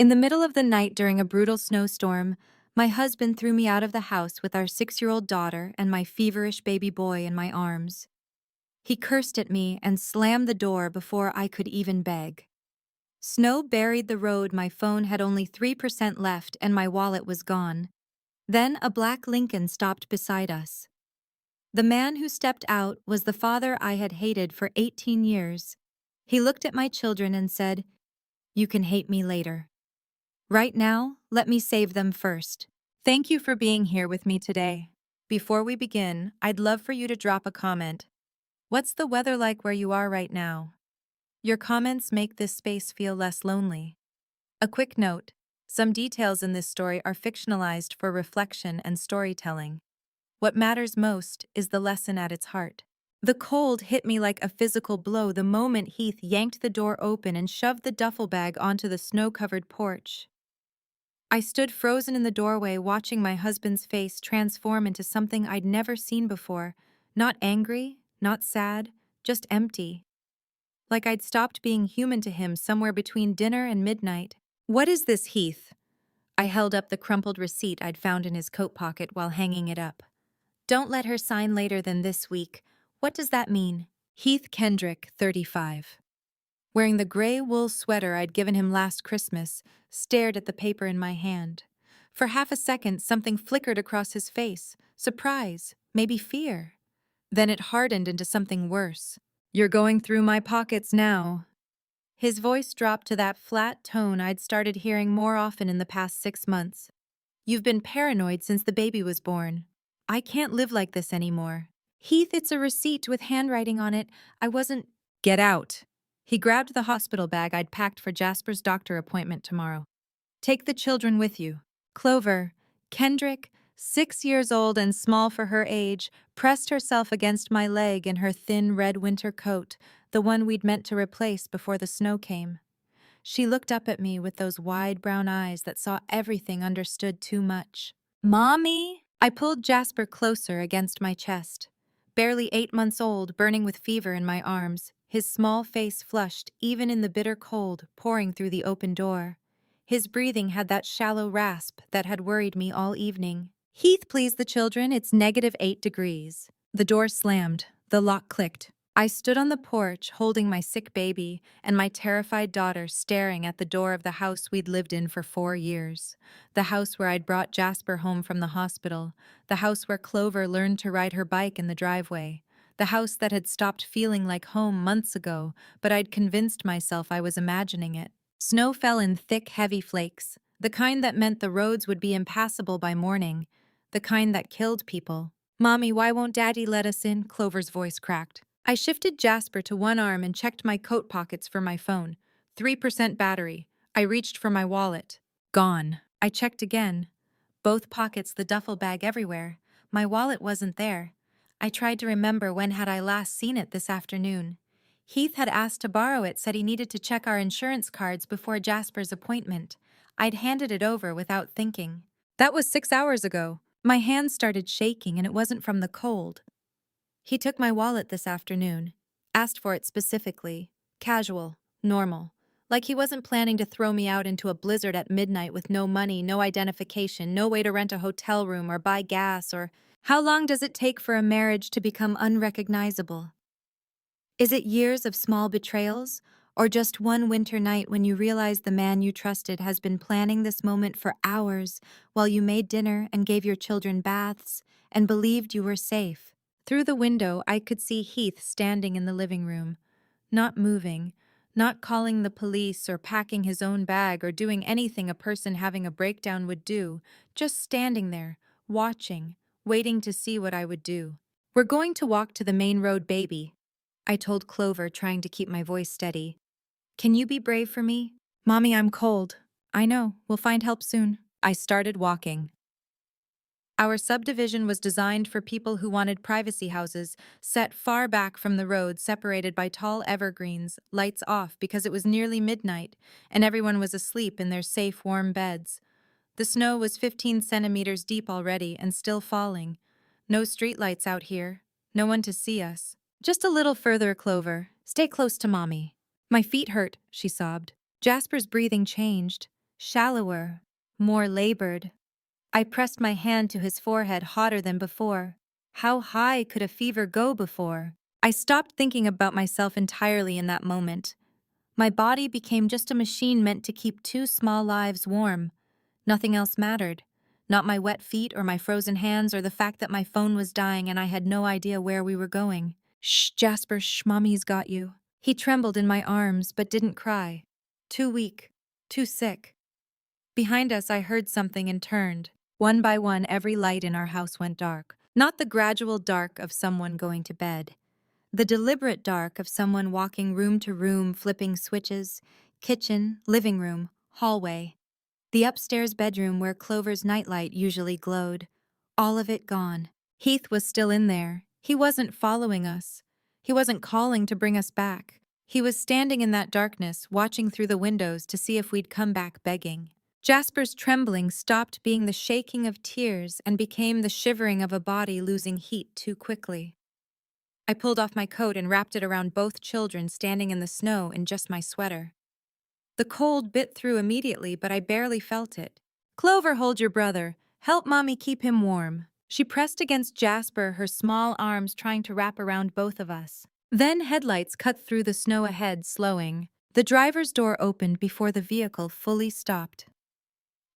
In the middle of the night during a brutal snowstorm, my husband threw me out of the house with our 6-year-old daughter and my feverish baby boy in my arms. He cursed at me and slammed the door before I could even beg. Snow buried the road. My phone had only 3% left and my wallet was gone. Then a black Lincoln stopped beside us. The man who stepped out was the father I had hated for 18 years. He looked at my children and said, "You can hate me later. Right now, let me save them first." Thank you for being here with me today. Before we begin, I'd love for you to drop a comment. What's the weather like where you are right now? Your comments make this space feel less lonely. A quick note: some details in this story are fictionalized for reflection and storytelling. What matters most is the lesson at its heart. The cold hit me like a physical blow the moment Heath yanked the door open and shoved the duffel bag onto the snow-covered porch. I stood frozen in the doorway, watching my husband's face transform into something I'd never seen before. Not angry, not sad, just empty. Like I'd stopped being human to him somewhere between dinner and midnight. "What is this, Heath?" I held up the crumpled receipt I'd found in his coat pocket while hanging it up. "Don't let her sign later than this week." "What does that mean?" Heath Kendrick, 35. Wearing the gray wool sweater I'd given him last Christmas, stared at the paper in my hand. For half a second, something flickered across his face. Surprise, maybe fear. Then it hardened into something worse. "You're going through my pockets now." His voice dropped to that flat tone I'd started hearing more often in the past 6 months. "You've been paranoid since the baby was born. I can't live like this anymore." "Heath, it's a receipt with handwriting on it. I wasn't—" "Get out." He grabbed the hospital bag I'd packed for Jasper's doctor appointment tomorrow. "Take the children with you." Clover, Kendrick, 6 years old and small for her age, pressed herself against my leg in her thin red winter coat, the one we'd meant to replace before the snow came. She looked up at me with those wide brown eyes that saw everything, understood too much. "Mommy!" I pulled Jasper closer against my chest. Barely 8 months old, burning with fever in my arms, his small face flushed even in the bitter cold pouring through the open door. His breathing had that shallow rasp that had worried me all evening. "Heath, please the children, it's -8 degrees." The door slammed, the lock clicked. I stood on the porch holding my sick baby and my terrified daughter staring at the door of the house we'd lived in for 4 years. The house where I'd brought Jasper home from the hospital. The house where Clover learned to ride her bike in the driveway. The house that had stopped feeling like home months ago, but I'd convinced myself I was imagining it. Snow fell in thick, heavy flakes, the kind that meant the roads would be impassable by morning, the kind that killed people. "Mommy, why won't Daddy let us in?" Clover's voice cracked. I shifted Jasper to one arm and checked my coat pockets for my phone. 3% battery. I reached for my wallet. Gone. I checked again. Both pockets, the duffel bag, everywhere. My wallet wasn't there. I tried to remember when had I last seen it this afternoon. Heath had asked to borrow it, said he needed to check our insurance cards before Jasper's appointment. I'd handed it over without thinking. That was 6 hours ago. My hands started shaking and it wasn't from the cold. He took my wallet this afternoon. Asked for it specifically. Casual. Normal. Like he wasn't planning to throw me out into a blizzard at midnight with no money, no identification, no way to rent a hotel room or buy gas or... How long does it take for a marriage to become unrecognizable? Is it years of small betrayals? Or just one winter night when you realize the man you trusted has been planning this moment for hours while you made dinner and gave your children baths and believed you were safe? Through the window, I could see Heath standing in the living room, not moving, not calling the police or packing his own bag or doing anything a person having a breakdown would do, just standing there, watching, waiting to see what I would do. "We're going to walk to the main road, baby," I told Clover, trying to keep my voice steady. "Can you be brave for me?" "Mommy, I'm cold." "I know, we'll find help soon." I started walking. Our subdivision was designed for people who wanted privacy houses, set far back from the road, separated by tall evergreens, lights off because it was nearly midnight, and everyone was asleep in their safe, warm beds. The snow was 15 centimeters deep already and still falling. No streetlights out here, no one to see us. "Just a little further, Clover. Stay close to Mommy." "My feet hurt," she sobbed. Jasper's breathing changed. shallower, more labored. I pressed my hand to his forehead hotter than before. How high could a fever go before? I stopped thinking about myself entirely in that moment. My body became just a machine meant to keep two small lives warm. Nothing else mattered. Not my wet feet or my frozen hands or the fact that my phone was dying and I had no idea where we were going. Shh, Jasper, shh, Mommy's got you. He trembled in my arms but didn't cry. Too weak. Too sick. Behind us, I heard something and turned. One by one, every light in our house went dark. Not the gradual dark of someone going to bed. The deliberate dark of someone walking room to room, flipping switches, kitchen, living room, hallway. The upstairs bedroom where Clover's nightlight usually glowed. All of it gone. Heath was still in there. He wasn't following us. He wasn't calling to bring us back. He was standing in that darkness, watching through the windows to see if we'd come back begging. Jasper's trembling stopped being the shaking of tears and became the shivering of a body losing heat too quickly. I pulled off my coat and wrapped it around both children standing in the snow in just my sweater. The cold bit through immediately, but I barely felt it. Clover, hold your brother. Help Mommy keep him warm. She pressed against Jasper, her small arms trying to wrap around both of us. Then headlights cut through the snow ahead, slowing. The driver's door opened before the vehicle fully stopped.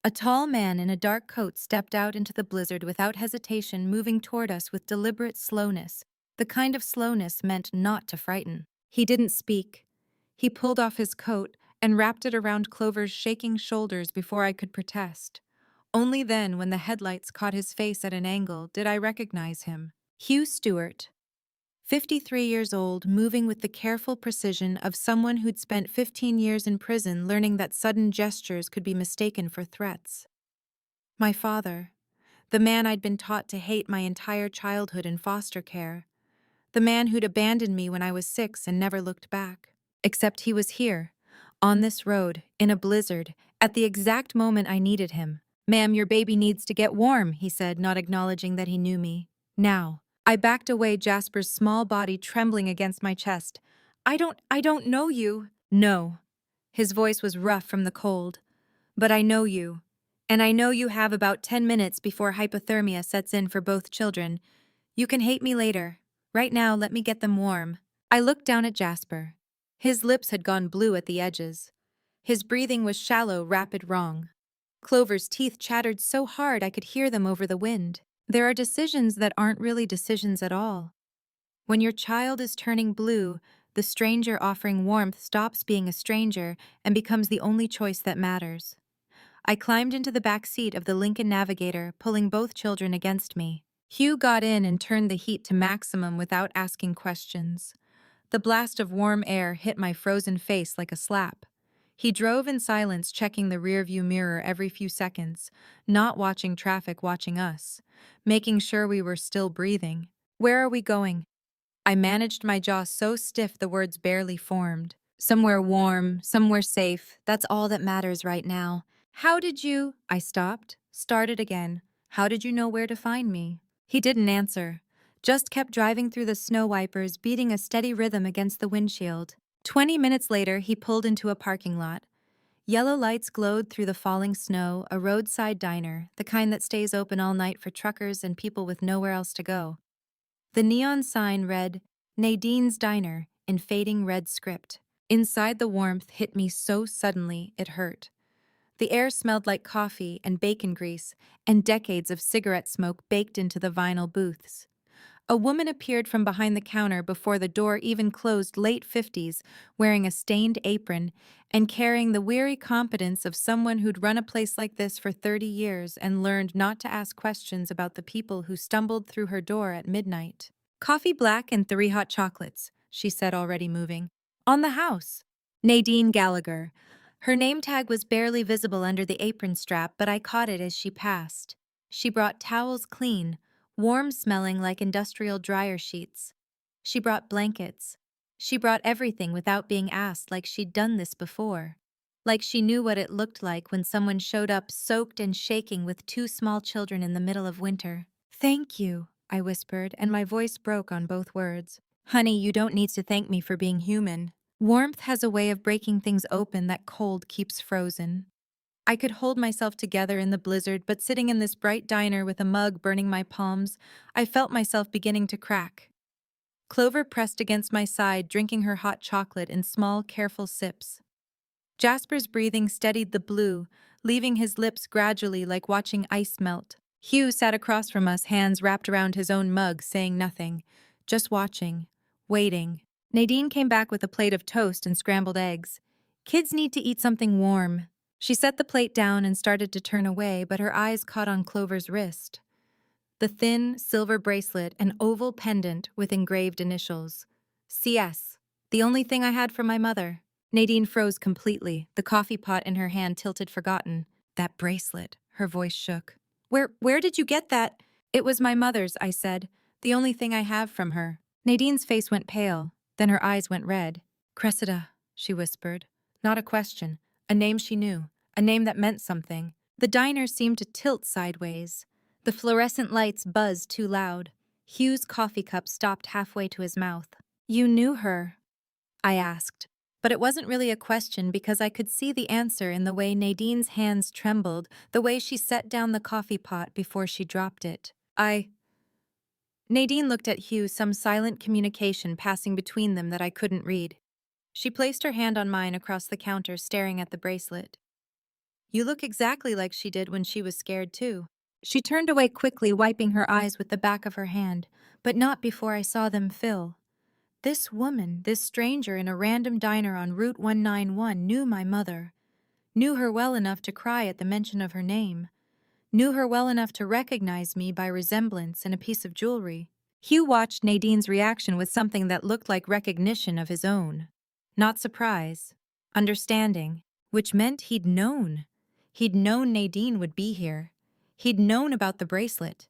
A tall man in a dark coat stepped out into the blizzard without hesitation, moving toward us with deliberate slowness, the kind of slowness meant not to frighten. He didn't speak. He pulled off his coat and wrapped it around Clover's shaking shoulders before I could protest. Only then, when the headlights caught his face at an angle, did I recognize him. Hugh Stewart, 53 years old, moving with the careful precision of someone who'd spent 15 years in prison learning that sudden gestures could be mistaken for threats. My father, the man I'd been taught to hate my entire childhood in foster care, the man who'd abandoned me when I was 6 and never looked back. Except he was here, on this road, in a blizzard, at the exact moment I needed him. "Ma'am, your baby needs to get warm," he said, not acknowledging that he knew me. Now. I backed away, Jasper's small body trembling against my chest. I don't know you." "No." His voice was rough from the cold. "But I know you. And I know you have about 10 minutes before hypothermia sets in for both children. You can hate me later. Right now, let me get them warm." I looked down at Jasper. His lips had gone blue at the edges. His breathing was shallow, rapid, wrong. Clover's teeth chattered so hard I could hear them over the wind. There are decisions that aren't really decisions at all. When your child is turning blue, the stranger offering warmth stops being a stranger and becomes the only choice that matters. I climbed into the back seat of the Lincoln Navigator, pulling both children against me. Hugh got in and turned the heat to maximum without asking questions. The blast of warm air hit my frozen face like a slap. He drove in silence, checking the rearview mirror every few seconds, not watching traffic, watching us, making sure we were still breathing. "Where are we going?" I managed my jaw so stiff the words barely formed. "Somewhere warm, somewhere safe. That's all that matters right now." "How did you—" I stopped, started again. "How did you know where to find me?" He didn't answer, just kept driving through the snow wipers, beating a steady rhythm against the windshield. 20 minutes later, he pulled into a parking lot. Yellow lights glowed through the falling snow, a roadside diner, the kind that stays open all night for truckers and people with nowhere else to go. The neon sign read, "Nadine's Diner," in fading red script. Inside, the warmth hit me so suddenly it hurt. The air smelled like coffee and bacon grease, and decades of cigarette smoke baked into the vinyl booths. A woman appeared from behind the counter before the door even closed, late 50s, wearing a stained apron and carrying the weary competence of someone who'd run a place like this for 30 years and learned not to ask questions about the people who stumbled through her door at midnight. "Coffee black and 3 hot chocolates," she said, already moving. "On the house." Nadine Gallagher. Her name tag was barely visible under the apron strap, but I caught it as she passed. She brought towels clean, warm smelling like industrial dryer sheets. She brought blankets. She brought everything without being asked, like she'd done this before. Like she knew what it looked like when someone showed up soaked and shaking with 2 small children in the middle of winter. "Thank you," I whispered, and my voice broke on both words. "Honey, you don't need to thank me for being human. Warmth has a way of breaking things open that cold keeps frozen." I could hold myself together in the blizzard, but sitting in this bright diner with a mug burning my palms, I felt myself beginning to crack. Clover pressed against my side, drinking her hot chocolate in small, careful sips. Jasper's breathing steadied the blue, leaving his lips gradually like watching ice melt. Hugh sat across from us, hands wrapped around his own mug, saying nothing, just watching, waiting. Nadine came back with a plate of toast and scrambled eggs. Kids need to eat something warm. She set the plate down and started to turn away, but her eyes caught on Clover's wrist. The thin, silver bracelet, an oval pendant with engraved initials. CS. The only thing I had from my mother. Nadine froze completely, the coffee pot in her hand tilted forgotten. That bracelet. Her voice shook. Where did you get that? It was my mother's, I said. The only thing I have from her. Nadine's face went pale, then her eyes went red. Cressida, she whispered. Not a question. A name she knew. A name that meant something. The diner seemed to tilt sideways. The fluorescent lights buzzed too loud. Hugh's coffee cup stopped halfway to his mouth. You knew her? I asked. But it wasn't really a question because I could see the answer in the way Nadine's hands trembled, the way she set down the coffee pot before she dropped it. Nadine looked at Hugh, some silent communication passing between them that I couldn't read. She placed her hand on mine across the counter, staring at the bracelet. You look exactly like she did when she was scared too. She turned away quickly, wiping her eyes with the back of her hand, but not before I saw them fill. This woman, this stranger in a random diner on Route 191, knew my mother, knew her well enough to cry at the mention of her name, knew her well enough to recognize me by resemblance and a piece of jewelry. Hugh watched Nadine's reaction with something that looked like recognition of his own. Not surprise, understanding, which meant he'd known. He'd known Nadine would be here. He'd known about the bracelet.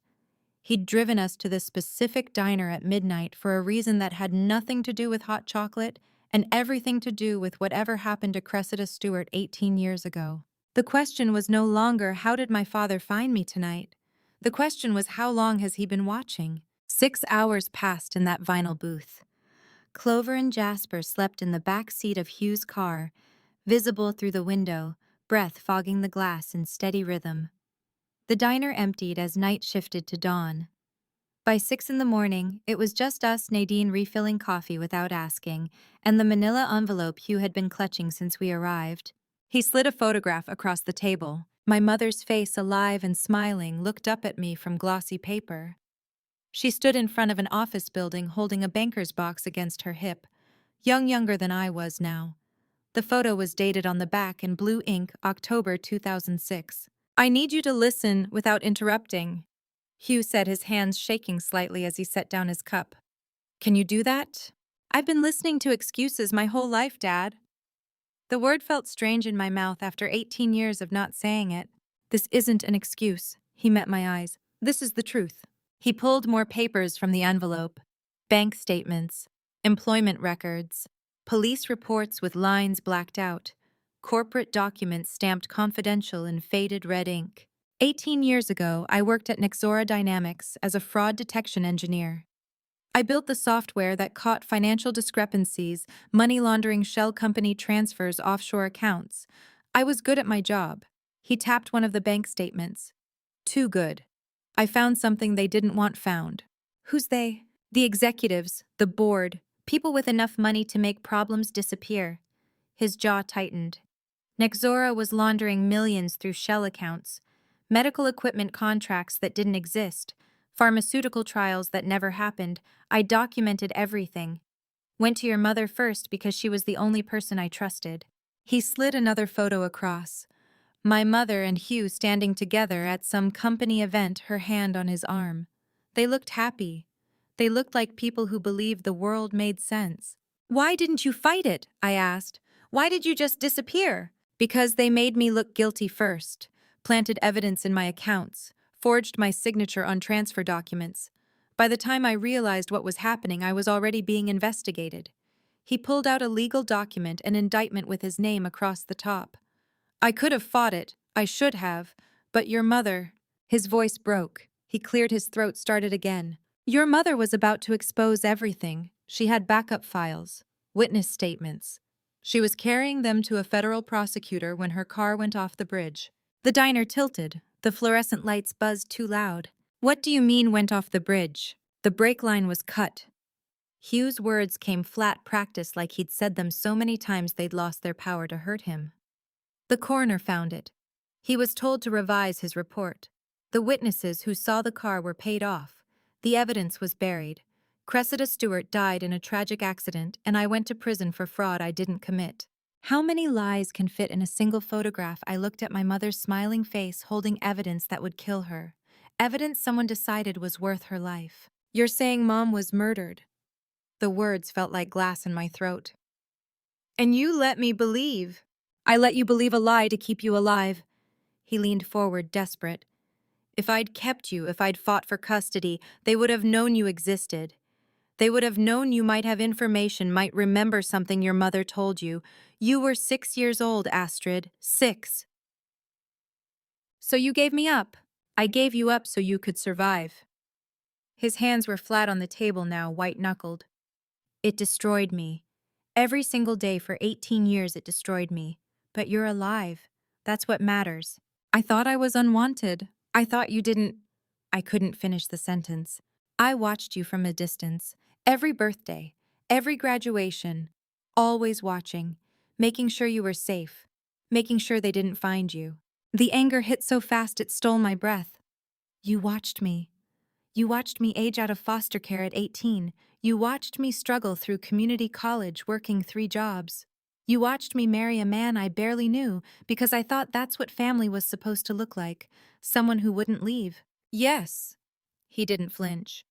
He'd driven us to this specific diner at midnight for a reason that had nothing to do with hot chocolate and everything to do with whatever happened to Cressida Stewart 18 years ago. The question was no longer, how did my father find me tonight? The question was, how long has he been watching? 6 hours passed in that vinyl booth. Clover and Jasper slept in the back seat of Hugh's car, visible through the window, breath fogging the glass in steady rhythm. The diner emptied as night shifted to dawn. By 6 in the morning, it was just us, Nadine refilling coffee without asking, and the manila envelope Hugh had been clutching since we arrived. He slid a photograph across the table. My mother's face, alive and smiling, looked up at me from glossy paper. She stood in front of an office building holding a banker's box against her hip, younger than I was now. The photo was dated on the back in blue ink, October 2006. I need you to listen without interrupting, Hugh said, his hands shaking slightly as he set down his cup. Can you do that? I've been listening to excuses my whole life, Dad. The word felt strange in my mouth after 18 years of not saying it. This isn't an excuse, he met my eyes. This is the truth. He pulled more papers from the envelope. Bank statements, employment records, police reports with lines blacked out, corporate documents stamped confidential in faded red ink. 18 years ago, I worked at Nexora Dynamics as a fraud detection engineer. I built the software that caught financial discrepancies, money laundering, shell company transfers, offshore accounts. I was good at my job. He tapped one of the bank statements. Too good. I found something they didn't want found. Who's they? The executives, the board, people with enough money to make problems disappear. His jaw tightened. Nexora was laundering millions through shell accounts, medical equipment contracts that didn't exist, pharmaceutical trials that never happened. I documented everything. Went to your mother first because she was the only person I trusted. He slid another photo across. My mother and Hugh standing together at some company event, her hand on his arm. They looked happy. They looked like people who believed the world made sense. Why didn't you fight it? I asked. Why did you just disappear? Because they made me look guilty first, planted evidence in my accounts, forged my signature on transfer documents. By the time I realized what was happening, I was already being investigated. He pulled out a legal document, an indictment with his name across the top. I could have fought it, I should have, but your mother... His voice broke. He cleared his throat, started again. Your mother was about to expose everything. She had backup files, witness statements. She was carrying them to a federal prosecutor when her car went off the bridge. The diner tilted. The fluorescent lights buzzed too loud. "What do you mean went off the bridge?" "The brake line was cut." Hugh's words came flat practiced like he'd said them so many times they'd lost their power to hurt him. The coroner found it. He was told to revise his report. The witnesses who saw the car were paid off. The evidence was buried. Cressida Stewart died in a tragic accident, and I went to prison for fraud I didn't commit. How many lies can fit in a single photograph? I looked at my mother's smiling face holding evidence that would kill her. Evidence someone decided was worth her life. "You're saying Mom was murdered?" The words felt like glass in my throat. "And you let me believe." "I let you believe a lie to keep you alive." He leaned forward, desperate. "If I'd kept you, if I'd fought for custody, they would have known you existed. They would have known you might have information, might remember something your mother told you. You were 6 years old, Astrid. 6. So you gave me up." "I gave you up so you could survive." His hands were flat on the table now, white-knuckled. "It destroyed me. Every single day for 18 years it destroyed me. But you're alive. That's what matters. I thought I was unwanted. I thought you didn't—" I couldn't finish the sentence. "I watched you from a distance. Every birthday, every graduation. Always watching. Making sure you were safe. Making sure they didn't find you." The anger hit so fast it stole my breath. "You watched me. You watched me age out of foster care at 18. You watched me struggle through community college working 3 jobs. You watched me marry a man I barely knew because I thought that's what family was supposed to look like, someone who wouldn't leave." "Yes." He didn't flinch.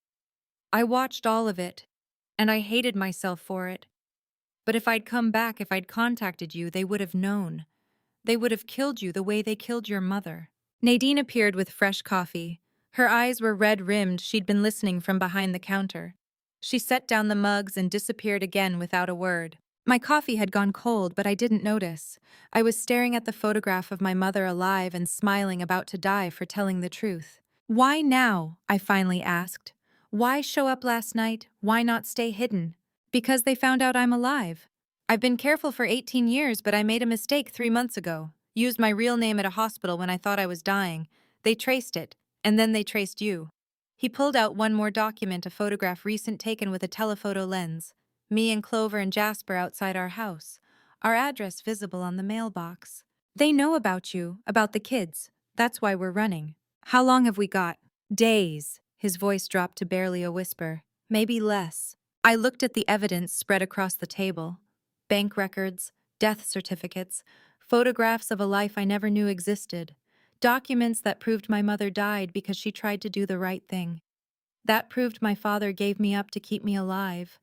"I watched all of it, and I hated myself for it. But if I'd come back, if I'd contacted you, they would have known. They would have killed you the way they killed your mother." Nadine appeared with fresh coffee. Her eyes were red-rimmed. She'd been listening from behind the counter. She set down the mugs and disappeared again without a word. My coffee had gone cold, but I didn't notice. I was staring at the photograph of my mother alive and smiling, about to die for telling the truth. "Why now?" I finally asked. "Why show up last night? Why not stay hidden?" "Because they found out I'm alive. I've been careful for 18 years, but I made a mistake 3 months ago. Used my real name at a hospital when I thought I was dying. They traced it, and then they traced you." He pulled out one more document, a photograph recent taken with a telephoto lens. Me and Clover and Jasper outside our house. Our address visible on the mailbox. "They know about you, about the kids. That's why we're running." "How long have we got?" "Days." His voice dropped to barely a whisper. "Maybe less." I looked at the evidence spread across the table. Bank records, death certificates, photographs of a life I never knew existed. Documents that proved my mother died because she tried to do the right thing. That proved my father gave me up to keep me alive.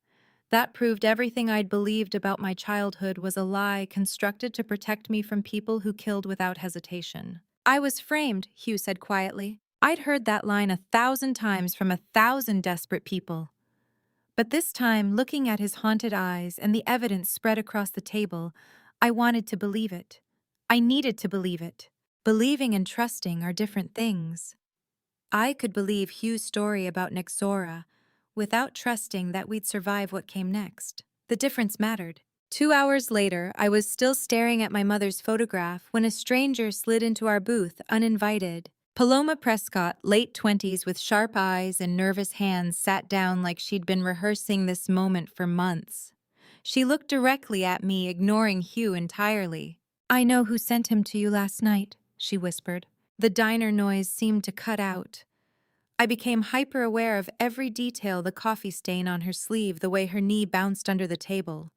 That proved everything I'd believed about my childhood was a lie constructed to protect me from people who killed without hesitation. "I was framed," Hugh said quietly. I'd heard that line 1,000 times from 1,000 desperate people. But this time, looking at his haunted eyes and the evidence spread across the table, I wanted to believe it. I needed to believe it. Believing and trusting are different things. I could believe Hugh's story about Nexora without trusting that we'd survive what came next. The difference mattered. 2 hours later, I was still staring at my mother's photograph when a stranger slid into our booth, uninvited. Paloma Prescott, late 20s with sharp eyes and nervous hands, sat down like she'd been rehearsing this moment for months. She looked directly at me, ignoring Hugh entirely. "I know who sent him to you last night," she whispered. The diner noise seemed to cut out. I became hyper-aware of every detail, the coffee stain on her sleeve, the way her knee bounced under the table.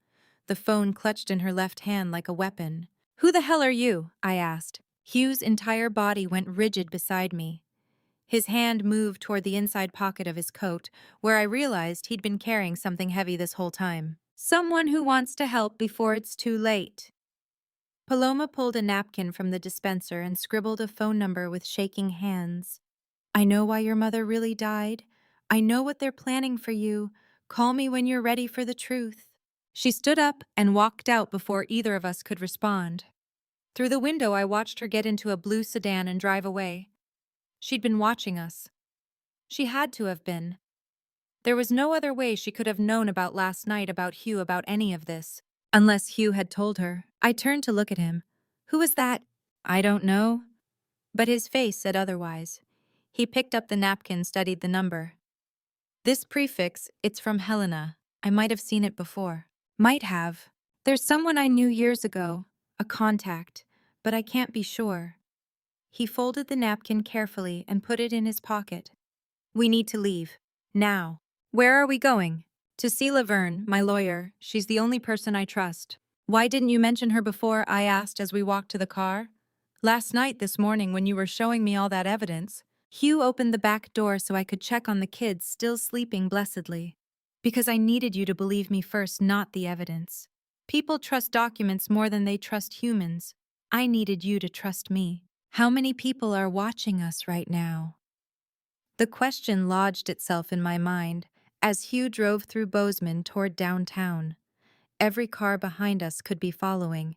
The phone clutched in her left hand like a weapon. "Who the hell are you?" I asked. Hugh's entire body went rigid beside me. His hand moved toward the inside pocket of his coat, where I realized he'd been carrying something heavy this whole time. "Someone who wants to help before it's too late." Paloma pulled a napkin from the dispenser and scribbled a phone number with shaking hands. "I know why your mother really died. I know what they're planning for you. Call me when you're ready for the truth." She stood up and walked out before either of us could respond. Through the window, I watched her get into a blue sedan and drive away. She'd been watching us. She had to have been. There was no other way she could have known about last night, about Hugh, about any of this. Unless Hugh had told her. I turned to look at him. Who was that? I don't know. But his face said otherwise. He picked up the napkin, studied the number. This prefix, it's from Helena. I might have seen it before. Might have. There's someone I knew years ago, a contact, but I can't be sure. He folded the napkin carefully and put it in his pocket. We need to leave. Now. Where are we going? To see Laverne, my lawyer. She's the only person I trust. Why didn't you mention her before? I asked as we walked to the car. Last night, this morning, when you were showing me all that evidence, Hugh opened the back door so I could check on the kids still sleeping blessedly. Because I needed you to believe me first, not the evidence. People trust documents more than they trust humans. I needed you to trust me. How many people are watching us right now? The question lodged itself in my mind as Hugh drove through Bozeman toward downtown. Every car behind us could be following.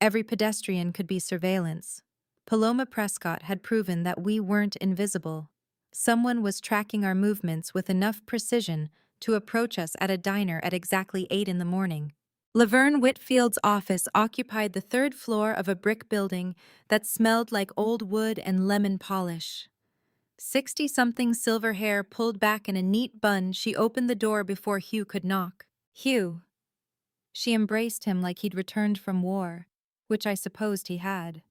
Every pedestrian could be surveillance. Paloma Prescott had proven that we weren't invisible. Someone was tracking our movements with enough precision to approach us at a diner at exactly 8 in the morning. Laverne Whitfield's office occupied the third floor of a brick building that smelled like old wood and lemon polish. 60-something silver hair pulled back in a neat bun, she opened the door before Hugh could knock. Hugh. She embraced him like he'd returned from war, which I supposed he had.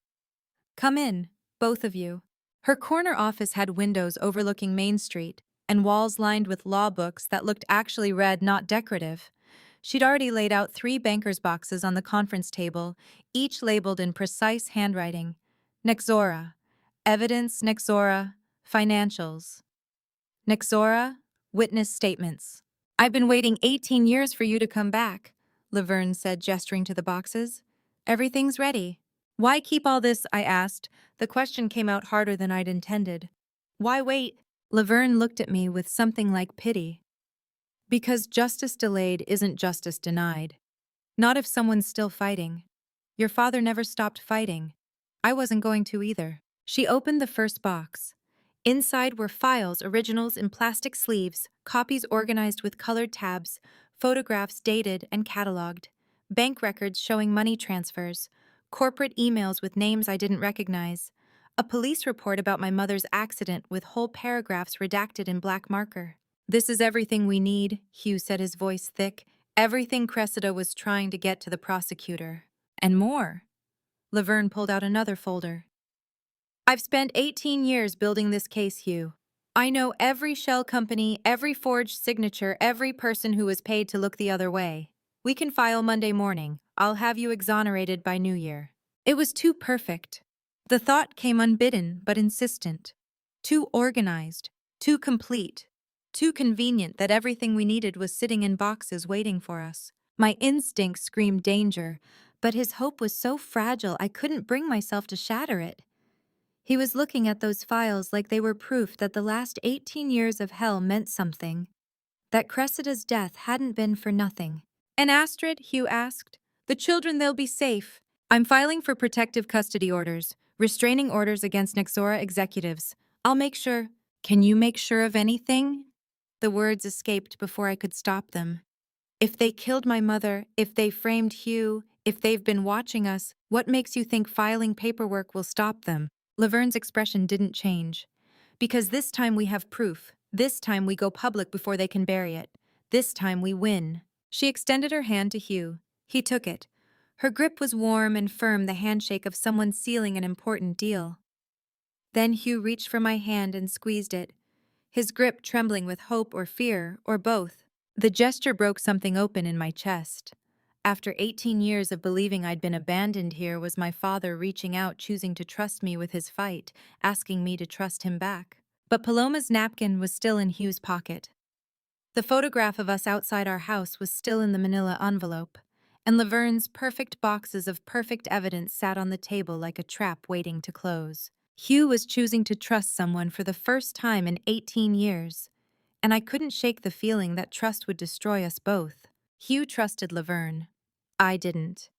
Come in, both of you. Her corner office had windows overlooking Main Street and walls lined with law books that looked actually read, not decorative. She'd already laid out 3 banker's boxes on the conference table, each labeled in precise handwriting. Nexora. Evidence, Nexora. Financials. Nexora. Witness statements. I've been waiting 18 years for you to come back, Laverne said, gesturing to the boxes. Everything's ready. Why keep all this? I asked. The question came out harder than I'd intended. Why wait? Laverne looked at me with something like pity. Because justice delayed isn't justice denied. Not if someone's still fighting. Your father never stopped fighting. I wasn't going to either. She opened the first box. Inside were files, originals in plastic sleeves, copies organized with colored tabs, photographs dated and cataloged, bank records showing money transfers, corporate emails with names I didn't recognize, a police report about my mother's accident with whole paragraphs redacted in black marker. This is everything we need, Hugh said, his voice thick. Everything Cressida was trying to get to the prosecutor. And more. Laverne pulled out another folder. I've spent 18 years building this case, Hugh. I know every shell company, every forged signature, every person who was paid to look the other way. We can file Monday morning. I'll have you exonerated by New Year. It was too perfect. The thought came unbidden but insistent. Too organized, too complete, too convenient that everything we needed was sitting in boxes waiting for us. My instinct screamed danger, but his hope was so fragile I couldn't bring myself to shatter it. He was looking at those files like they were proof that the last 18 years of hell meant something, that Cressida's death hadn't been for nothing. And Astrid, Hugh asked, the children, they'll be safe. I'm filing for protective custody orders, restraining orders against Nexora executives. I'll make sure. Can you make sure of anything? The words escaped before I could stop them. If they killed my mother, if they framed Hugh, if they've been watching us, what makes you think filing paperwork will stop them? Laverne's expression didn't change. Because this time we have proof. This time we go public before they can bury it. This time we win. She extended her hand to Hugh. He took it. Her grip was warm and firm, the handshake of someone sealing an important deal. Then Hugh reached for my hand and squeezed it, his grip trembling with hope or fear, or both. The gesture broke something open in my chest. After 18 years of believing I'd been abandoned here was my father reaching out, choosing to trust me with his fight, asking me to trust him back. But Paloma's napkin was still in Hugh's pocket. The photograph of us outside our house was still in the manila envelope, and Laverne's perfect boxes of perfect evidence sat on the table like a trap waiting to close. Hugh was choosing to trust someone for the first time in 18 years, and I couldn't shake the feeling that trust would destroy us both. Hugh trusted Laverne. I didn't.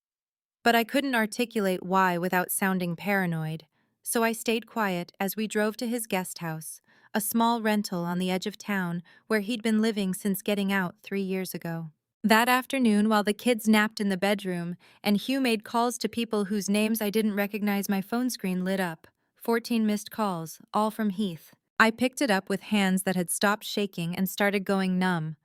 But I couldn't articulate why without sounding paranoid, so I stayed quiet as we drove to his guest house, a small rental on the edge of town where he'd been living since getting out 3 years ago. That afternoon, while the kids napped in the bedroom and Hugh made calls to people whose names I didn't recognize, my phone screen lit up. 14 missed calls, all from Heath. I picked it up with hands that had stopped shaking and started going numb.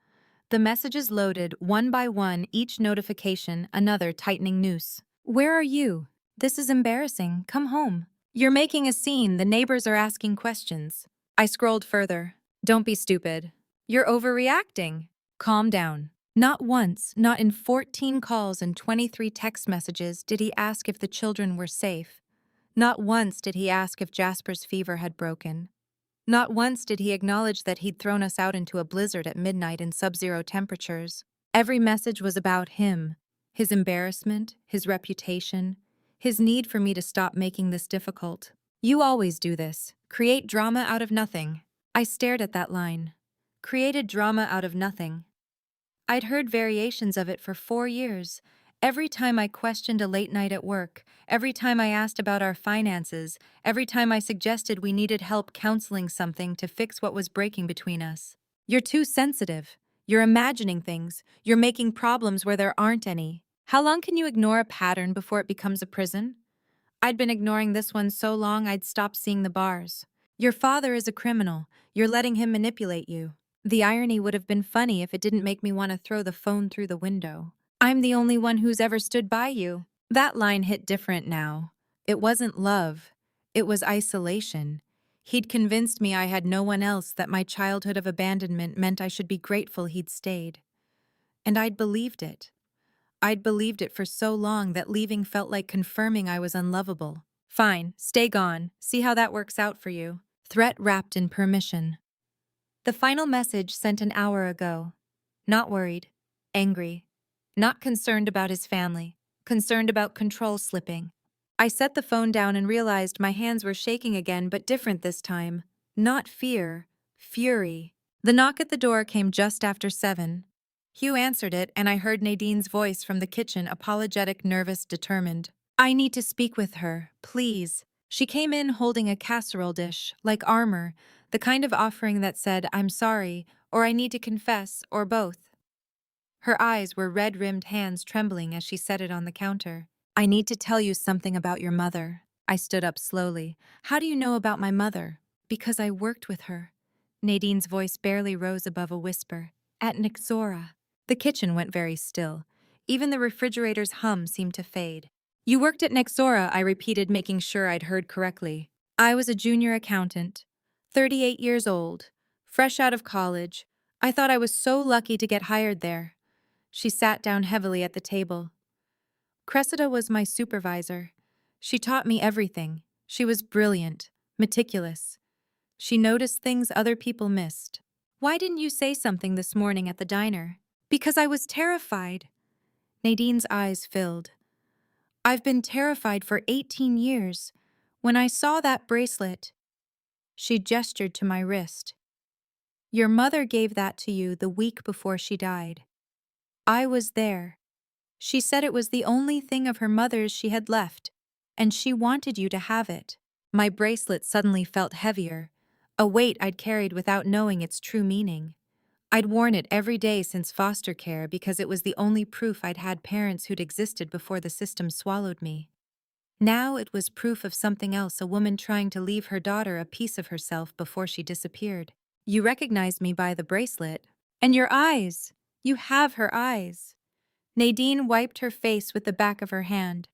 The messages loaded, one by one, each notification another tightening noose. Where are you? This is embarrassing. Come home. You're making a scene. The neighbors are asking questions. I scrolled further. Don't be stupid. You're overreacting. Calm down. Not once, not in 14 calls and 23 text messages did he ask if the children were safe. Not once did he ask if Jasper's fever had broken. Not once did he acknowledge that he'd thrown us out into a blizzard at midnight in sub-zero temperatures. Every message was about him, his embarrassment, his reputation, his need for me to stop making this difficult. You always do this. Create drama out of nothing. I stared at that line. Created drama out of nothing. I'd heard variations of it for 4 years. Every time I questioned a late night at work, every time I asked about our finances, every time I suggested we needed help counseling something to fix what was breaking between us. You're too sensitive. You're imagining things. You're making problems where there aren't any. How long can you ignore a pattern before it becomes a prison? I'd been ignoring this one so long I'd stopped seeing the bars. Your father is a criminal. You're letting him manipulate you. The irony would have been funny if it didn't make me want to throw the phone through the window. I'm the only one who's ever stood by you. That line hit different now. It wasn't love. It was isolation. He'd convinced me I had no one else, that my childhood of abandonment meant I should be grateful he'd stayed. And I'd believed it. I'd believed it for so long that leaving felt like confirming I was unlovable. Fine, stay gone. See how that works out for you. Threat wrapped in permission. The final message sent an hour ago. Not worried. Angry. Not concerned about his family. Concerned about control slipping. I set the phone down and realized my hands were shaking again, but different this time. Not fear. Fury. The knock at the door came just after 7. Hugh answered it, and I heard Nadine's voice from the kitchen, apologetic, nervous, determined. I need to speak with her, please. She came in holding a casserole dish, like armor, the kind of offering that said, I'm sorry, or I need to confess, or both. Her eyes were red-rimmed hands trembling as she set it on the counter. I need to tell you something about your mother. I stood up slowly. How do you know about my mother? Because I worked with her. Nadine's voice barely rose above a whisper. At Nixora. The kitchen went very still. Even the refrigerator's hum seemed to fade. You worked at Nixora, I repeated, making sure I'd heard correctly. I was a junior accountant, 38 years old, fresh out of college. I thought I was so lucky to get hired there. She sat down heavily at the table. Cressida was my supervisor. She taught me everything. She was brilliant, meticulous. She noticed things other people missed. Why didn't you say something this morning at the diner? Because I was terrified. Nadine's eyes filled. I've been terrified for 18 years. When I saw that bracelet, she gestured to my wrist. Your mother gave that to you the week before she died. I was there. She said it was the only thing of her mother's she had left, and she wanted you to have it. My bracelet suddenly felt heavier, a weight I'd carried without knowing its true meaning. I'd worn it every day since foster care because it was the only proof I'd had parents who'd existed before the system swallowed me. Now it was proof of something else, a woman trying to leave her daughter a piece of herself before she disappeared. You recognized me by the bracelet. And your eyes. You have her eyes. Nadine wiped her face with the back of her hand.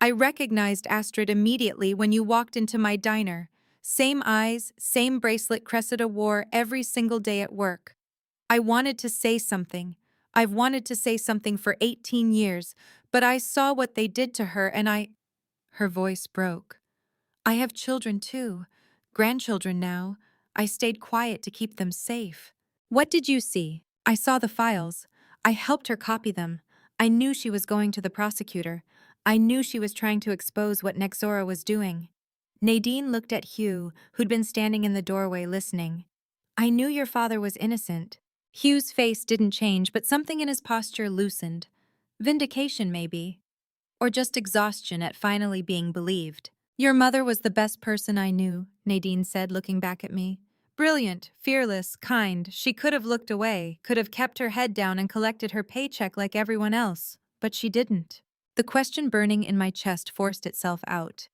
I recognized Astrid immediately when you walked into my diner. Same eyes, same bracelet Cressida wore every single day at work. I wanted to say something. I've wanted to say something for 18 years, but I saw what they did to her and Her voice broke. I have children too, grandchildren now. I stayed quiet to keep them safe. What did you see? I saw the files. I helped her copy them. I knew she was going to the prosecutor. I knew she was trying to expose what Nexora was doing. Nadine looked at Hugh, who'd been standing in the doorway listening. I knew your father was innocent. Hugh's face didn't change, but something in his posture loosened. Vindication, maybe. Or just exhaustion at finally being believed. Your mother was the best person I knew, Nadine said, looking back at me. Brilliant, fearless, kind, she could have looked away, could have kept her head down and collected her paycheck like everyone else, but she didn't. The question burning in my chest forced itself out.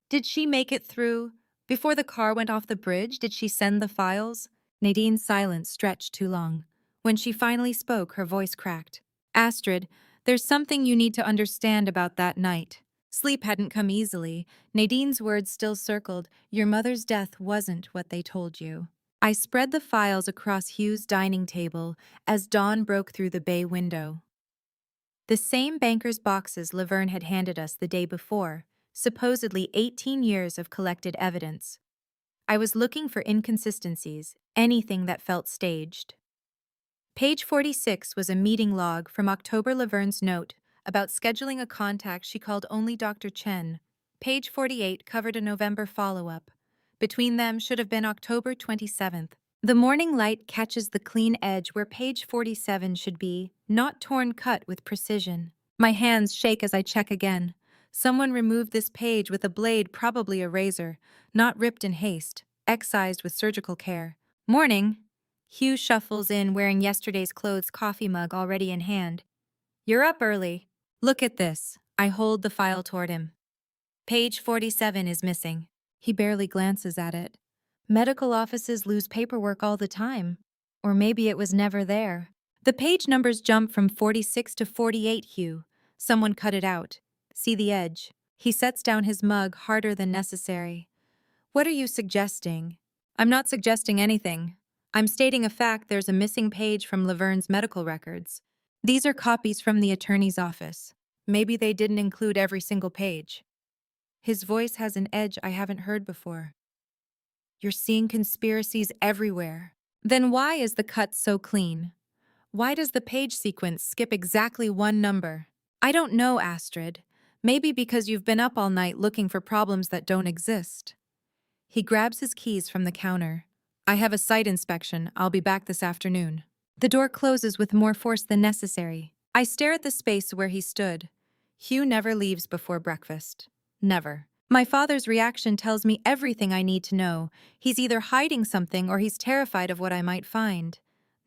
Did she make it through? Before the car went off the bridge, did she send the files? Nadine's silence stretched too long. When she finally spoke, her voice cracked. Astrid, there's something you need to understand about that night. Sleep hadn't come easily. Nadine's words still circled. Your mother's death wasn't what they told you. I spread the files across Hugh's dining table as dawn broke through the bay window. The same banker's boxes Laverne had handed us the day before, supposedly 18 years of collected evidence. I was looking for inconsistencies, anything that felt staged. Page 46 was a meeting log from October. Laverne's note about scheduling a contact she called only Dr. Chen. Page 48 covered a November follow-up. Between them should have been October 27th. The morning light catches the clean edge where page 47 should be, not torn cut with precision. My hands shake as I check again. Someone removed this page with a blade, probably a razor, not ripped in haste, excised with surgical care. Morning. Hugh shuffles in wearing yesterday's clothes, coffee mug already in hand. You're up early. Look at this. I hold the file toward him. Page 47 is missing. He barely glances at it. Medical offices lose paperwork all the time. Or maybe it was never there. The page numbers jump from 46 to 48, Hugh. Someone cut it out. See the edge. He sets down his mug harder than necessary. What are you suggesting? I'm not suggesting anything. I'm stating a fact. There's a missing page from Laverne's medical records. These are copies from the attorney's office. Maybe they didn't include every single page. His voice has an edge I haven't heard before. You're seeing conspiracies everywhere. Then why is the cut so clean? Why does the page sequence skip exactly one number? I don't know, Astrid. Maybe because you've been up all night looking for problems that don't exist. He grabs his keys from the counter. I have a site inspection. I'll be back this afternoon. The door closes with more force than necessary. I stare at the space where he stood. Hugh never leaves before breakfast. Never. My father's reaction tells me everything I need to know. He's either hiding something or he's terrified of what I might find.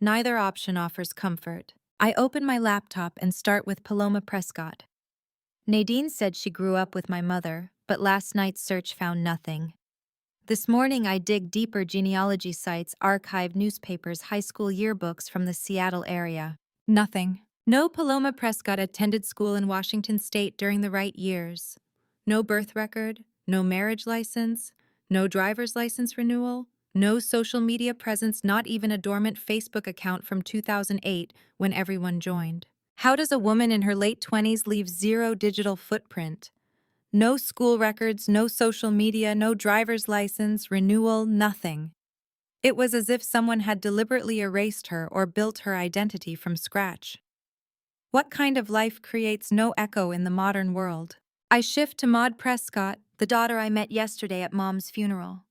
Neither option offers comfort. I open my laptop and start with Paloma Prescott. Nadine said she grew up with my mother, but last night's search found nothing. This morning I dig deeper: genealogy sites, archived newspapers, high school yearbooks from the Seattle area. Nothing. No Paloma Prescott attended school in Washington State during the right years. No birth record, no marriage license, no driver's license renewal, no social media presence, not even a dormant Facebook account from 2008 when everyone joined. How does a woman in her late 20s leave zero digital footprint? No school records, no social media, no driver's license, renewal, nothing. It was as if someone had deliberately erased her or built her identity from scratch. What kind of life creates no echo in the modern world? I shift to Maud Prescott, the daughter I met yesterday at Mom's funeral.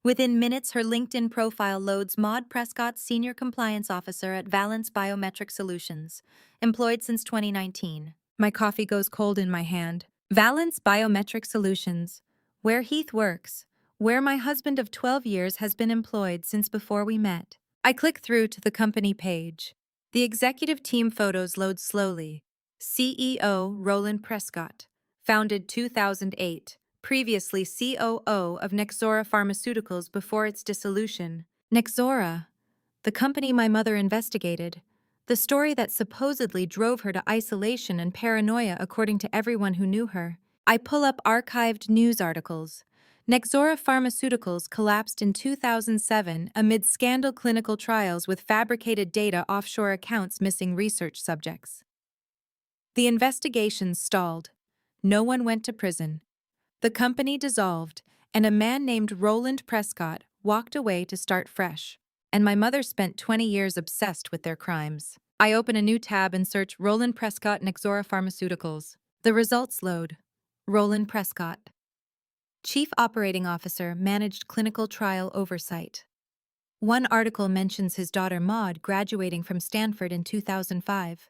Within minutes, her LinkedIn profile loads: Maud Prescott, Senior Compliance Officer at Valence Biometric Solutions, employed since 2019. My coffee goes cold in my hand. Valence Biometric Solutions, where Heath works, where my husband of 12 years has been employed since before we met. I click through to the company page. The executive team photos load slowly. CEO Roland Prescott, founded 2008, previously COO of Nexora Pharmaceuticals before its dissolution. Nexora, the company my mother investigated, the story that supposedly drove her to isolation and paranoia according to everyone who knew her. I pull up archived news articles. Nexora Pharmaceuticals collapsed in 2007 amid scandal: clinical trials with fabricated data, offshore accounts, missing research subjects. The investigations stalled. No one went to prison. The company dissolved, and a man named Roland Prescott walked away to start fresh. And my mother spent 20 years obsessed with their crimes. I open a new tab and search Roland Prescott Nexora Pharmaceuticals. The results load. Roland Prescott, Chief Operating Officer, managed clinical trial oversight. One article mentions his daughter Maud graduating from Stanford in 2005.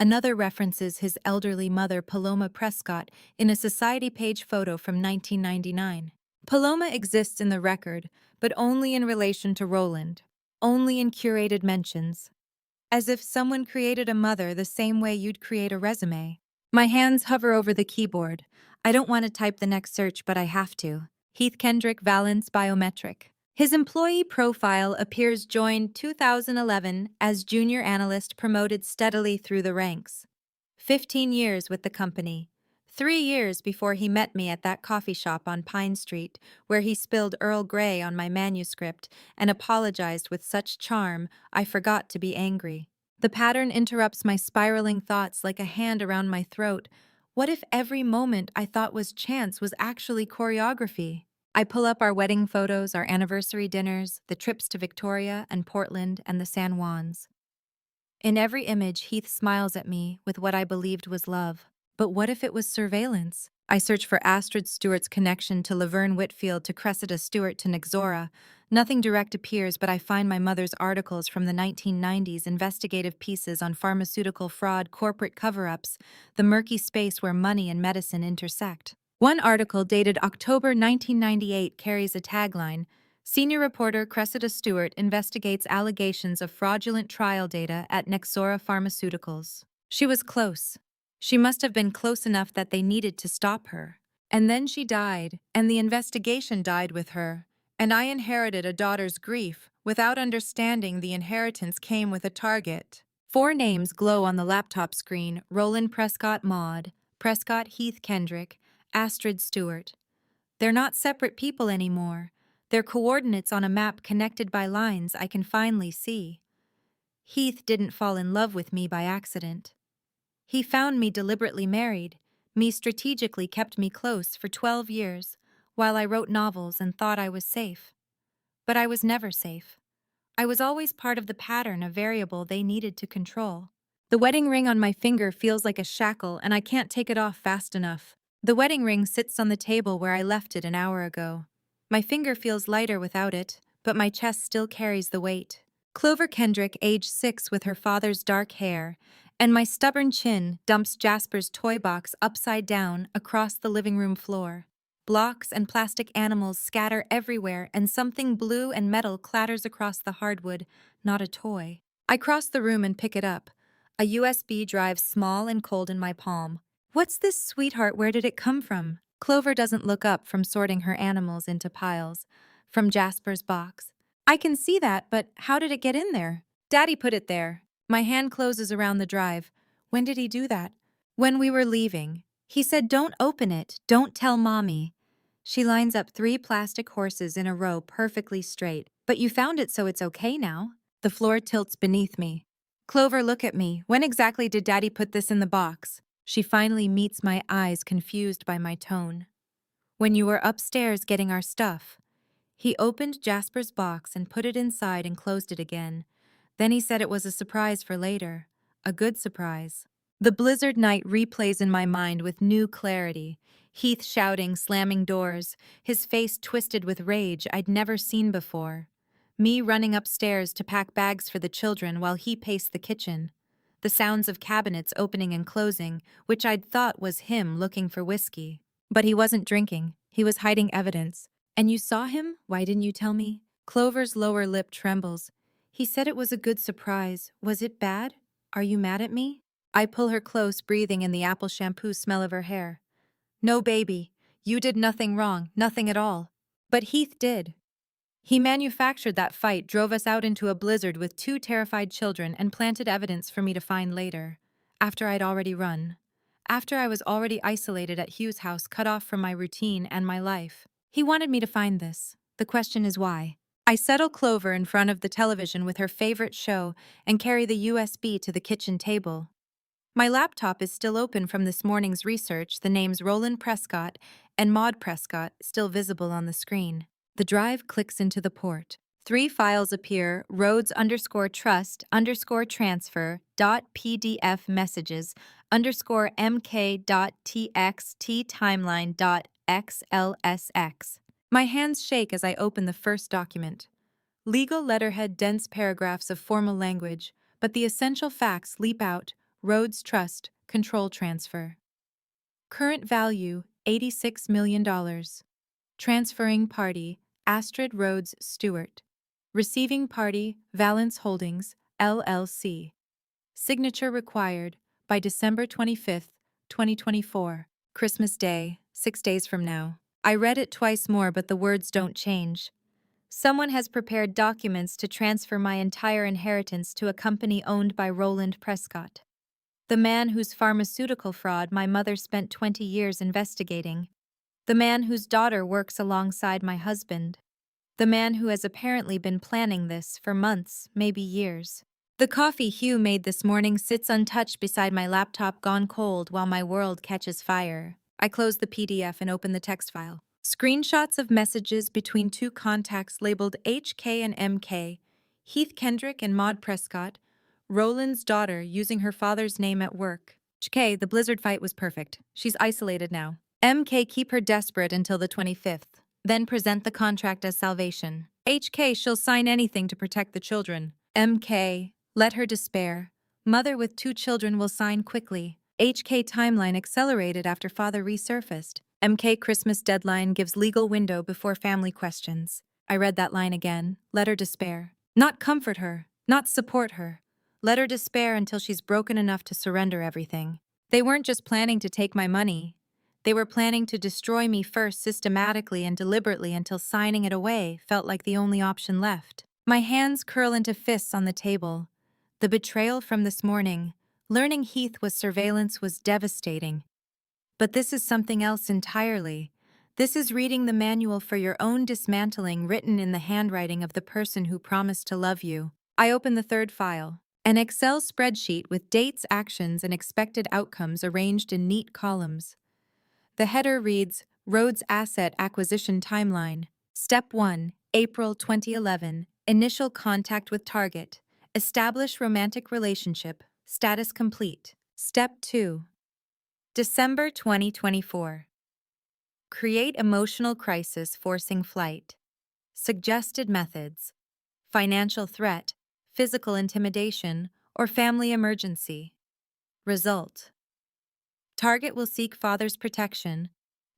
Another references his elderly mother Paloma Prescott in a Society page photo from 1999. Paloma exists in the record, but only in relation to Roland, only in curated mentions. As if someone created a mother the same way you'd create a resume. My hands hover over the keyboard. I don't want to type the next search, but I have to. Heath Kendrick Valence Biometric. His employee profile appears joined 2011 as junior analyst promoted steadily through the ranks. 15 years with the company. 3 years before he met me at that coffee shop on Pine Street, where he spilled Earl Grey on my manuscript and apologized with such charm I forgot to be angry. The pattern interrupts my spiraling thoughts like a hand around my throat. What if every moment I thought was chance was actually choreography? I pull up our wedding photos, our anniversary dinners, the trips to Victoria and Portland and the San Juans. In every image, Heath smiles at me with what I believed was love. But what if it was surveillance? I search for Astrid Stewart's connection to Laverne Whitfield to Cressida Stewart to Nixora. Nothing direct appears, but I find my mother's articles from the 1990s, investigative pieces on pharmaceutical fraud, corporate cover-ups, the murky space where money and medicine intersect. One article dated October 1998 carries a tagline, Senior reporter Cressida Stewart investigates allegations of fraudulent trial data at Nexora Pharmaceuticals. She was close. She must have been close enough that they needed to stop her. And then she died, and the investigation died with her. And I inherited a daughter's grief without understanding the inheritance came with a target. 4 names glow on the laptop screen: Roland Prescott Maud, Prescott Heath Kendrick, Astrid Stewart. They're not separate people anymore. They're coordinates on a map connected by lines I can finally see. Heath didn't fall in love with me by accident. He found me deliberately married. Me strategically kept me close for 12 years, while I wrote novels and thought I was safe. But I was never safe. I was always part of the pattern, a variable they needed to control. The wedding ring on my finger feels like a shackle, and I can't take it off fast enough. The wedding ring sits on the table where I left it an hour ago. My finger feels lighter without it, but my chest still carries the weight. Clover Kendrick, age 6 with her father's dark hair, and my stubborn chin dumps Jasper's toy box upside down across the living room floor. Blocks and plastic animals scatter everywhere, and something blue and metal clatters across the hardwood, not a toy. I cross the room and pick it up. A USB drive small and cold in my palm. What's this, sweetheart? Where did it come from? Clover doesn't look up from sorting her animals into piles. From Jasper's box. I can see that, but how did it get in there? Daddy put it there. My hand closes around the drive. When did he do that? When we were leaving. He said, don't open it, don't tell Mommy. She lines up 3 plastic horses in a row perfectly straight. But you found it, so it's okay now. The floor tilts beneath me. Clover, look at me. When exactly did Daddy put this in the box? She finally meets my eyes, confused by my tone. When you were upstairs getting our stuff. He opened Jasper's box and put it inside and closed it again. Then he said it was a surprise for later. A good surprise. The blizzard night replays in my mind with new clarity. Heath shouting, slamming doors, his face twisted with rage I'd never seen before. Me running upstairs to pack bags for the children while he paced the kitchen. The sounds of cabinets opening and closing, which I'd thought was him looking for whiskey. But he wasn't drinking. He was hiding evidence. And you saw him? Why didn't you tell me? Clover's lower lip trembles. He said it was a good surprise. Was it bad? Are you mad at me? I pull her close, breathing in the apple shampoo smell of her hair. No, baby. You did nothing wrong, nothing at all. But Heath did. He manufactured that fight, drove us out into a blizzard with 2 terrified children, and planted evidence for me to find later, after I'd already run. After I was already isolated at Hugh's house, cut off from my routine and my life. He wanted me to find this. The question is why. I settle Clover in front of the television with her favorite show and carry the USB to the kitchen table. My laptop is still open from this morning's research, the names Roland Prescott and Maud Prescott still visible on the screen. The drive clicks into the port. 3 files appear: Rhodes_trust_transfer .pdf messages _mk.txt timeline.xlsx. My hands shake as I open the first document. Legal letterhead, dense paragraphs of formal language, but the essential facts leap out. Rhodes Trust, control transfer. Current value, $86 million. Transferring party, Astrid Rhodes Stewart. Receiving party, Valence Holdings, LLC. Signature required by December 25th, 2024. Christmas Day, 6 days from now. I read it twice more, but the words don't change. Someone has prepared documents to transfer my entire inheritance to a company owned by Roland Prescott, the man whose pharmaceutical fraud my mother spent 20 years investigating, the man whose daughter works alongside my husband, the man who has apparently been planning this for months, maybe years. The coffee Hugh made this morning sits untouched beside my laptop, gone cold while my world catches fire. I close the PDF and open the text file. Screenshots of messages between two contacts labeled HK and MK, Heath Kendrick and Maud Prescott, Roland's daughter using her father's name at work. HK, the blizzard fight was perfect. She's isolated now. MK, keep her desperate until the 25th. Then present the contract as salvation. HK, she'll sign anything to protect the children. MK, let her despair. Mother with 2 children will sign quickly. HK, timeline accelerated after father resurfaced. MK, Christmas deadline gives legal window before family questions. I read that line again. Let her despair. Not comfort her, not support her. Let her despair until she's broken enough to surrender everything. They weren't just planning to take my money. They were planning to destroy me first, systematically and deliberately, until signing it away felt like the only option left. My hands curl into fists on the table. The betrayal from this morning, learning Heath was surveillance, was devastating. But this is something else entirely. This is reading the manual for your own dismantling, written in the handwriting of the person who promised to love you. I open the third file. An Excel spreadsheet with dates, actions, and expected outcomes arranged in neat columns. The header reads, Rhodes Asset Acquisition Timeline. Step 1, April 2011. Initial contact with target. Establish romantic relationship. Status complete. Step 2, December 2024. Create emotional crisis forcing flight. Suggested methods. Financial threat, physical intimidation, or family emergency. Result. Target will seek father's protection,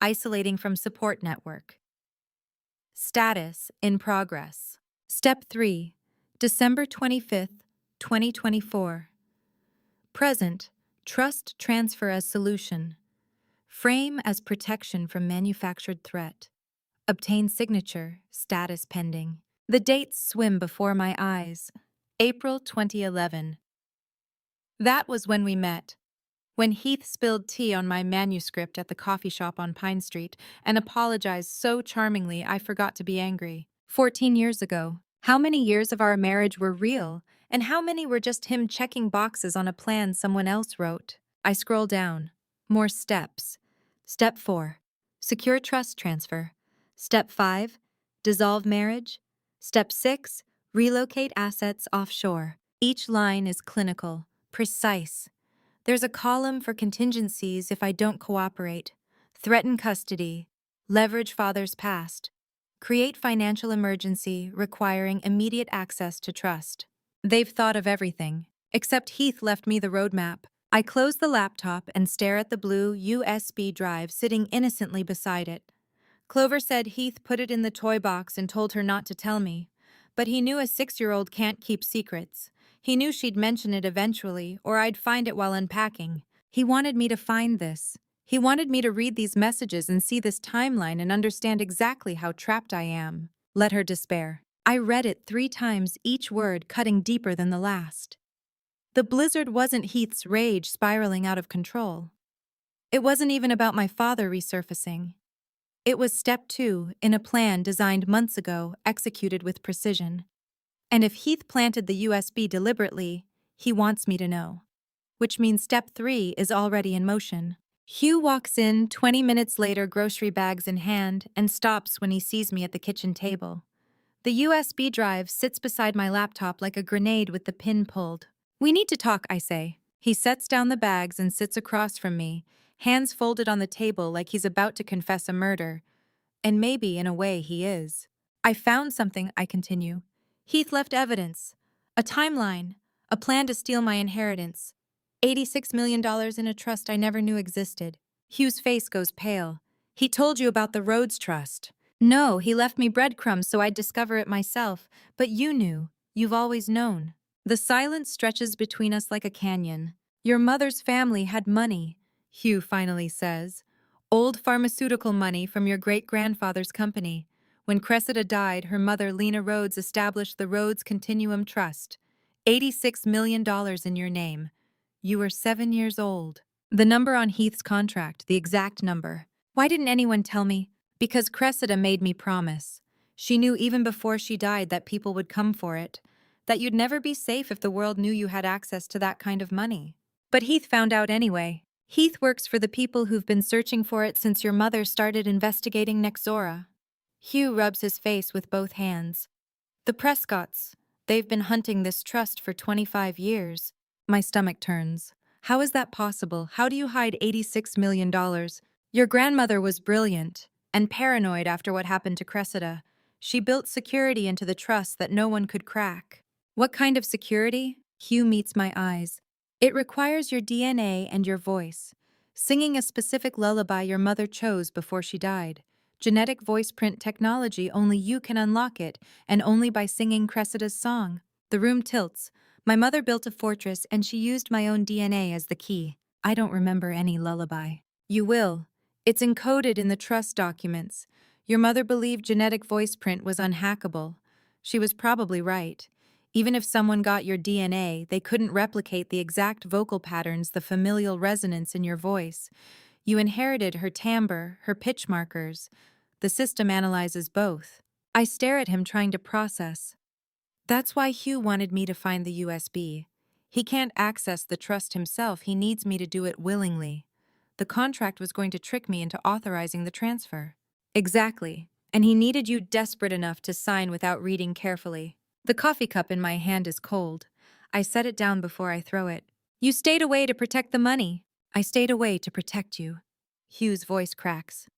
isolating from support network. Status in progress. Step 3, December 25th, 2024. Present, trust transfer as solution. Frame as protection from manufactured threat. Obtain signature, status pending. The dates swim before my eyes. April 2011. That was when we met. When Heath spilled tea on my manuscript at the coffee shop on Pine Street and apologized so charmingly I forgot to be angry. 14 years ago. How many years of our marriage were real, and how many were just him checking boxes on a plan someone else wrote? I scroll down. More steps. Step 4, secure trust transfer. Step 5, dissolve marriage. Step 6, relocate assets offshore. Each line is clinical, precise. There's a column for contingencies if I don't cooperate. Threaten custody. Leverage father's past. Create financial emergency requiring immediate access to trust. They've thought of everything, except Heath left me the roadmap. I close the laptop and stare at the blue USB drive sitting innocently beside it. Clover said Heath put it in the toy box and told her not to tell me. But he knew a 6-year-old can't keep secrets. He knew she'd mention it eventually, or I'd find it while unpacking. He wanted me to find this. He wanted me to read these messages and see this timeline and understand exactly how trapped I am. Let her despair. I read it 3 times, each word cutting deeper than the last. The blizzard wasn't Heath's rage spiraling out of control. It wasn't even about my father resurfacing. It was step 2 in a plan designed months ago, executed with precision. And if Heath planted the USB deliberately, he wants me to know. Which means step 3 is already in motion. Hugh walks in 20 minutes later, grocery bags in hand, and stops when he sees me at the kitchen table. The USB drive sits beside my laptop like a grenade with the pin pulled. We need to talk, I say. He sets down the bags and sits across from me, hands folded on the table like he's about to confess a murder. And maybe, in a way, he is. I found something, I continue. Heath left evidence. A timeline. A plan to steal my inheritance. $86 million in a trust I never knew existed. Hugh's face goes pale. He told you about the Rhodes Trust. No, he left me breadcrumbs so I'd discover it myself, but you knew. You've always known. The silence stretches between us like a canyon. Your mother's family had money, Hugh finally says. Old pharmaceutical money from your great-grandfather's company. When Cressida died, her mother, Lena Rhodes, established the Rhodes Continuum Trust. $86 million in your name. You were 7 years old. The number on Heath's contract, the exact number. Why didn't anyone tell me? Because Cressida made me promise. She knew even before she died that people would come for it, that you'd never be safe if the world knew you had access to that kind of money. But Heath found out anyway. Heath works for the people who've been searching for it since your mother started investigating Nexora. Hugh rubs his face with both hands. The Prescotts. They've been hunting this trust for 25 years. My stomach turns. How is that possible? How do you hide $86 million? Your grandmother was brilliant and paranoid after what happened to Cressida. She built security into the trust that no one could crack. What kind of security? Hugh meets my eyes. It requires your DNA and your voice. Singing a specific lullaby your mother chose before she died. Genetic voice print technology, only you can unlock it, and only by singing Cressida's song. The room tilts. My mother built a fortress and she used my own DNA as the key. I don't remember any lullaby. You will. It's encoded in the trust documents. Your mother believed genetic voice print was unhackable. She was probably right. Even if someone got your DNA, they couldn't replicate the exact vocal patterns, the familial resonance in your voice. You inherited her timbre, her pitch markers. The system analyzes both. I stare at him, trying to process. That's why Hugh wanted me to find the USB. He can't access the trust himself. He needs me to do it willingly. The contract was going to trick me into authorizing the transfer. Exactly. And he needed you desperate enough to sign without reading carefully. The coffee cup in my hand is cold. I set it down before I throw it. You stayed away to protect the money. I stayed away to protect you. Hugh's voice cracks.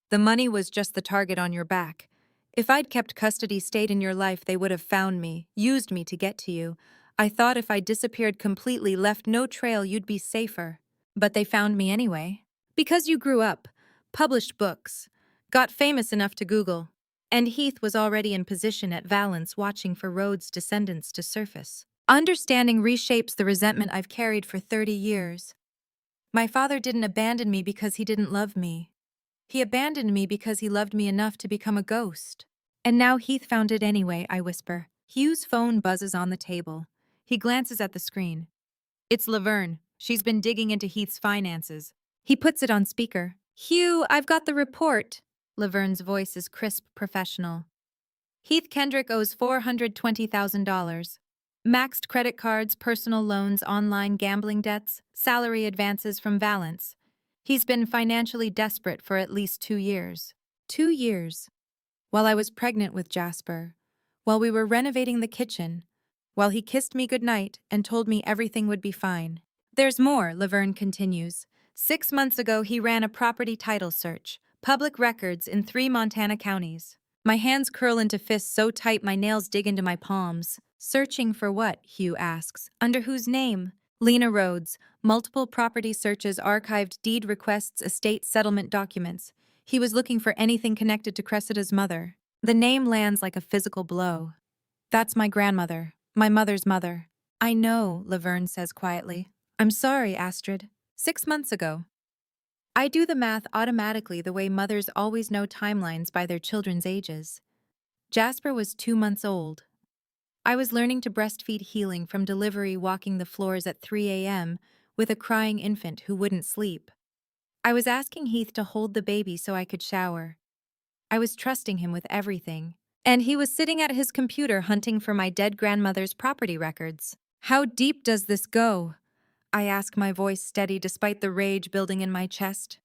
The money was just the target on your back. If I'd kept custody, stayed in your life, they would have found me, used me to get to you. I thought if I disappeared completely, left no trail, you'd be safer. But they found me anyway. Because you grew up, published books, got famous enough to Google. And Heath was already in position at Valence, watching for Rhodes' descendants to surface. Understanding reshapes the resentment I've carried for 30 years. My father didn't abandon me because he didn't love me. He abandoned me because he loved me enough to become a ghost. And now Heath found it anyway, I whisper. Hugh's phone buzzes on the table. He glances at the screen. It's Laverne. She's been digging into Heath's finances. He puts it on speaker. Hugh, I've got the report. Laverne's voice is crisp, professional. Heath Kendrick owes $420,000. Maxed credit cards, personal loans, online gambling debts, salary advances from Valence. He's been financially desperate for at least 2 years. 2 years. While I was pregnant with Jasper. While we were renovating the kitchen. While he kissed me goodnight and told me everything would be fine. There's more, Laverne continues. 6 months ago, he ran a property title search. Public records in 3 Montana counties. My hands curl into fists so tight my nails dig into my palms. Searching for what? Hugh asks. Under whose name? Lena Rhodes. Multiple property searches, archived deed requests, estate settlement documents. He was looking for anything connected to Cressida's mother. The name lands like a physical blow. That's my grandmother. My mother's mother. I know, Laverne says quietly. I'm sorry, Astrid. 6 months ago. I do the math automatically, the way mothers always know timelines by their children's ages. Jasper was 2 months old. I was learning to breastfeed, healing from delivery, walking the floors at 3 a.m. with a crying infant who wouldn't sleep. I was asking Heath to hold the baby so I could shower. I was trusting him with everything. And he was sitting at his computer hunting for my dead grandmother's property records. How deep does this go? I ask, my voice steady despite the rage building in my chest.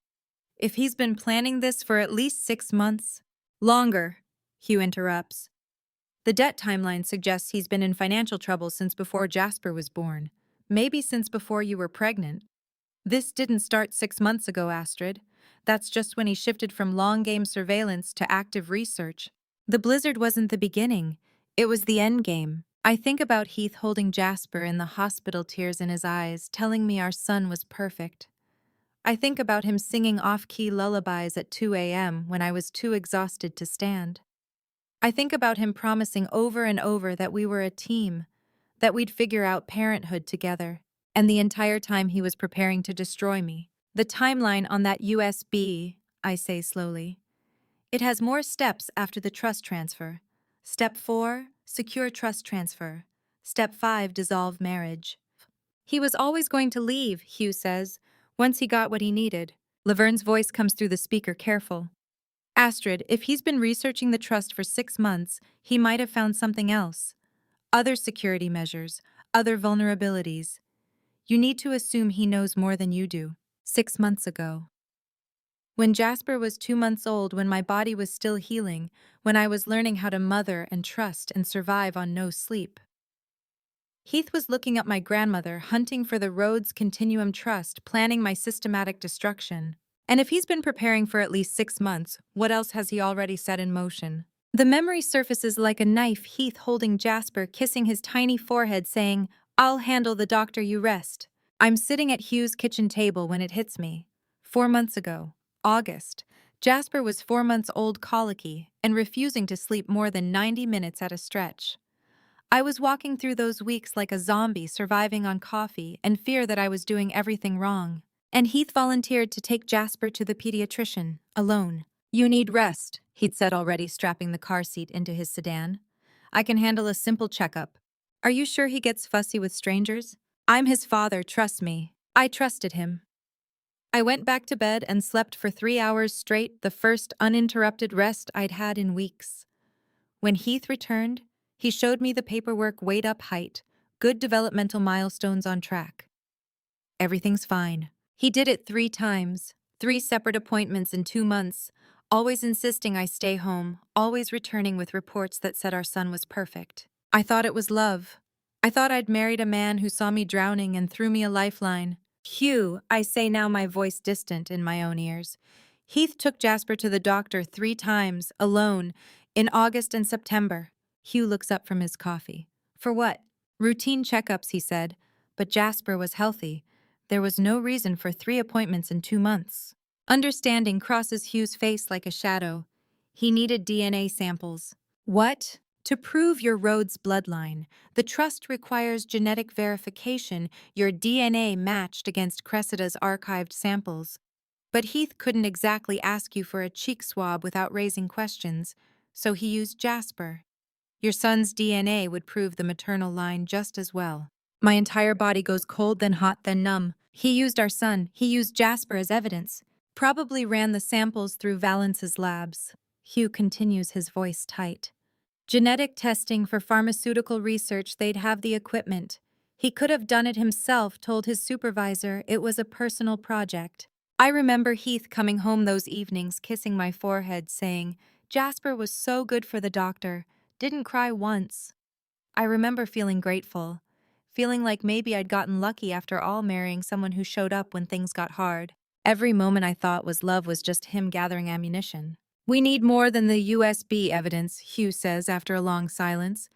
If he's been planning this for at least 6 months. Longer, Hugh interrupts. The debt timeline suggests he's been in financial trouble since before Jasper was born. Maybe since before you were pregnant. This didn't start 6 months ago, Astrid. That's just when he shifted from long-game surveillance to active research. The blizzard wasn't the beginning. It was the end game. I think about Heath holding Jasper in the hospital, tears in his eyes, telling me our son was perfect. I think about him singing off-key lullabies at 2 a.m. when I was too exhausted to stand. I think about him promising over and over that we were a team, that we'd figure out parenthood together, and the entire time he was preparing to destroy me. The timeline on that USB, I say slowly. It has more steps after the trust transfer. Step 4, secure trust transfer. Step 5, dissolve marriage. He was always going to leave, Hugh says, once he got what he needed. Laverne's voice comes through the speaker, careful. Astrid, if he's been researching the trust for 6 months, he might have found something else. Other security measures, other vulnerabilities. You need to assume he knows more than you do. 6 months ago. When Jasper was 2 months old, when my body was still healing, when I was learning how to mother and trust and survive on no sleep. Heath was looking up my grandmother, hunting for the Rhodes Continuum Trust, planning my systematic destruction. And if he's been preparing for at least 6 months, what else has he already set in motion? The memory surfaces like a knife, Heath holding Jasper, kissing his tiny forehead, saying, "I'll handle the doctor, you rest." I'm sitting at Hugh's kitchen table when it hits me. 4 months ago, August, Jasper was 4 months old, colicky, and refusing to sleep more than 90 minutes at a stretch. I was walking through those weeks like a zombie, surviving on coffee and fear that I was doing everything wrong. And Heath volunteered to take Jasper to the pediatrician, alone. "You need rest," he'd said, already strapping the car seat into his sedan. "I can handle a simple checkup." Are you sure he gets fussy with strangers? I'm his father, trust me. I trusted him. I went back to bed and slept for 3 hours straight, the first uninterrupted rest I'd had in weeks. When Heath returned, he showed me the paperwork, weighed up height, good developmental milestones on track. Everything's fine. He did it 3 times, 3 separate appointments in 2 months, always insisting I stay home, always returning with reports that said our son was perfect. I thought it was love. I thought I'd married a man who saw me drowning and threw me a lifeline. "Hugh," I say now, my voice distant in my own ears. "Heath took Jasper to the doctor 3 times, alone, in August and September." Hugh looks up from his coffee. "For what?" "Routine checkups," he said, but Jasper was healthy. There was no reason for 3 appointments in 2 months. Understanding crosses Hugh's face like a shadow. He needed DNA samples. "What?" "To prove your Rhodes bloodline, the trust requires genetic verification, your DNA matched against Cressida's archived samples. But Heath couldn't exactly ask you for a cheek swab without raising questions, so he used Jasper. Your son's DNA would prove the maternal line just as well." My entire body goes cold, then hot, then numb. He used our son. He used Jasper as evidence. Probably ran the samples through Valence's labs. Hugh continues, his voice tight. "Genetic testing for pharmaceutical research, they'd have the equipment. He could have done it himself, told his supervisor. It was a personal project." I remember Heath coming home those evenings, kissing my forehead, saying, "Jasper was so good for the doctor. Didn't cry once." I remember feeling grateful, feeling like maybe I'd gotten lucky after all, marrying someone who showed up when things got hard. Every moment I thought was love was just him gathering ammunition. "We need more than the USB evidence," Hugh says after a long silence.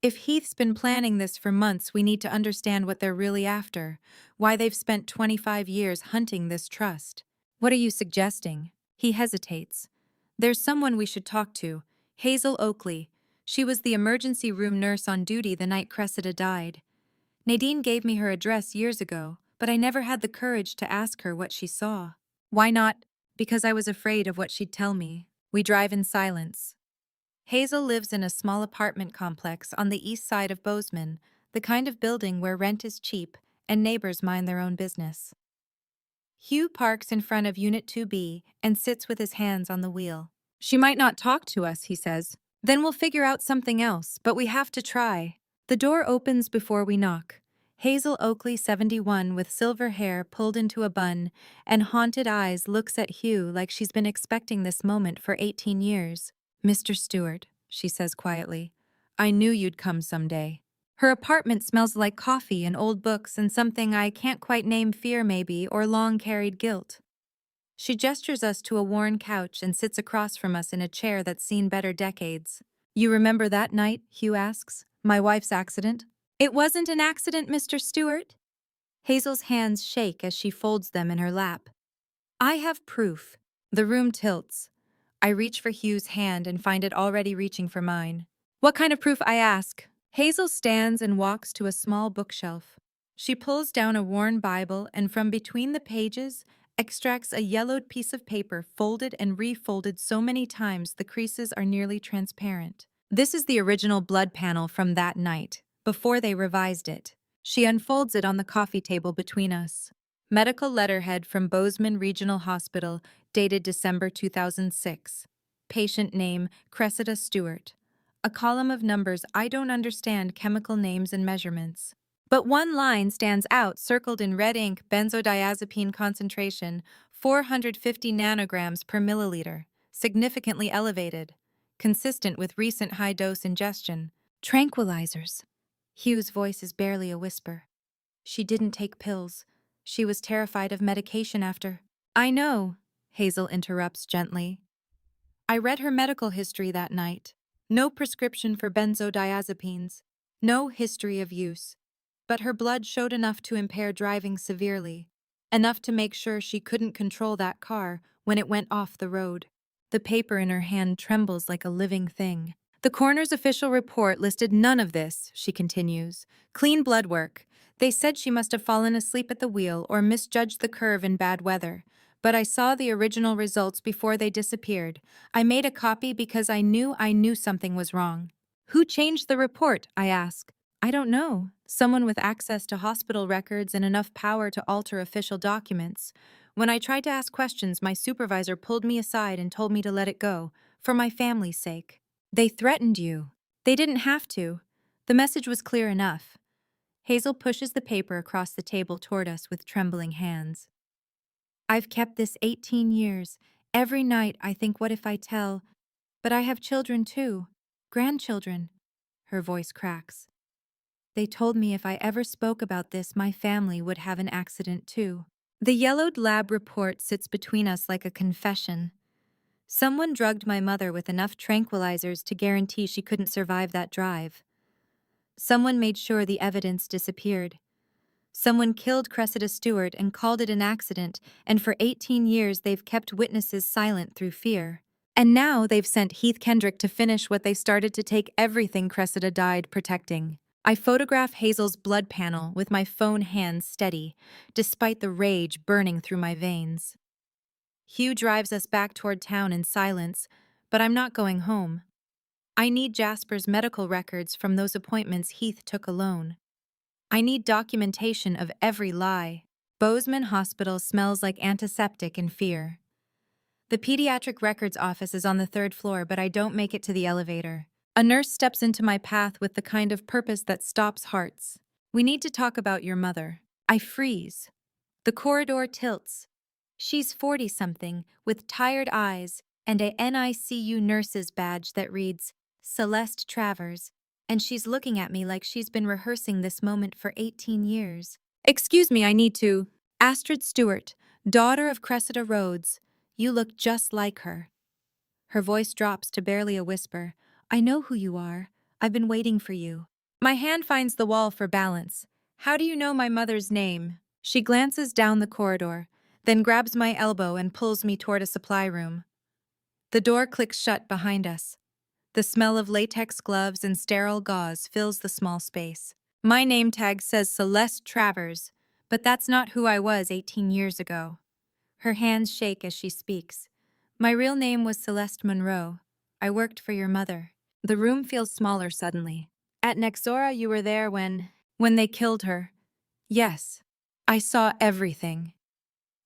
"If Heath's been planning this for months, we need to understand what they're really after, why they've spent 25 years hunting this trust." "What are you suggesting?" He hesitates. "There's someone we should talk to, Hazel Oakley. She was the emergency room nurse on duty the night Cressida died. Nadine gave me her address years ago, but I never had the courage to ask her what she saw." "Why not?" "Because I was afraid of what she'd tell me." We drive in silence. Hazel lives in a small apartment complex on the east side of Bozeman, the kind of building where rent is cheap and neighbors mind their own business. Hugh parks in front of Unit 2B and sits with his hands on the wheel. "She might not talk to us," he says. "Then we'll figure out something else, but we have to try." The door opens before we knock. Hazel Oakley, 71, with silver hair pulled into a bun and haunted eyes, looks at Hugh like she's been expecting this moment for 18 years. "Mr. Stewart," she says quietly, "I knew you'd come someday." Her apartment smells like coffee and old books and something I can't quite name, fear maybe, or long-carried guilt. She gestures us to a worn couch and sits across from us in a chair that's seen better decades. "You remember that night?" Hugh asks. "My wife's accident?" "It wasn't an accident, Mr. Stewart." Hazel's hands shake as she folds them in her lap. I have proof. The room tilts. I reach for Hugh's hand and find it already reaching for mine. What kind of proof, I ask? Hazel stands and walks to a small bookshelf. She pulls down a worn Bible and from between the pages extracts a yellowed piece of paper folded and refolded so many times the creases are nearly transparent. This is the original blood panel from that night, before they revised it. She unfolds it on the coffee table between us. Medical letterhead from Bozeman Regional Hospital, dated December 2006. Patient name, Cressida Stewart. A column of numbers I don't understand, chemical names and measurements. But one line stands out, circled in red ink, benzodiazepine concentration, 450 nanograms per milliliter, significantly elevated, consistent with recent high-dose ingestion. Tranquilizers. Hugh's voice is barely a whisper. She didn't take pills. She was terrified of medication after. I know, Hazel interrupts gently. I read her medical history that night. No prescription for benzodiazepines. No history of use. But her blood showed enough to impair driving severely. Enough to make sure she couldn't control that car when it went off the road. The paper in her hand trembles like a living thing. The coroner's official report listed none of this, she continues. Clean blood work. They said she must have fallen asleep at the wheel or misjudged the curve in bad weather. But I saw the original results before they disappeared. I made a copy because I knew something was wrong. Who changed the report? I ask. I don't know. Someone with access to hospital records and enough power to alter official documents. When I tried to ask questions, my supervisor pulled me aside and told me to let it go, for my family's sake. They threatened you. They didn't have to. The message was clear enough. Hazel pushes the paper across the table toward us with trembling hands. I've kept this 18 years. Every night I think, what if I tell? But I have children too. Grandchildren. Her voice cracks. They told me if I ever spoke about this, my family would have an accident too. The yellowed lab report sits between us like a confession. Someone drugged my mother with enough tranquilizers to guarantee she couldn't survive that drive. Someone made sure the evidence disappeared. Someone killed Cressida Stewart and called it an accident, and for 18 years they've kept witnesses silent through fear. And now they've sent Heath Kendrick to finish what they started, to take everything Cressida died protecting. I photograph Hazel's blood panel with my phone hand steady, despite the rage burning through my veins. Hugh drives us back toward town in silence, but I'm not going home. I need Jasper's medical records from those appointments Heath took alone. I need documentation of every lie. Bozeman Hospital smells like antiseptic and fear. The pediatric records office is on the 3rd floor, but I don't make it to the elevator. A nurse steps into my path with the kind of purpose that stops hearts. We need to talk about your mother. I freeze. The corridor tilts. She's 40-something, with tired eyes and a NICU nurse's badge that reads, Celeste Travers, and she's looking at me like she's been rehearsing this moment for 18 years. Excuse me, I need to. Astrid Stewart, daughter of Cressida Rhodes. You look just like her. Her voice drops to barely a whisper. I know who you are. I've been waiting for you. My hand finds the wall for balance. How do you know my mother's name? She glances down the corridor, then grabs my elbow and pulls me toward a supply room. The door clicks shut behind us. The smell of latex gloves and sterile gauze fills the small space. My name tag says Celeste Travers, but that's not who I was 18 years ago. Her hands shake as she speaks. My real name was Celeste Monroe. I worked for your mother. The room feels smaller suddenly. At Nexora, you were there when they killed her. Yes, I saw everything.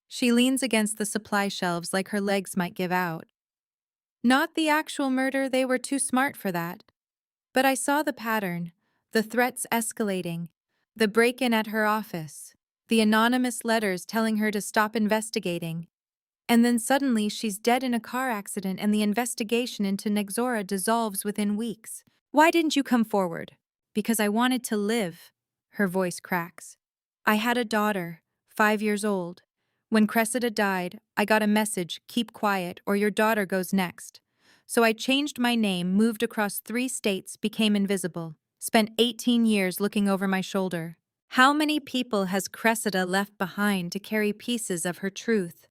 She leans against the supply shelves like her legs might give out. Not the actual murder, they were too smart for that. But I saw the pattern, the threats escalating, the break-in at her office, the anonymous letters telling her to stop investigating. And then suddenly she's dead in a car accident and the investigation into Nexora dissolves within weeks. Why didn't you come forward? Because I wanted to live. Her voice cracks. I had a daughter, 5 years old. When Cressida died, I got a message, keep quiet or your daughter goes next. So I changed my name, moved across 3 states, became invisible, spent 18 years looking over my shoulder. How many people has Cressida left behind to carry pieces of her truth?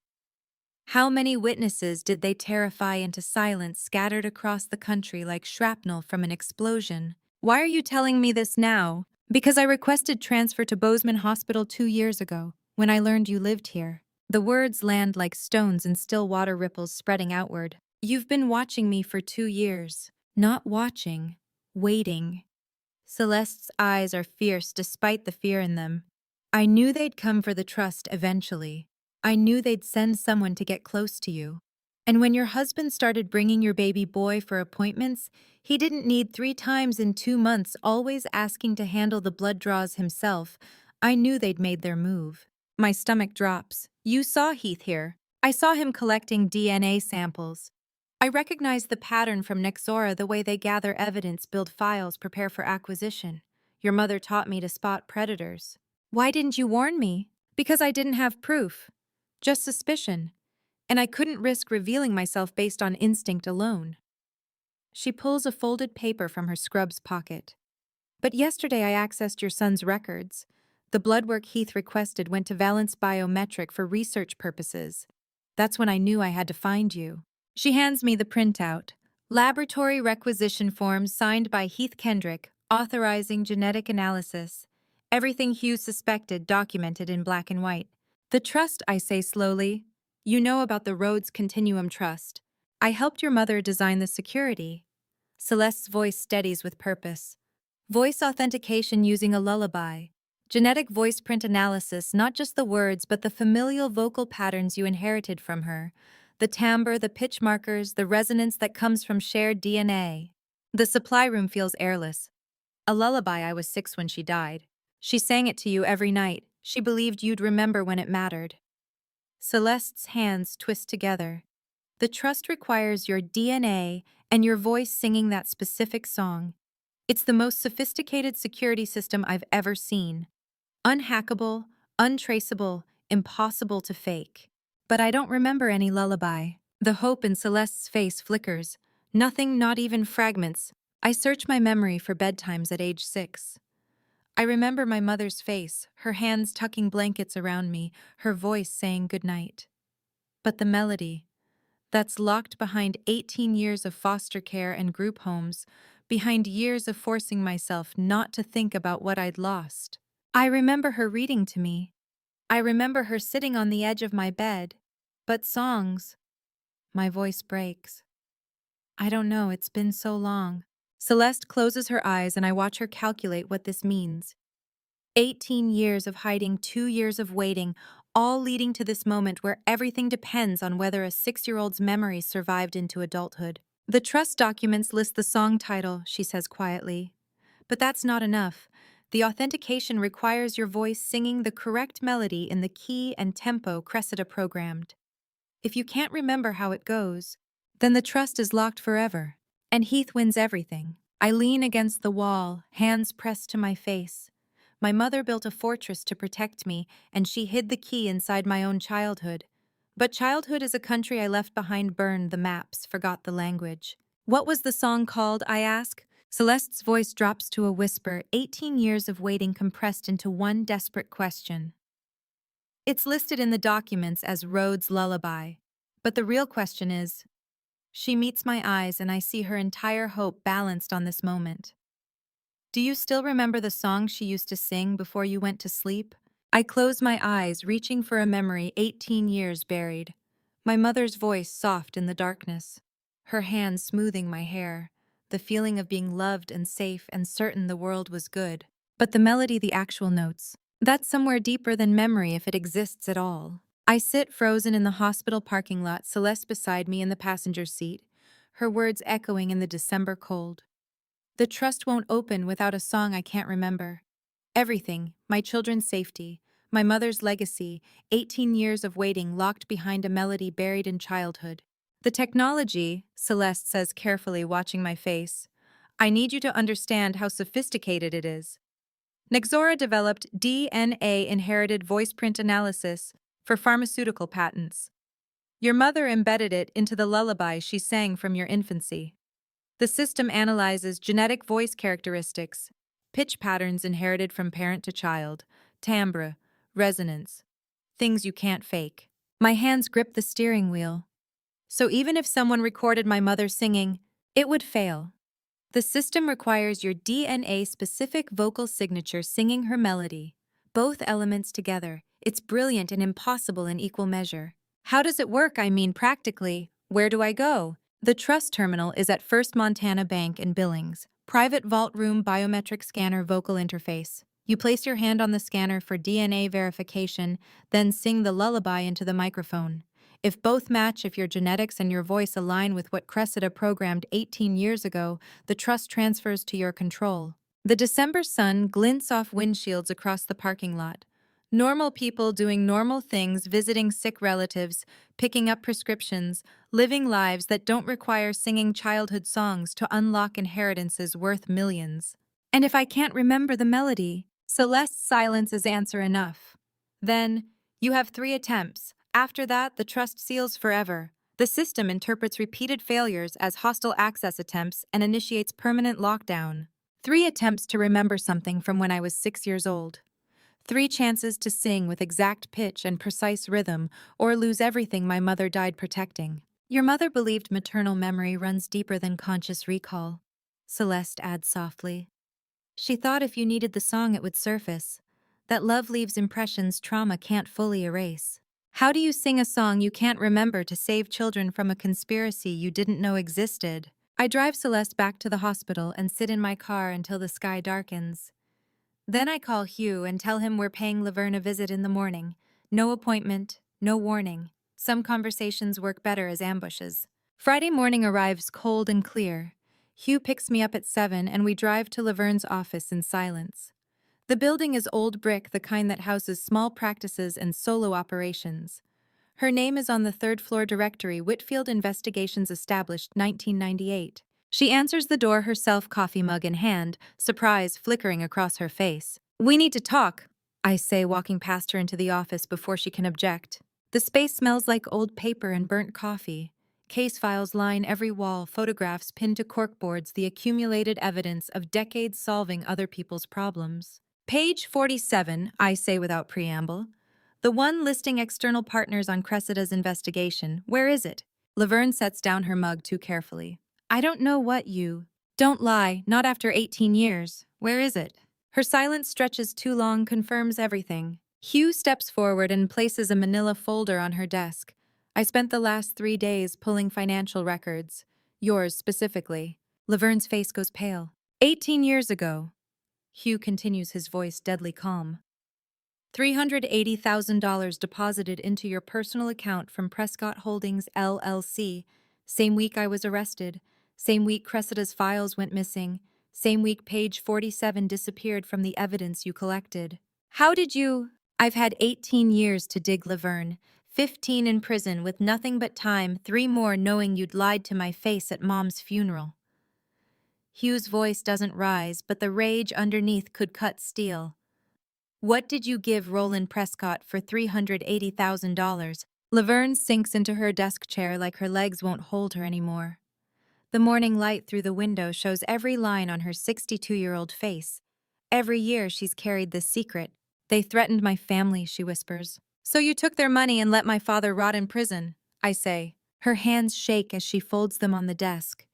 How many witnesses did they terrify into silence scattered across the country like shrapnel from an explosion? Why are you telling me this now? Because I requested transfer to Bozeman Hospital 2 years ago, when I learned you lived here. The words land like stones in still water ripples spreading outward. You've been watching me for 2 years. Not watching, waiting. Celeste's eyes are fierce despite the fear in them. I knew they'd come for the trust eventually. I knew they'd send someone to get close to you. And when your husband started bringing your baby boy for appointments, he didn't need 3 times in 2 months, always asking to handle the blood draws himself. I knew they'd made their move. My stomach drops. You saw Heath here. I saw him collecting DNA samples. I recognized the pattern from Nexora, the way they gather evidence, build files, prepare for acquisition. Your mother taught me to spot predators. Why didn't you warn me? Because I didn't have proof. Just suspicion. And I couldn't risk revealing myself based on instinct alone. She pulls a folded paper from her scrubs pocket. But yesterday I accessed your son's records. The blood work Heath requested went to Valence Biometric for research purposes. That's when I knew I had to find you. She hands me the printout. Laboratory requisition forms signed by Heath Kendrick, authorizing genetic analysis. Everything Hugh suspected documented in black and white. The trust, I say slowly. You know about the Rhodes Continuum Trust. I helped your mother design the security. Celeste's voice steadies with purpose. Voice authentication using a lullaby. Genetic voice print analysis, not just the words, but the familial vocal patterns you inherited from her. The timbre, the pitch markers, the resonance that comes from shared DNA. The supply room feels airless. A lullaby. I was 6 when she died. She sang it to you every night. She believed you'd remember when it mattered. Celeste's hands twist together. The trust requires your DNA and your voice singing that specific song. It's the most sophisticated security system I've ever seen. Unhackable, untraceable, impossible to fake. But I don't remember any lullaby. The hope in Celeste's face flickers. Nothing, not even fragments. I search my memory for bedtimes at age 6. I remember my mother's face, her hands tucking blankets around me, her voice saying goodnight. But the melody, that's locked behind 18 years of foster care and group homes, behind years of forcing myself not to think about what I'd lost. I remember her reading to me. I remember her sitting on the edge of my bed. But songs. My voice breaks. I don't know, it's been so long. Celeste closes her eyes and I watch her calculate what this means. 18 years of hiding, 2 years of waiting, all leading to this moment where everything depends on whether a 6-year-old's memories survived into adulthood. The trust documents list the song title, she says quietly. But that's not enough. The authentication requires your voice singing the correct melody in the key and tempo Cressida programmed. If you can't remember how it goes, then the trust is locked forever. And Heath wins everything. I lean against the wall, hands pressed to my face. My mother built a fortress to protect me, and she hid the key inside my own childhood. But childhood is a country I left behind, burned the maps, forgot the language. What was the song called, I ask? Celeste's voice drops to a whisper, 18 years of waiting compressed into one desperate question. It's listed in the documents as Rhodes' Lullaby. But the real question is, she meets my eyes and I see her entire hope balanced on this moment. Do you still remember the song she used to sing before you went to sleep? I close my eyes, reaching for a memory 18 years buried. My mother's voice soft in the darkness. Her hand smoothing my hair. The feeling of being loved and safe and certain the world was good. But the melody, the actual notes, that's somewhere deeper than memory if it exists at all. I sit frozen in the hospital parking lot, Celeste beside me in the passenger seat, her words echoing in the December cold. The trust won't open without a song I can't remember. Everything, my children's safety, my mother's legacy, 18 years of waiting locked behind a melody buried in childhood. The technology, Celeste says carefully, watching my face. I need you to understand how sophisticated it is. Nexora developed DNA inherited voice print analysis for pharmaceutical patents. Your mother embedded it into the lullaby she sang from your infancy. The system analyzes genetic voice characteristics, pitch patterns inherited from parent to child, timbre, resonance, things you can't fake. My hands grip the steering wheel. So even if someone recorded my mother singing, it would fail. The system requires your DNA-specific vocal signature singing her melody. Both elements together. It's brilliant and impossible in equal measure. How does it work? I mean, practically. Where do I go? The trust terminal is at First Montana Bank in Billings. Private vault room biometric scanner vocal interface. You place your hand on the scanner for DNA verification, then sing the lullaby into the microphone. If both match, if your genetics and your voice align with what Cressida programmed 18 years ago, the trust transfers to your control. The December sun glints off windshields across the parking lot. Normal people doing normal things, visiting sick relatives, picking up prescriptions, living lives that don't require singing childhood songs to unlock inheritances worth millions. And if I can't remember the melody, Celeste's silence is answer enough. Then, you have 3 attempts. After that, the trust seals forever. The system interprets repeated failures as hostile access attempts and initiates permanent lockdown. 3 attempts to remember something from when I was 6 years old. 3 chances to sing with exact pitch and precise rhythm, or lose everything my mother died protecting. Your mother believed maternal memory runs deeper than conscious recall, Celeste adds softly. She thought if you needed the song it would surface, that love leaves impressions trauma can't fully erase. How do you sing a song you can't remember to save children from a conspiracy you didn't know existed? I drive Celeste back to the hospital and sit in my car until the sky darkens. Then I call Hugh and tell him we're paying Laverne a visit in the morning. No appointment, no warning. Some conversations work better as ambushes. Friday morning arrives cold and clear. Hugh picks me up at 7 and we drive to Laverne's office in silence. The building is old brick, the kind that houses small practices and solo operations. Her name is on the 3rd floor directory, Whitfield Investigations established 1998. She answers the door herself, coffee mug in hand, surprise flickering across her face. We need to talk, I say, walking past her into the office before she can object. The space smells like old paper and burnt coffee. Case files line every wall, photographs pinned to corkboards, the accumulated evidence of decades solving other people's problems. Page 47, I say without preamble. The one listing external partners on Cressida's investigation. Where is it? Laverne sets down her mug too carefully. I don't know what you... Don't lie, not after 18 years. Where is it? Her silence stretches too long, confirms everything. Hugh steps forward and places a manila folder on her desk. I spent the last 3 days pulling financial records. Yours specifically. Laverne's face goes pale. 18 years ago. Hugh continues, his voice deadly calm. $380,000 deposited into your personal account from Prescott Holdings, LLC. Same week I was arrested. Same week Cressida's files went missing. Same week page 47 disappeared from the evidence you collected. How did you... I've had 18 years to dig, Laverne. 15 in prison with nothing but time, 3 more knowing you'd lied to my face at Mom's funeral. Hugh's voice doesn't rise, but the rage underneath could cut steel. What did you give Roland Prescott for $380,000? Laverne sinks into her desk chair like her legs won't hold her anymore. The morning light through the window shows every line on her 62-year-old face. Every year she's carried this secret. They threatened my family, she whispers. So you took their money and let my father rot in prison, I say. Her hands shake as she folds them on the desk.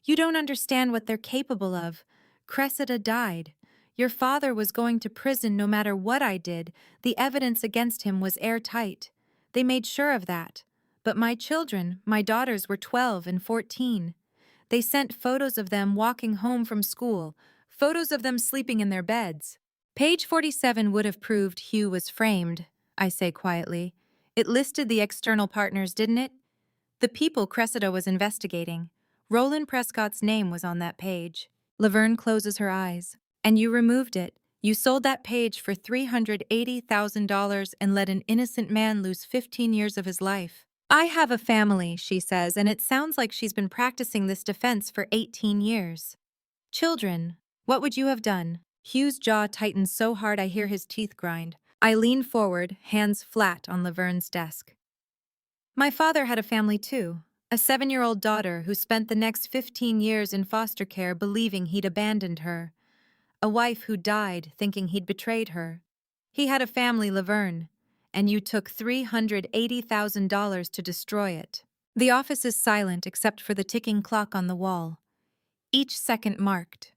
You don't understand what they're capable of. Cressida died. Your father was going to prison no matter what I did. The evidence against him was airtight. They made sure of that. But my children, my daughters, were 12 and 14. They sent photos of them walking home from school, photos of them sleeping in their beds. Page 47 would have proved Hugh was framed, I say quietly. It listed the external partners, didn't it? The people Cressida was investigating. Roland Prescott's name was on that page. Laverne closes her eyes. And you removed it. You sold that page for $380,000 and let an innocent man lose 15 years of his life. I have a family, she says, and it sounds like she's been practicing this defense for 18 years. Children, what would you have done? Hugh's jaw tightens so hard I hear his teeth grind. I lean forward, hands flat on Laverne's desk. My father had a family too. A 7-year-old daughter who spent the next 15 years in foster care believing he'd abandoned her. A wife who died thinking he'd betrayed her. He had a family, Laverne. and you took $380,000 to destroy it. The office is silent except for the ticking clock on the wall. Each second marked.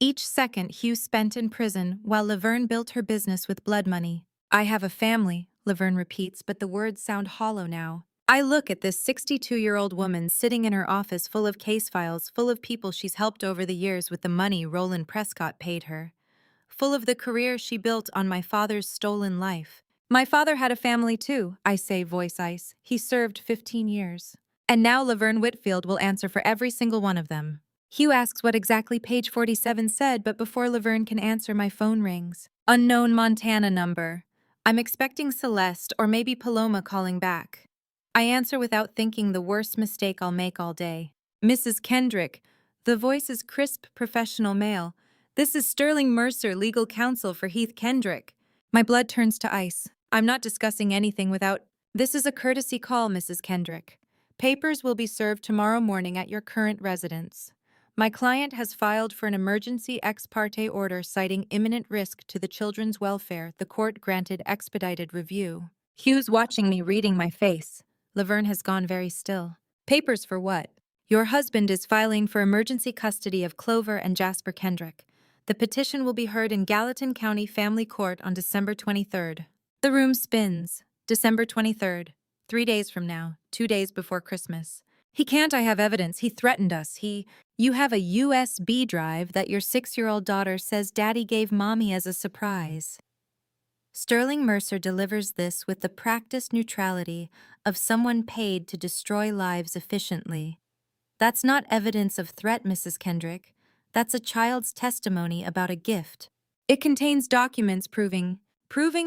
Each second Hugh spent in prison while Laverne built her business with blood money. I have a family, Laverne repeats, but the words sound hollow now. I look at this 62-year-old woman sitting in her office full of case files, full of people she's helped over the years with the money Roland Prescott paid her, full of the career she built on my father's stolen life. My father had a family too, I say, voice ice. He served 15 years. And now Laverne Whitfield will answer for every single one of them. Hugh asks what exactly page 47 said, but before Laverne can answer, my phone rings. Unknown Montana number. I'm expecting Celeste or maybe Paloma calling back. I answer without thinking, the worst mistake I'll make all day. Mrs. Kendrick. The voice is crisp, professional male. This is Sterling Mercer, legal counsel for Heath Kendrick. My blood turns to ice. I'm not discussing anything without... This is a courtesy call, Mrs. Kendrick. Papers will be served tomorrow morning at your current residence. My client has filed for an emergency ex parte order citing imminent risk to the children's welfare. The court granted expedited review. Hugh's watching me, reading my face. Laverne has gone very still. Papers for what? Your husband is filing for emergency custody of Clover and Jasper Kendrick. The petition will be heard in Gallatin County Family Court on December 23rd. The room spins. December 23rd. 3 days from now, 2 days before Christmas. He can't, I have evidence. He threatened us. You have a USB drive that your 6-year-old daughter says Daddy gave Mommy as a surprise. Sterling Mercer delivers this with the practiced neutrality of someone paid to destroy lives efficiently. That's not evidence of threat, Mrs. Kendrick. That's a child's testimony about a gift. It contains documents proving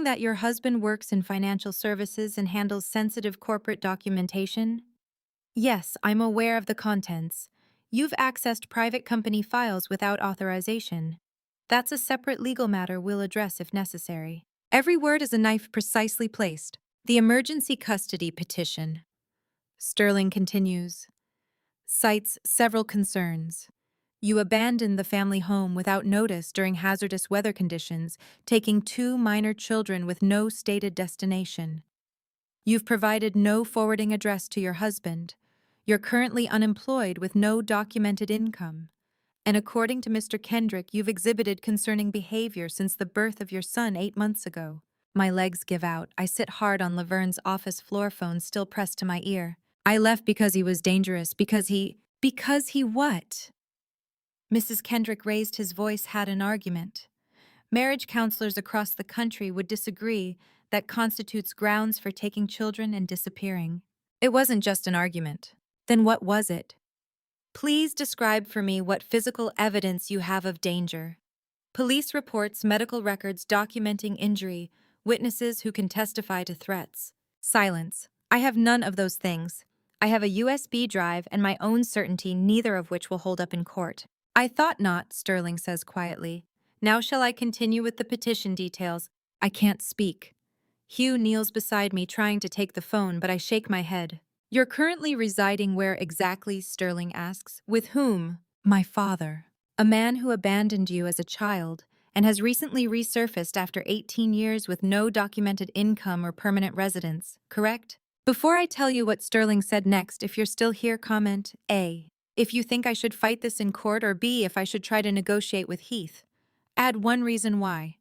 that your husband works in financial services and handles sensitive corporate documentation. Yes, I'm aware of the contents. You've accessed private company files without authorization. That's a separate legal matter we'll address if necessary. Every word is a knife precisely placed. The emergency custody petition, Sterling continues, cites several concerns. You abandoned the family home without notice during hazardous weather conditions, taking 2 minor children with no stated destination. You've provided no forwarding address to your husband. You're currently unemployed with no documented income. And according to Mr. Kendrick, you've exhibited concerning behavior since the birth of your son 8 months ago. My legs give out. I sit hard on Laverne's office floor phone still pressed to my ear. I left because he was dangerous, because he what? Mrs. Kendrick raised his voice, had an argument. Marriage counselors across the country would disagree that constitutes grounds for taking children and disappearing. It wasn't just an argument. Then what was it? Please describe for me what physical evidence you have of danger. Police reports, medical records documenting injury, witnesses who can testify to threats. Silence. I have none of those things. I have a USB drive and my own certainty, neither of which will hold up in court. I thought not, Sterling says quietly. Now shall I continue with the petition details? I can't speak. Hugh kneels beside me, trying to take the phone, but I shake my head. You're currently residing where exactly? Sterling asks. With whom? My father. A man who abandoned you as a child and has recently resurfaced after 18 years with no documented income or permanent residence, correct? Before I tell you what Sterling said next, if you're still here, comment A, if you think I should fight this in court, or B, if I should try to negotiate with Heath. Add one reason why.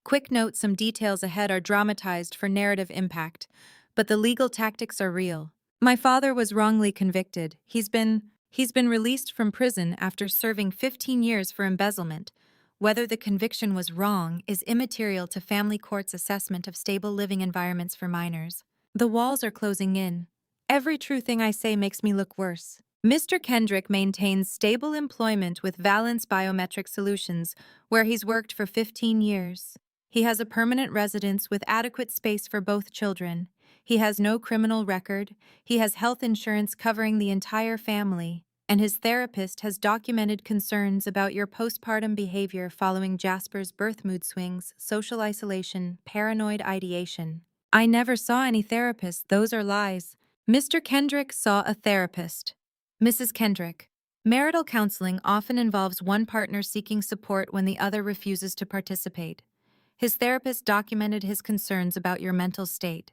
Quick note, some details ahead are dramatized for narrative impact, but the legal tactics are real. My father was wrongly convicted. He's been released from prison after serving 15 years for embezzlement. Whether the conviction was wrong is immaterial to family court's assessment of stable living environments for minors. The walls are closing in. Every true thing I say makes me look worse. Mr. Kendrick maintains stable employment with Valence Biometric Solutions, where he's worked for 15 years. He has a permanent residence with adequate space for both children. He has no criminal record. He has health insurance covering the entire family. And his therapist has documented concerns about your postpartum behavior following Jasper's birth, mood swings, social isolation, paranoid ideation. I never saw any therapist. Those are lies. Mr. Kendrick saw a therapist. Mrs. Kendrick. Marital counseling often involves one partner seeking support when the other refuses to participate. His therapist documented his concerns about your mental state.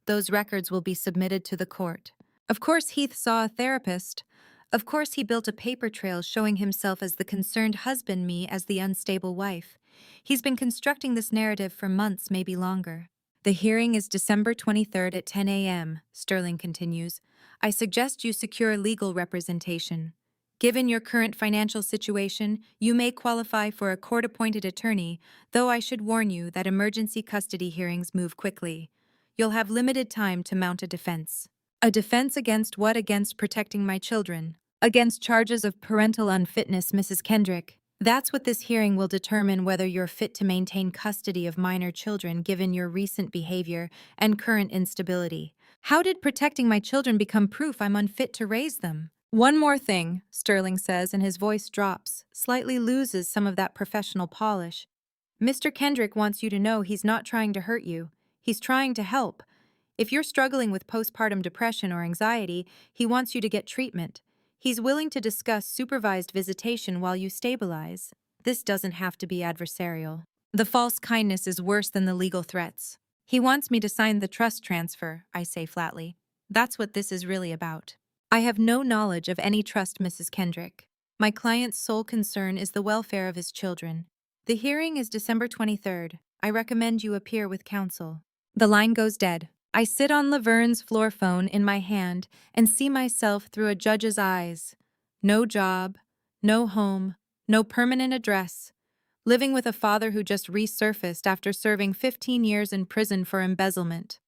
Those records will be submitted to the court. Of course, Heath saw a therapist. Of course, he built a paper trail showing himself as the concerned husband, me as the unstable wife. He's been constructing this narrative for months, maybe longer. The hearing is December 23rd at 10 a.m., Sterling continues. I suggest you secure legal representation. Given your current financial situation, you may qualify for a court-appointed attorney, though I should warn you that emergency custody hearings move quickly. You'll have limited time to mount a defense. A defense against what? Against protecting my children. Against charges of parental unfitness, Mrs. Kendrick. That's what this hearing will determine, whether you're fit to maintain custody of minor children given your recent behavior and current instability. How did protecting my children become proof I'm unfit to raise them? One more thing, Sterling says, and his voice drops, slightly loses some of that professional polish. Mr. Kendrick wants you to know he's not trying to hurt you. He's trying to help. If you're struggling with postpartum depression or anxiety, he wants you to get treatment. He's willing to discuss supervised visitation while you stabilize. This doesn't have to be adversarial. The false kindness is worse than the legal threats. He wants me to sign the trust transfer, I say flatly. That's what this is really about. I have no knowledge of any trust, Mrs. Kendrick. My client's sole concern is the welfare of his children. The hearing is December 23rd. I recommend you appear with counsel. The line goes dead. I sit on Laverne's floor phone in my hand and see myself through a judge's eyes. No job, no home, no permanent address. Living with a father who just resurfaced after serving 15 years in prison for embezzlement.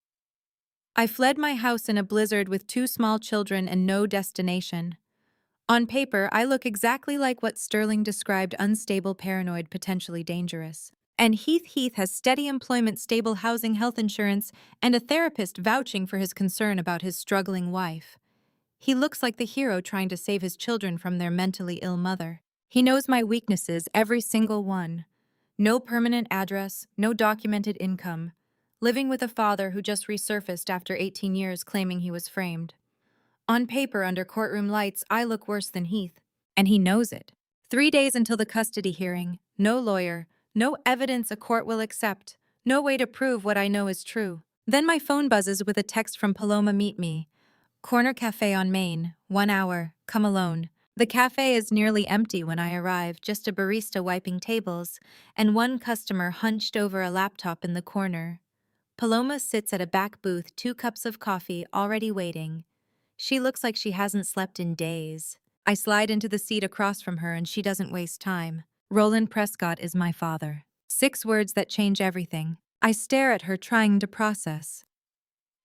I fled my house in a blizzard with 2 small children and no destination. On paper, I look exactly like what Sterling described: unstable, paranoid, potentially dangerous. And Heath has steady employment, stable housing, health insurance, and a therapist vouching for his concern about his struggling wife. He looks like the hero trying to save his children from their mentally ill mother. He knows my weaknesses, every single one. No permanent address, no documented income. Living with a father who just resurfaced after 18 years claiming he was framed. On paper, under courtroom lights, I look worse than Heath. And he knows it. 3 days until the custody hearing. No lawyer. No evidence a court will accept. No way to prove what I know is true. Then my phone buzzes with a text from Paloma. Meet me. Corner Cafe on Main. 1 hour. Come alone. The cafe is nearly empty when I arrive, just a barista wiping tables, and one customer hunched over a laptop in the corner. Paloma sits at a back booth, 2 cups of coffee already waiting. She looks like she hasn't slept in days. I slide into the seat across from her and she doesn't waste time. Roland Prescott is my father. 6 words that change everything. I stare at her, trying to process.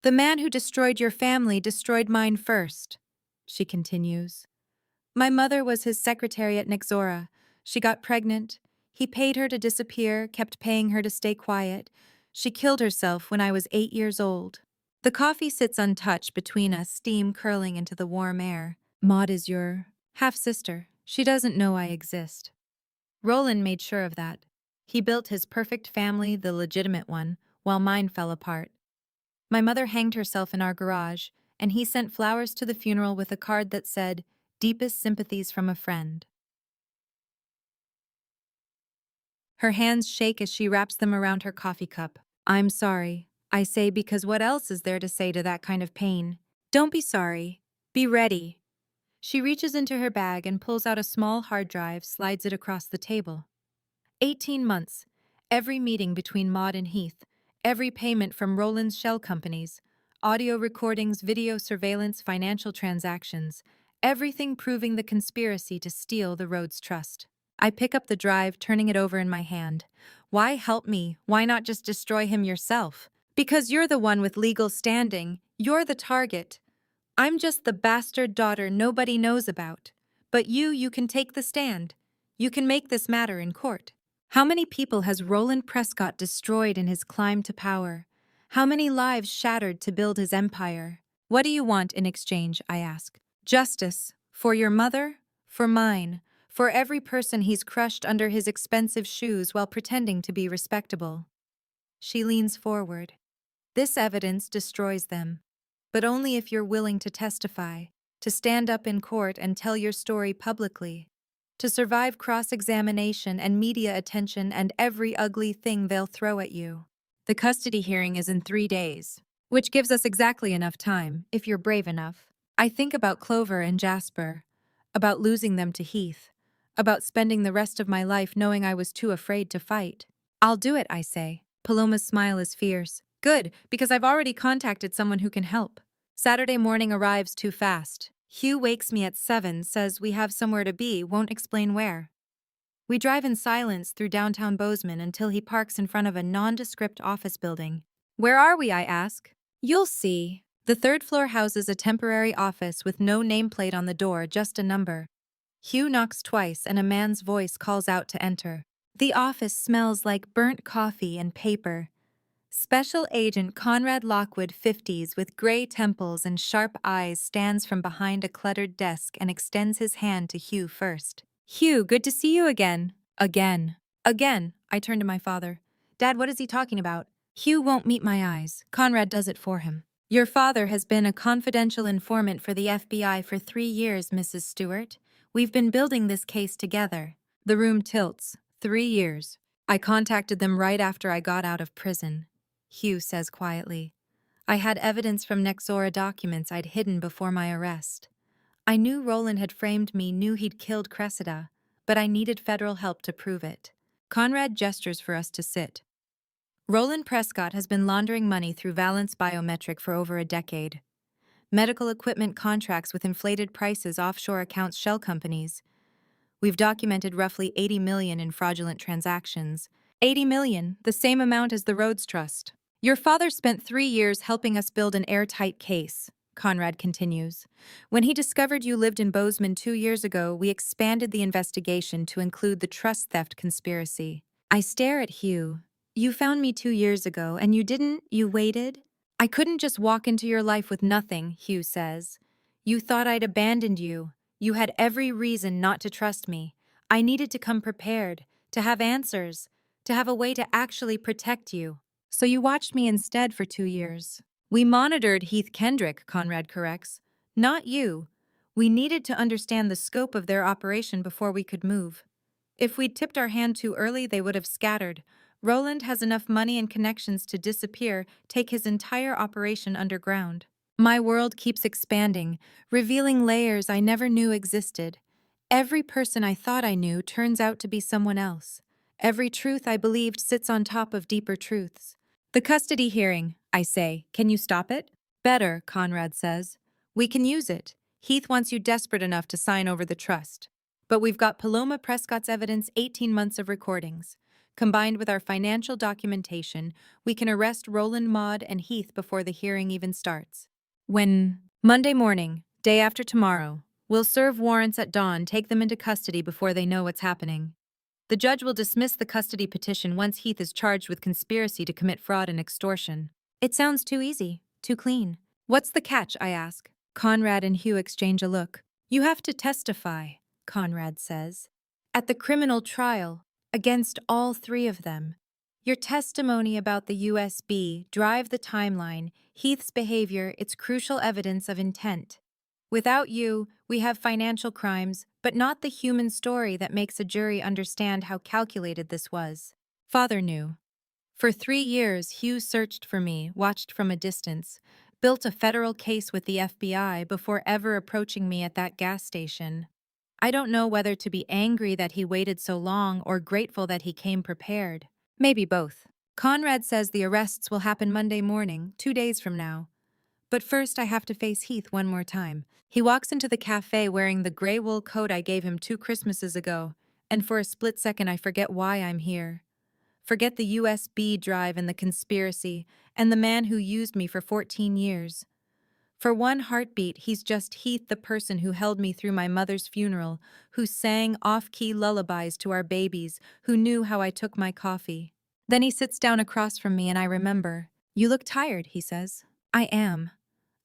The man who destroyed your family destroyed mine first, she continues. My mother was his secretary at Nixora. She got pregnant. He paid her to disappear, kept paying her to stay quiet. She killed herself when I was 8 years old. The coffee sits untouched between us, steam curling into the warm air. Maud is your half-sister. She doesn't know I exist. Roland made sure of that. He built his perfect family, the legitimate one, while mine fell apart. My mother hanged herself in our garage, and he sent flowers to the funeral with a card that said, "Deepest sympathies from a friend." Her hands shake as she wraps them around her coffee cup. I'm sorry, I say, because what else is there to say to that kind of pain? Don't be sorry. Be ready. She reaches into her bag and pulls out a small hard drive, slides it across the table. 18 months. Every meeting between Maud and Heath. Every payment from Roland's shell companies. Audio recordings, video surveillance, financial transactions. Everything proving the conspiracy to steal the Rhodes trust. I pick up the drive, turning it over in my hand. Why help me? Why not just destroy him yourself? Because you're the one with legal standing. You're the target. I'm just the bastard daughter nobody knows about. But you can take the stand. You can make this matter in court. How many people has Roland Prescott destroyed in his climb to power? How many lives shattered to build his empire? What do you want in exchange, I ask. Justice. For your mother? For mine. For every person he's crushed under his expensive shoes while pretending to be respectable. She leans forward. This evidence destroys them. But only if you're willing to testify, to stand up in court and tell your story publicly. to survive cross-examination and media attention and every ugly thing they'll throw at you. The custody hearing is in 3 days, which gives us exactly enough time, if you're brave enough. I think about Clover and Jasper, about losing them to Heath, about spending the rest of my life knowing I was too afraid to fight. I'll do it, I say. Paloma's smile is fierce. Good, because I've already contacted someone who can help. Saturday morning arrives too fast. Hugh wakes me at 7, says we have somewhere to be, won't explain where. We drive in silence through downtown Bozeman until he parks in front of a nondescript office building. Where are we, I ask. You'll see. The third floor houses a temporary office with no nameplate on the door, just a number. Hugh knocks twice and a man's voice calls out to enter. The office smells like burnt coffee and paper. Special Agent Conrad Lockwood, 50s, with gray temples and sharp eyes, stands from behind a cluttered desk and extends his hand to Hugh first. Hugh, good to see you again. Again. Again. I turn to my father. Dad, what is he talking about? Hugh won't meet my eyes. Conrad does it for him. Your father has been a confidential informant for the FBI for 3 years, Mrs. Stewart. We've been building this case together. The room tilts. 3 years. I contacted them right after I got out of prison. Hugh says quietly. I had evidence from Nexora documents I'd hidden before my arrest. I knew Roland had framed me, knew he'd killed Cressida, but I needed federal help to prove it. Conrad gestures for us to sit. Roland Prescott has been laundering money through Valence Biometric for over a decade. Medical equipment contracts with inflated prices, offshore accounts, shell companies. We've documented roughly $80 million in fraudulent transactions. $80 million, the same amount as the Rhodes Trust. Your father spent 3 years helping us build an airtight case, Conrad continues. When he discovered you lived in Bozeman 2 years ago, we expanded the investigation to include the trust theft conspiracy. I stare at Hugh. You found me 2 years ago, and you waited? I couldn't just walk into your life with nothing, Hugh says. You thought I'd abandoned you. You had every reason not to trust me. I needed to come prepared, to have answers, to have a way to actually protect you. So you watched me instead for 2 years. We monitored Heath Kendrick, Conrad corrects. Not you. We needed to understand the scope of their operation before we could move. If we'd tipped our hand too early, they would have scattered. Roland has enough money and connections to disappear, take his entire operation underground. My world keeps expanding, revealing layers I never knew existed. Every person I thought I knew turns out to be someone else. Every truth I believed sits on top of deeper truths. The custody hearing, I say. Can you stop it? Better, Conrad says. We can use it. Heath wants you desperate enough to sign over the trust. But we've got Paloma Prescott's evidence, 18 months of recordings. Combined with our financial documentation, we can arrest Roland, Maud, and Heath before the hearing even starts. Monday morning, day after tomorrow, we'll serve warrants at dawn, take them into custody before they know what's happening. The judge will dismiss the custody petition once Heath is charged with conspiracy to commit fraud and extortion. It sounds too easy, too clean. What's the catch, I ask. Conrad and Hugh exchange a look. You have to testify, Conrad says. At the criminal trial, against all 3 of them. Your testimony about the USB, drive the timeline, Heath's behavior, it's crucial evidence of intent. Without you, we have financial crimes, but not the human story that makes a jury understand how calculated this was. Father knew. For 3 years, Hugh searched for me, watched from a distance, built a federal case with the FBI before ever approaching me at that gas station. I don't know whether to be angry that he waited so long or grateful that he came prepared. Maybe both. Conrad says the arrests will happen Monday morning, 2 days from now. But first I have to face Heath one more time. He walks into the cafe wearing the gray wool coat I gave him 2 Christmases ago, and for a split second I forget why I'm here. Forget the USB drive and the conspiracy, and the man who used me for 14 years. For one heartbeat, he's just Heath, the person who held me through my mother's funeral, who sang off-key lullabies to our babies, who knew how I took my coffee. Then he sits down across from me and I remember. You look tired, he says. I am.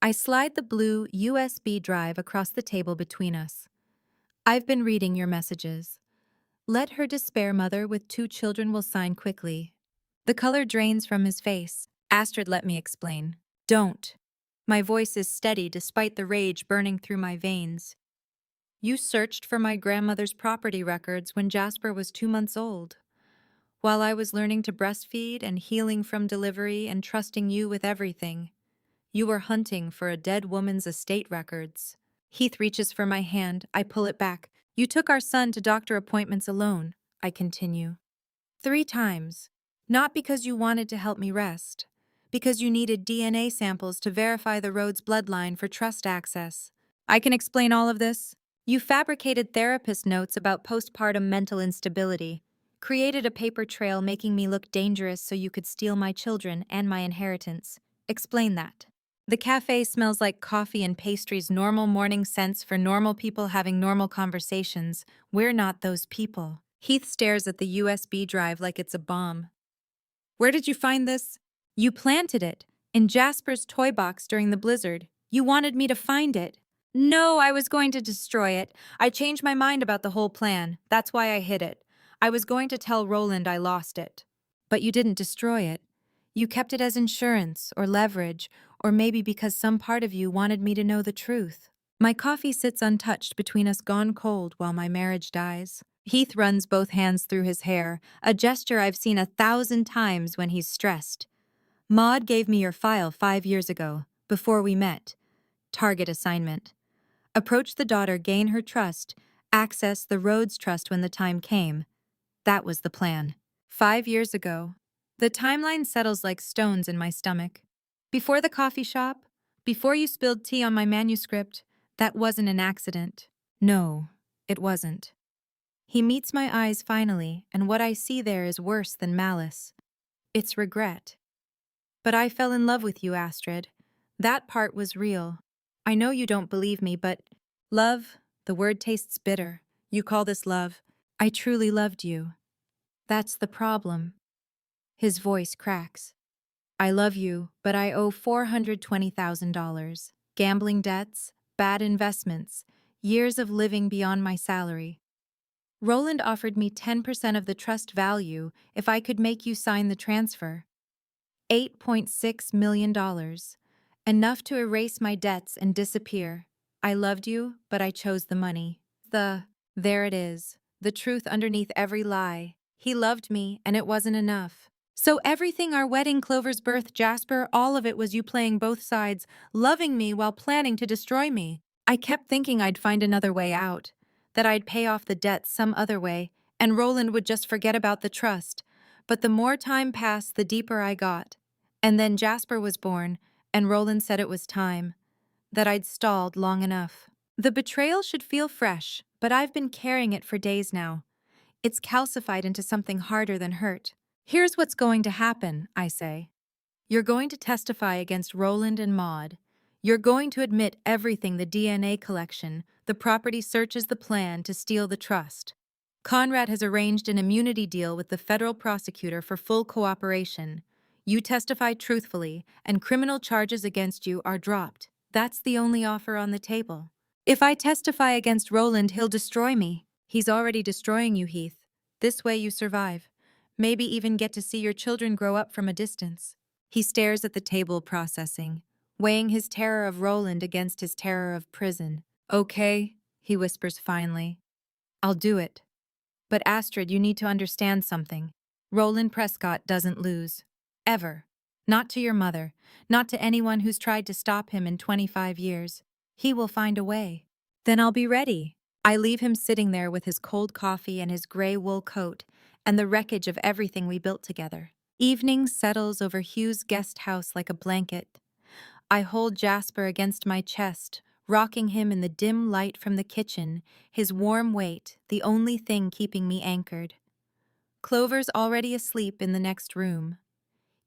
I slide the blue USB drive across the table between us. I've been reading your messages. Let her despair mother with 2 children will sign quickly. The color drains from his face. Astrid, let me explain. Don't. My voice is steady despite the rage burning through my veins. You searched for my grandmother's property records when Jasper was 2 months old. While I was learning to breastfeed and healing from delivery and trusting you with everything, you were hunting for a dead woman's estate records. Heath reaches for my hand. I pull it back. You took our son to doctor appointments alone, I continue. 3 times. Not because you wanted to help me rest. Because you needed DNA samples to verify the Rhodes bloodline for trust access. I can explain all of this. You fabricated therapist notes about postpartum mental instability, created a paper trail making me look dangerous so you could steal my children and my inheritance. Explain that. The cafe smells like coffee and pastries, normal morning scents for normal people having normal conversations. We're not those people. Heath stares at the USB drive like it's a bomb. Where did you find this? You planted it. In Jasper's toy box during the blizzard. You wanted me to find it. No, I was going to destroy it. I changed my mind about the whole plan. That's why I hid it. I was going to tell Roland I lost it. But you didn't destroy it. You kept it as insurance or leverage, or maybe because some part of you wanted me to know the truth. My coffee sits untouched between us, gone cold while my marriage dies. Heath runs both hands through his hair, a gesture I've seen 1,000 times when he's stressed. Maud gave me your file 5 years ago, before we met. Target assignment. Approach the daughter, gain her trust, access the Rhodes trust when the time came. That was the plan. 5 years ago. The timeline settles like stones in my stomach. Before the coffee shop, before you spilled tea on my manuscript, that wasn't an accident. No, it wasn't. He meets my eyes finally, and what I see there is worse than malice. It's regret. But I fell in love with you, Astrid. That part was real. I know you don't believe me, but love, the word tastes bitter. You call this love. I truly loved you. That's the problem. His voice cracks. I love you, but I owe $420,000. Gambling debts, bad investments, years of living beyond my salary. Roland offered me 10% of the trust value if I could make you sign the transfer. $8.6 million. Enough to erase my debts and disappear. I loved you, but I chose the money. There it is. The truth underneath every lie. He loved me, and it wasn't enough. So everything, our wedding, Clover's birth, Jasper, all of it was you playing both sides, loving me while planning to destroy me. I kept thinking I'd find another way out, that I'd pay off the debt some other way, and Roland would just forget about the trust. But the more time passed, the deeper I got. And then Jasper was born, and Roland said it was time, that I'd stalled long enough. The betrayal should feel fresh, but I've been carrying it for days now. It's calcified into something harder than hurt. Here's what's going to happen, I say. You're going to testify against Roland and Maud. You're going to admit everything, the DNA collection, the property searches, the plan to steal the trust. Conrad has arranged an immunity deal with the federal prosecutor for full cooperation. You testify truthfully, and criminal charges against you are dropped. That's the only offer on the table. If I testify against Roland, he'll destroy me. He's already destroying you, Heath. This way you survive. Maybe even get to see your children grow up from a distance. He stares at the table, processing, weighing his terror of Roland against his terror of prison. Okay, he whispers finally. I'll do it. But Astrid, you need to understand something. Roland Prescott doesn't lose. Ever. Not to your mother. Not to anyone who's tried to stop him in 25 years. He will find a way. Then I'll be ready. I leave him sitting there with his cold coffee and his gray wool coat, and the wreckage of everything we built together. Evening settles over Hugh's guest house like a blanket. I hold Jasper against my chest, rocking him in the dim light from the kitchen, his warm weight, the only thing keeping me anchored. Clover's already asleep in the next room.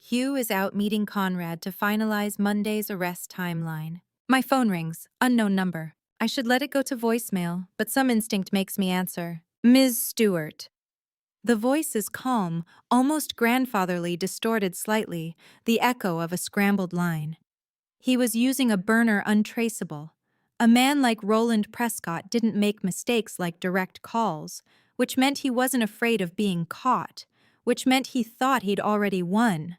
Hugh is out meeting Conrad to finalize Monday's arrest timeline. My phone rings, unknown number. I should let it go to voicemail, but some instinct makes me answer. Ms. Stewart. The voice is calm, almost grandfatherly, distorted slightly, the echo of a scrambled line. He was using a burner untraceable. A man like Roland Prescott didn't make mistakes like direct calls, which meant he wasn't afraid of being caught, which meant he thought he'd already won.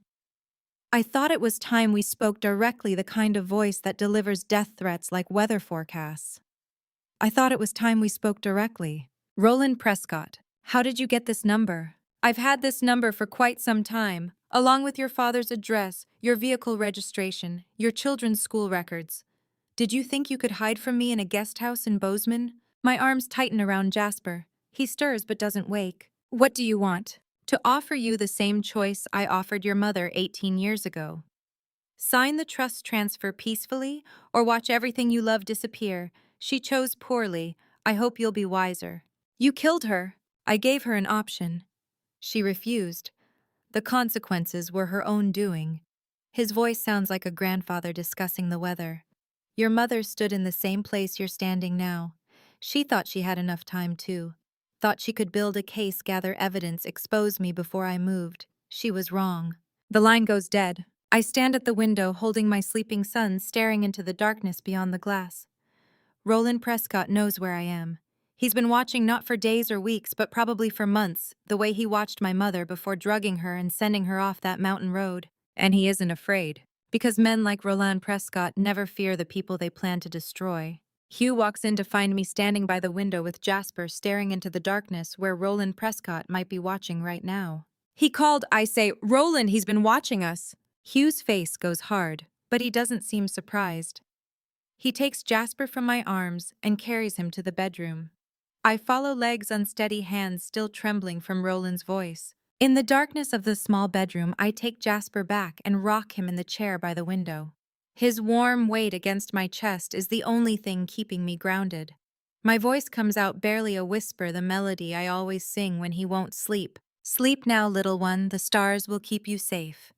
I thought it was time we spoke directly, the kind of voice that delivers death threats like weather forecasts. I thought it was time we spoke directly. Roland Prescott, how did you get this number? I've had this number for quite some time, along with your father's address, your vehicle registration, your children's school records. Did you think you could hide from me in a guest house in Bozeman? My arms tighten around Jasper. He stirs but doesn't wake. What do you want? To offer you the same choice I offered your mother 18 years ago. Sign the trust transfer peacefully or watch everything you love disappear. She chose poorly. I hope you'll be wiser. You killed her. I gave her an option. She refused. The consequences were her own doing. His voice sounds like a grandfather discussing the weather. Your mother stood in the same place you're standing now. She thought she had enough time, too. Thought she could build a case, gather evidence, expose me before I moved. She was wrong. The line goes dead. I stand at the window, holding my sleeping son, staring into the darkness beyond the glass. Roland Prescott knows where I am. He's been watching not for days or weeks, but probably for months, the way he watched my mother before drugging her and sending her off that mountain road. And he isn't afraid. Because men like Roland Prescott never fear the people they plan to destroy. Hugh walks in to find me standing by the window with Jasper staring into the darkness where Roland Prescott might be watching right now. He called, I say, Roland, he's been watching us. Hugh's face goes hard, but he doesn't seem surprised. He takes Jasper from my arms and carries him to the bedroom. I follow, legs unsteady, hands still trembling from Roland's voice. In the darkness of the small bedroom, I take Jasper back and rock him in the chair by the window. His warm weight against my chest is the only thing keeping me grounded. My voice comes out barely a whisper, the melody I always sing when he won't sleep. Sleep now, little one, the stars will keep you safe.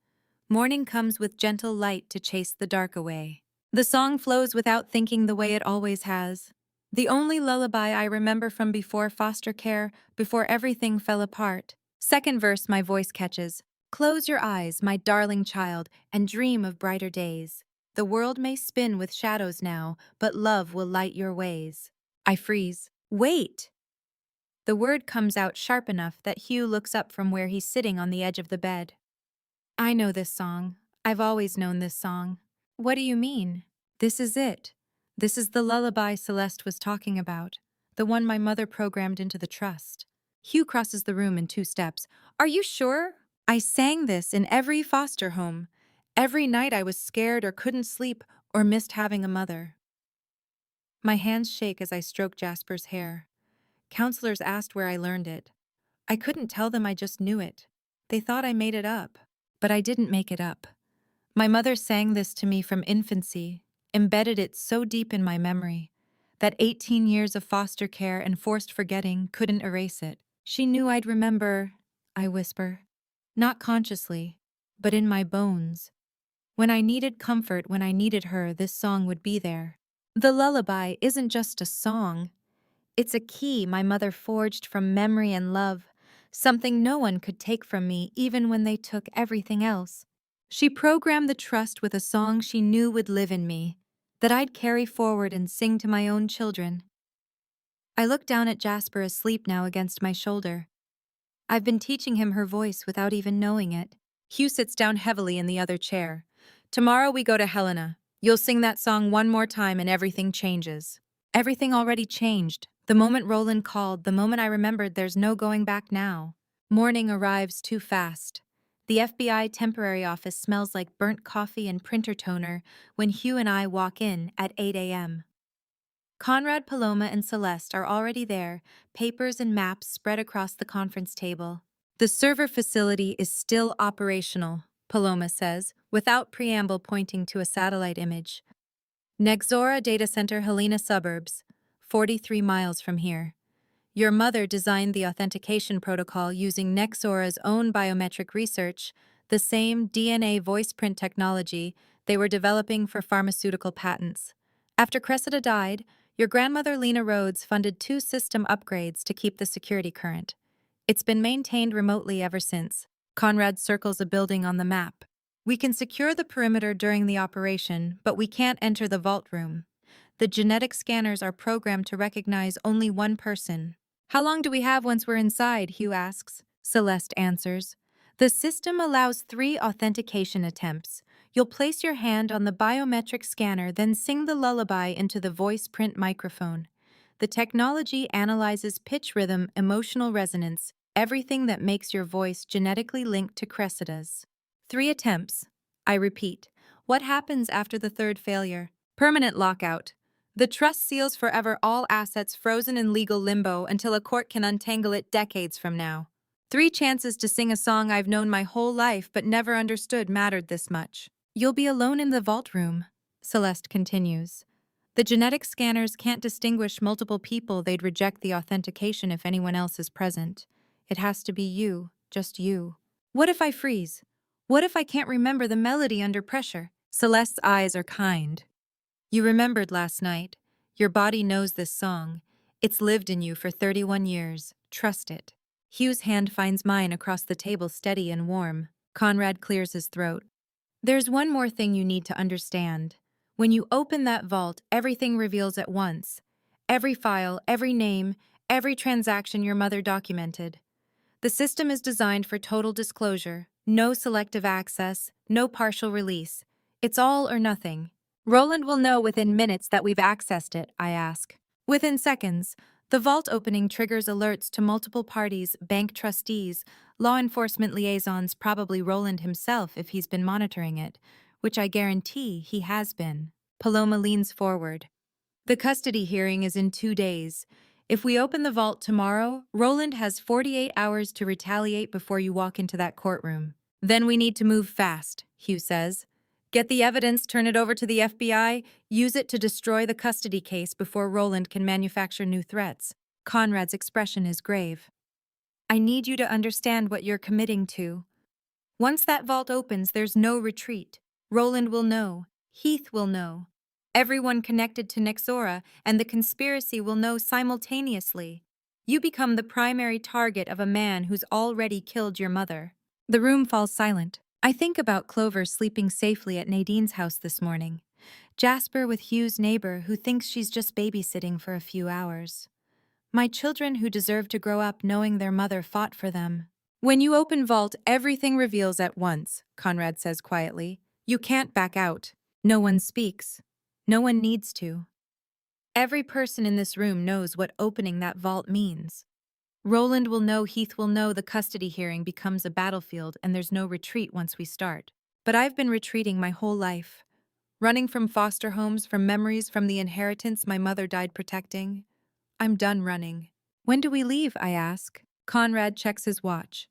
Morning comes with gentle light to chase the dark away. The song flows without thinking the way it always has. The only lullaby I remember from before foster care, before everything fell apart. Second verse my voice catches. Close your eyes, my darling child, and dream of brighter days. The world may spin with shadows now, but love will light your ways. I freeze. Wait! The word comes out sharp enough that Hugh looks up from where he's sitting on the edge of the bed. I know this song. I've always known this song. What do you mean? This is it. This is the lullaby Celeste was talking about, the one my mother programmed into the trust. Hugh crosses the room in 2 steps. Are you sure? I sang this in every foster home. Every night I was scared or couldn't sleep or missed having a mother. My hands shake as I stroke Jasper's hair. Counselors asked where I learned it. I couldn't tell them, I just knew it. They thought I made it up. But I didn't make it up. My mother sang this to me from infancy, embedded it so deep in my memory that 18 years of foster care and forced forgetting couldn't erase it. She knew I'd remember, I whisper, not consciously, but in my bones. When I needed comfort, when I needed her, this song would be there. The lullaby isn't just a song. It's a key my mother forged from memory and love, something no one could take from me even when they took everything else. She programmed the trust with a song she knew would live in me, that I'd carry forward and sing to my own children. I look down at Jasper asleep now against my shoulder. I've been teaching him her voice without even knowing it. Hugh sits down heavily in the other chair. Tomorrow we go to Helena. You'll sing that song one more time and everything changes. Everything already changed. The moment Roland called, the moment I remembered there's no going back now. Morning arrives too fast. The FBI temporary office smells like burnt coffee and printer toner when Hugh and I walk in at 8 a.m. Conrad, Paloma, and Celeste are already there, papers and maps spread across the conference table. The server facility is still operational, Paloma says, without preamble, pointing to a satellite image. Nexora Data Center, Helena Suburbs, 43 miles from here. Your mother designed the authentication protocol using Nexora's own biometric research, the same DNA voice print technology they were developing for pharmaceutical patents. After Cressida died, your grandmother Lena Rhodes funded 2 system upgrades to keep the security current. It's been maintained remotely ever since. Conrad circles a building on the map. We can secure the perimeter during the operation, but we can't enter the vault room. The genetic scanners are programmed to recognize only one person. How long do we have once we're inside? Hugh asks. Celeste answers. The system allows 3 authentication attempts. You'll place your hand on the biometric scanner, then sing the lullaby into the voice print microphone. The technology analyzes pitch rhythm, emotional resonance, everything that makes your voice genetically linked to Cressida's. 3 attempts. I repeat. What happens after the third failure? Permanent lockout. The trust seals forever all assets frozen in legal limbo until a court can untangle it decades from now. 3 chances to sing a song I've known my whole life but never understood mattered this much. You'll be alone in the vault room, Celeste continues. The genetic scanners can't distinguish multiple people. They'd reject the authentication if anyone else is present. It has to be you, just you. What if I freeze? What if I can't remember the melody under pressure? Celeste's eyes are kind. You remembered last night. Your body knows this song. It's lived in you for 31 years. Trust it. Hugh's hand finds mine across the table, steady and warm. Conrad clears his throat. There's one more thing you need to understand. When you open that vault, everything reveals at once. Every file, every name, every transaction your mother documented. The system is designed for total disclosure, no selective access, no partial release. It's all or nothing. Roland will know within minutes that we've accessed it, I ask. Within seconds. The vault opening triggers alerts to multiple parties, bank trustees, law enforcement liaisons, probably Roland himself if he's been monitoring it, which I guarantee he has been. Paloma leans forward. The custody hearing is in 2 days. If we open the vault tomorrow, Roland has 48 hours to retaliate before you walk into that courtroom. Then we need to move fast, Hugh says. Get the evidence, turn it over to the FBI, use it to destroy the custody case before Roland can manufacture new threats. Conrad's expression is grave. I need you to understand what you're committing to. Once that vault opens, there's no retreat. Roland will know. Heath will know. Everyone connected to Nexora and the conspiracy will know simultaneously. You become the primary target of a man who's already killed your mother. The room falls silent. I think about Clover sleeping safely at Nadine's house this morning. Jasper with Hugh's neighbor who thinks she's just babysitting for a few hours. My children who deserve to grow up knowing their mother fought for them. When you open vault, everything reveals at once, Conrad says quietly. You can't back out. No one speaks. No one needs to. Every person in this room knows what opening that vault means. Roland will know, Heath will know, the custody hearing becomes a battlefield and there's no retreat once we start. But I've been retreating my whole life. Running from foster homes, from memories, from the inheritance my mother died protecting. I'm done running. When do we leave, I ask. Conrad checks his watch.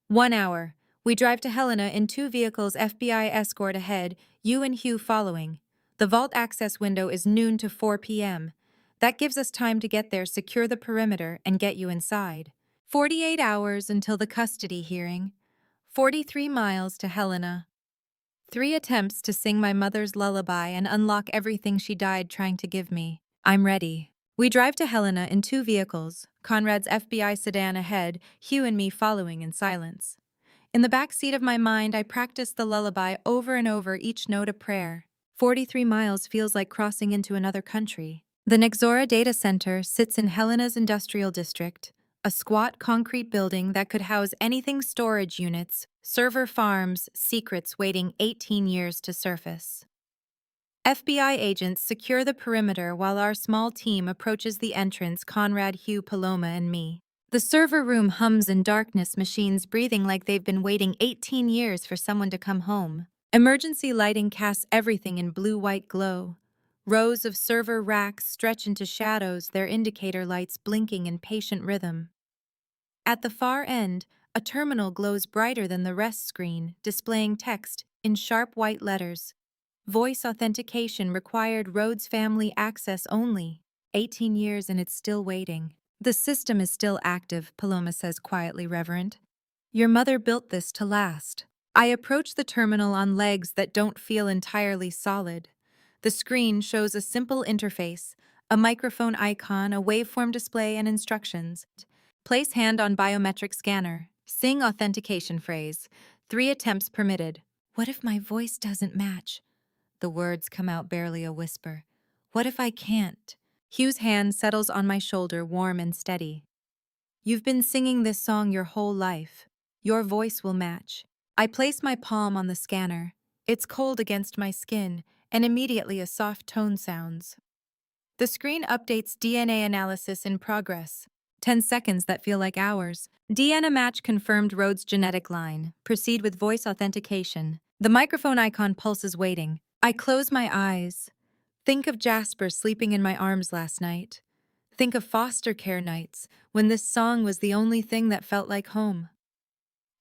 1 hour. We drive to Helena in 2 vehicles, FBI escort ahead, you and Hugh following. The vault access window is noon to 4 p.m. That gives us time to get there, secure the perimeter, and get you inside. 48 hours until the custody hearing. 43 miles to Helena. 3 attempts to sing my mother's lullaby and unlock everything she died trying to give me. I'm ready. We drive to Helena in 2 vehicles, Conrad's FBI sedan ahead, Hugh and me following in silence. In the back seat of my mind, I practice the lullaby over and over, each note a prayer. 43 miles feels like crossing into another country. The Nexora Data Center sits in Helena's industrial district, a squat concrete building that could house anything: storage units, server farms, secrets waiting 18 years to surface. FBI agents secure the perimeter while our small team approaches the entrance, Conrad, Hugh, Paloma, and me. The server room hums in darkness, machines breathing like they've been waiting 18 years for someone to come home. Emergency lighting casts everything in blue-white glow. Rows of server racks stretch into shadows, their indicator lights blinking in patient rhythm. At the far end, a terminal glows brighter than the rest screen, displaying text in sharp white letters. Voice authentication required, Rhodes family access only. 18 years and it's still waiting. The system is still active, Paloma says quietly, Reverend. Your mother built this to last. I approach the terminal on legs that don't feel entirely solid. The screen shows a simple interface, a microphone icon, a waveform display, and instructions. Place hand on biometric scanner. Sing authentication phrase. 3 attempts permitted. What if my voice doesn't match? The words come out barely a whisper. What if I can't? Hugh's hand settles on my shoulder, warm and steady. You've been singing this song your whole life. Your voice will match. I place my palm on the scanner. It's cold against my skin, and immediately a soft tone sounds. The screen updates DNA analysis in progress. 10 seconds that feel like hours. DNA match confirmed Rhodes' genetic line. Proceed with voice authentication. The microphone icon pulses waiting. I close my eyes. Think of Jasper sleeping in my arms last night. Think of foster care nights, when this song was the only thing that felt like home.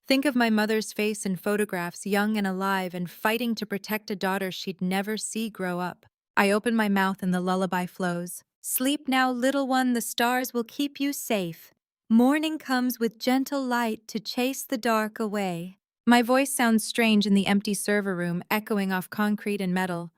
Think of my mother's face in photographs, young and alive and fighting to protect a daughter she'd never see grow up. I open my mouth and the lullaby flows. Sleep now, little one, the stars will keep you safe. Morning comes with gentle light to chase the dark away. My voice sounds strange in the empty server room, echoing off concrete and metal.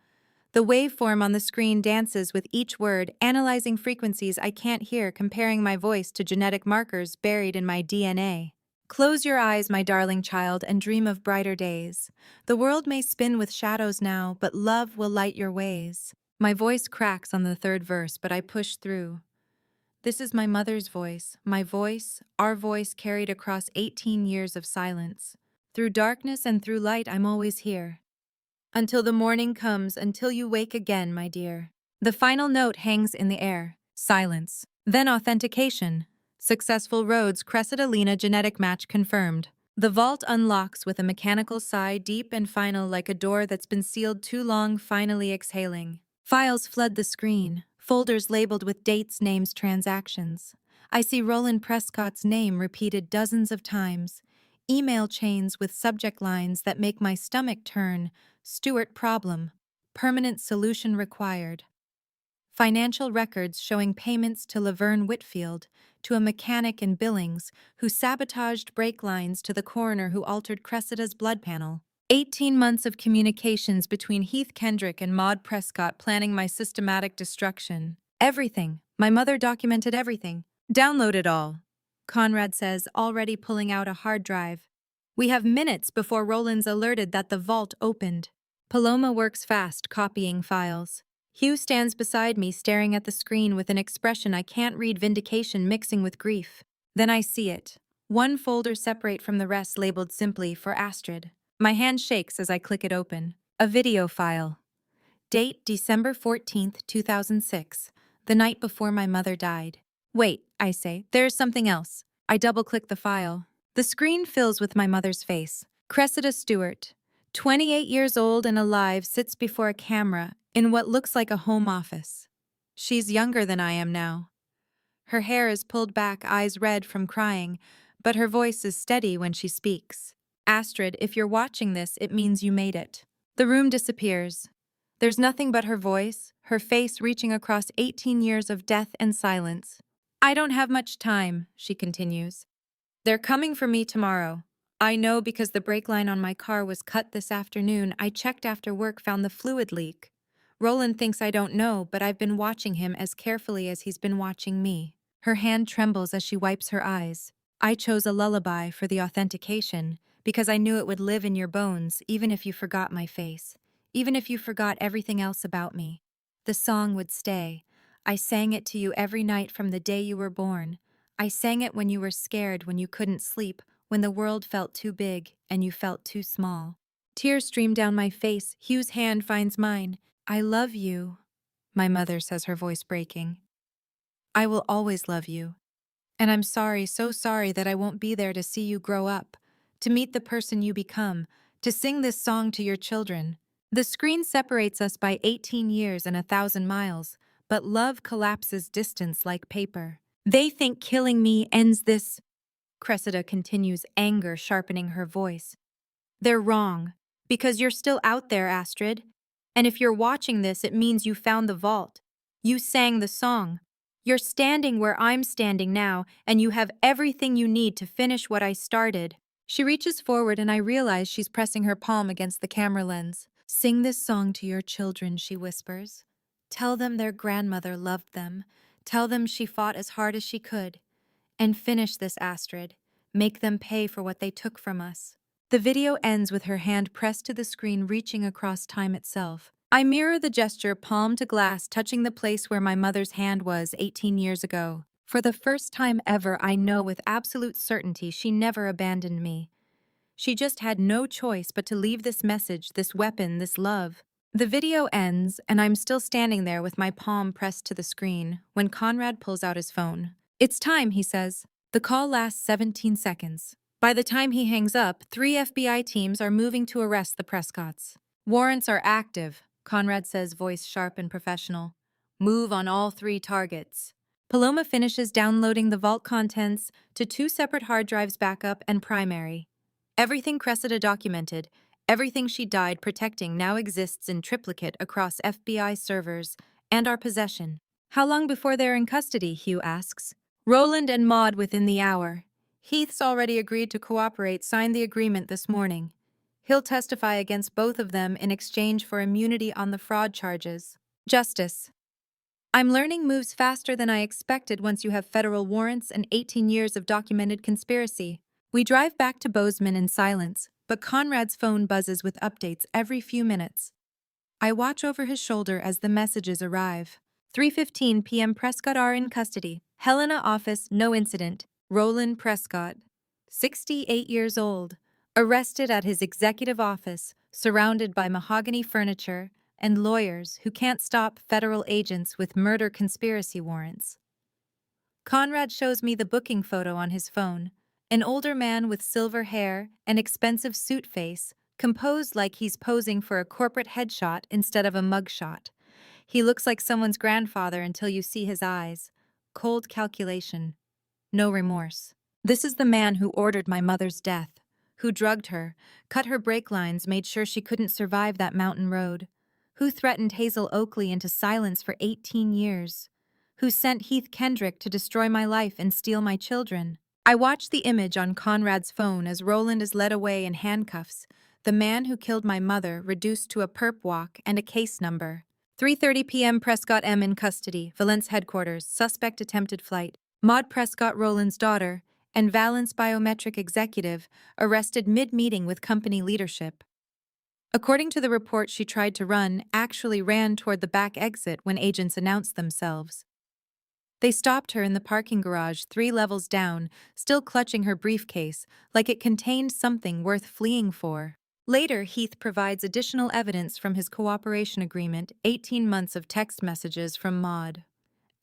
The waveform on the screen dances with each word, analyzing frequencies I can't hear, comparing my voice to genetic markers buried in my DNA. Close your eyes, my darling child, and dream of brighter days. The world may spin with shadows now, but love will light your ways. My voice cracks on the third verse, but I push through. This is my mother's voice, my voice, our voice carried across 18 years of silence. Through darkness and through light, I'm always here. Until the morning comes, until you wake again, my dear. The final note hangs in the air. Silence. Then authentication. Successful Rhodes Cressida-Lena genetic match confirmed. The vault unlocks with a mechanical sigh, deep and final, like a door that's been sealed too long, finally exhaling. Files flood the screen. Folders labeled with dates, names, transactions. I see Roland Prescott's name repeated dozens of times. Email chains with subject lines that make my stomach turn. Stewart problem. Permanent solution required. Financial records showing payments to Laverne Whitfield, to a mechanic in Billings who sabotaged brake lines, to the coroner who altered Cressida's blood panel. 18 months of communications between Heath Kendrick and Maud Prescott planning my systematic destruction. Everything. My mother documented everything. Download it all. Conrad says, already pulling out a hard drive. We have minutes before Roland's alerted that the vault opened. Paloma works fast, copying files. Hugh stands beside me, staring at the screen with an expression I can't read, vindication mixing with grief. Then I see it. One folder separate from the rest, labeled simply for Astrid. My hand shakes as I click it open. A video file. Date December 14th, 2006, the night before my mother died. Wait, I say, there's something else. I double-click the file. The screen fills with my mother's face. Cressida Stewart, 28 years old and alive, sits before a camera in what looks like a home office. She's younger than I am now. Her hair is pulled back, eyes red from crying, but her voice is steady when she speaks. Astrid, if you're watching this, it means you made it. The room disappears. There's nothing but her voice, her face reaching across 18 years of death and silence. I don't have much time, she continues. They're coming for me tomorrow. I know because the brake line on my car was cut this afternoon. I checked after work, found the fluid leak. Roland thinks I don't know, but I've been watching him as carefully as he's been watching me. Her hand trembles as she wipes her eyes. I chose a lullaby for the authentication because I knew it would live in your bones even if you forgot my face, even if you forgot everything else about me. The song would stay. I sang it to you every night from the day you were born. I sang it when you were scared, when you couldn't sleep, when the world felt too big and you felt too small. Tears stream down my face. Hugh's hand finds mine. I love you, my mother says, her voice breaking. I will always love you. And I'm sorry, so sorry that I won't be there to see you grow up, to meet the person you become, to sing this song to your children. The screen separates us by 18 years and 1,000 miles, but love collapses distance like paper. They think killing me ends this. Cressida continues, anger sharpening her voice. They're wrong, because you're still out there, Astrid. And if you're watching this, it means you found the vault. You sang the song. You're standing where I'm standing now, and you have everything you need to finish what I started. She reaches forward and I realize she's pressing her palm against the camera lens. Sing this song to your children, she whispers. Tell them their grandmother loved them. Tell them she fought as hard as she could. And finish this, Astrid. Make them pay for what they took from us. The video ends with her hand pressed to the screen, reaching across time itself. I mirror the gesture, palm to glass, touching the place where my mother's hand was 18 years ago. For the first time ever, I know with absolute certainty she never abandoned me. She just had no choice but to leave this message, this weapon, this love. The video ends, and I'm still standing there with my palm pressed to the screen when Conrad pulls out his phone. It's time, he says. The call lasts 17 seconds. By the time he hangs up, 3 FBI teams are moving to arrest the Prescotts. Warrants are active, Conrad says, voice sharp and professional. Move on all 3 targets. Paloma finishes downloading the vault contents to 2 separate hard drives, backup and primary. Everything Cressida documented, everything she died protecting, now exists in triplicate across FBI servers and our possession. How long before they're in custody, Hugh asks. Roland and Maud within the hour. Heath's already agreed to cooperate, signed the agreement this morning. He'll testify against both of them in exchange for immunity on the fraud charges. Justice. I'm learning moves faster than I expected once you have federal warrants and 18 years of documented conspiracy. We drive back to Bozeman in silence, but Conrad's phone buzzes with updates every few minutes. I watch over his shoulder as the messages arrive. 3:15 p.m. Prescott are in custody. Helena office, no incident. Roland Prescott, 68 years old, arrested at his executive office, surrounded by mahogany furniture and lawyers who can't stop federal agents with murder conspiracy warrants. Conrad shows me the booking photo on his phone. An older man with silver hair and expensive suit face, composed like he's posing for a corporate headshot instead of a mugshot. He looks like someone's grandfather until you see his eyes. Cold calculation. No remorse. This is the man who ordered my mother's death, who drugged her, cut her brake lines, made sure she couldn't survive that mountain road, who threatened Hazel Oakley into silence for 18 years, who sent Heath Kendrick to destroy my life and steal my children. I watch the image on Conrad's phone as Roland is led away in handcuffs, the man who killed my mother reduced to a perp walk and a case number. 3:30 p.m. Prescott M. in custody, Valence headquarters, suspect attempted flight. Maud Prescott, Roland's daughter, and Valence biometric executive, arrested mid-meeting with company leadership. According to the report, she tried to run, actually ran toward the back exit when agents announced themselves. They stopped her in the parking garage 3 levels down, still clutching her briefcase, like it contained something worth fleeing for. Later, Heath provides additional evidence from his cooperation agreement, 18 months of text messages from Maud.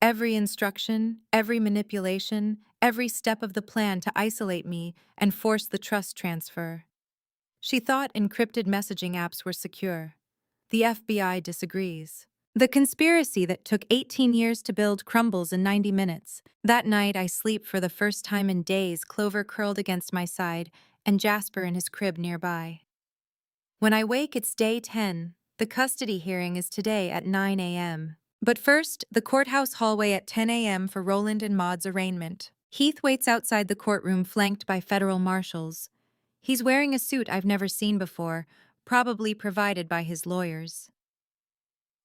Every instruction, every manipulation, every step of the plan to isolate me and force the trust transfer. She thought encrypted messaging apps were secure. The FBI disagrees. The conspiracy that took 18 years to build crumbles in 90 minutes. That night, I sleep for the first time in days, Clover curled against my side and Jasper in his crib nearby. When I wake, it's day 10. The custody hearing is today at 9 a.m. But first, the courthouse hallway at 10 a.m. for Roland and Maud's arraignment. Heath waits outside the courtroom, flanked by federal marshals. He's wearing a suit I've never seen before, probably provided by his lawyers.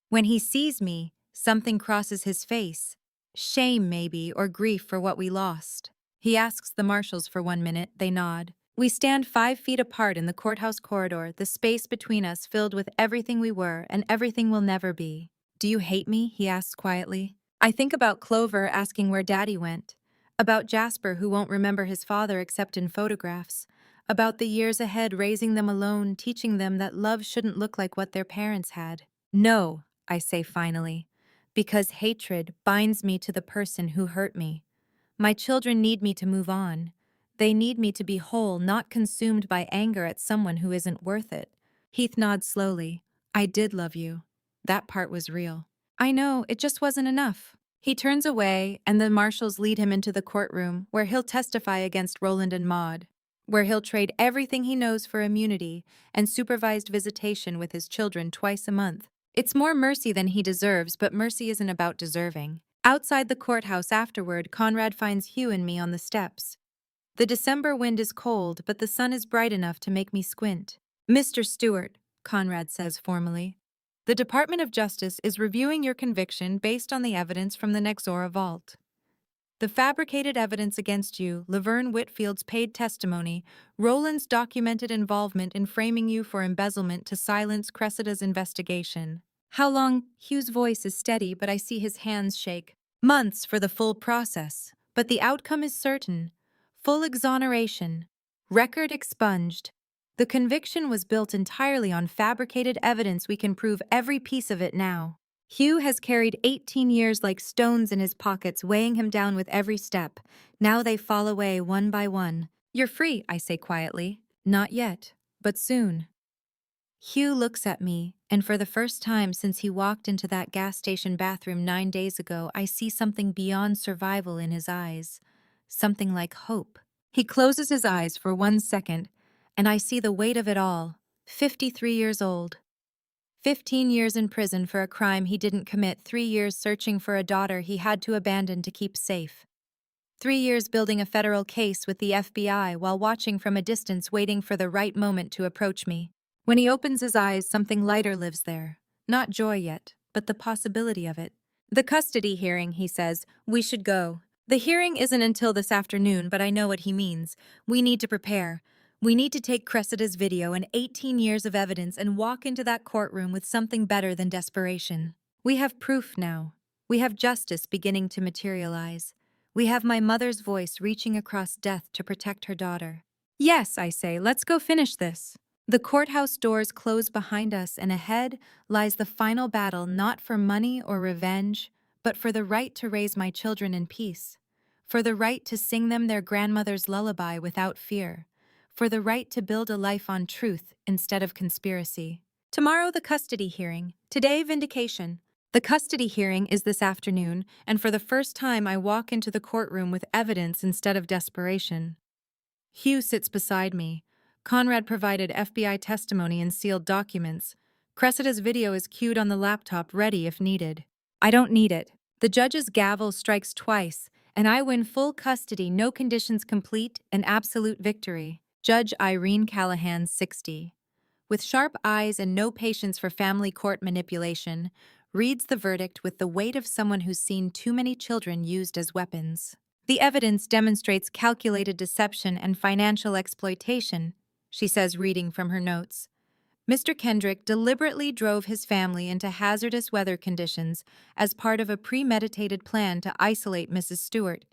When he sees me, something crosses his face. Shame, maybe, or grief for what we lost. He asks the marshals for 1 minute, they nod. We stand 5 feet apart in the courthouse corridor, the space between us filled with everything we were and everything we'll never be. Do you hate me? He asks quietly. I think about Clover asking where Daddy went, about Jasper who won't remember his father except in photographs, about the years ahead raising them alone, teaching them that love shouldn't look like what their parents had. No, I say finally, because hatred binds me to the person who hurt me. My children need me to move on. They need me to be whole, not consumed by anger at someone who isn't worth it. Heath nods slowly. I did love you. That part was real. I know, it just wasn't enough. He turns away, and the marshals lead him into the courtroom, where he'll testify against Roland and Maud, where he'll trade everything he knows for immunity and supervised visitation with his children twice a month. It's more mercy than he deserves, but mercy isn't about deserving. Outside the courthouse afterward, Conrad finds Hugh and me on the steps. The December wind is cold, but the sun is bright enough to make me squint. Mr. Stewart, Conrad says formally, the Department of Justice is reviewing your conviction based on the evidence from the Nexora vault. The fabricated evidence against you, Laverne Whitfield's paid testimony, Roland's documented involvement in framing you for embezzlement to silence Cressida's investigation. How long? Hugh's voice is steady, but I see his hands shake. Months for the full process, but the outcome is certain. Full exoneration. Record expunged. The conviction was built entirely on fabricated evidence. We can prove every piece of it now. Hugh has carried 18 years like stones in his pockets, weighing him down with every step. Now they fall away one by one. You're free, I say quietly. Not yet, but soon. Hugh looks at me, and for the first time since he walked into that gas station bathroom 9 days ago, I see something beyond survival in his eyes. Something like hope. He closes his eyes for 1 second, and I see the weight of it all. 53 years old. 15 years in prison for a crime he didn't commit, 3 years searching for a daughter he had to abandon to keep safe. 3 years building a federal case with the FBI while watching from a distance, waiting for the right moment to approach me. When he opens his eyes, something lighter lives there. Not joy yet, but the possibility of it. The custody hearing, he says. We should go. The hearing isn't until this afternoon, but I know what he means. We need to prepare. We need to take Cressida's video and 18 years of evidence and walk into that courtroom with something better than desperation. We have proof now. We have justice beginning to materialize. We have my mother's voice reaching across death to protect her daughter. Yes, I say, let's go finish this. The courthouse doors close behind us, and ahead lies the final battle, not for money or revenge, but for the right to raise my children in peace, for the right to sing them their grandmother's lullaby without fear, for the right to build a life on truth instead of conspiracy. Tomorrow, the custody hearing. Today, vindication. The custody hearing is this afternoon, and for the first time I walk into the courtroom with evidence instead of desperation. Hugh sits beside me. Conrad provided FBI testimony and sealed documents. Cressida's video is queued on the laptop, ready if needed. I don't need it. The judge's gavel strikes twice, and I win full custody, no conditions complete, an absolute victory. Judge Irene Callahan, 60. With sharp eyes and no patience for family court manipulation, reads the verdict with the weight of someone who's seen too many children used as weapons. The evidence demonstrates calculated deception and financial exploitation, she says, reading from her notes. Mr. Kendrick deliberately drove his family into hazardous weather conditions as part of a premeditated plan to isolate Mrs. Stewart.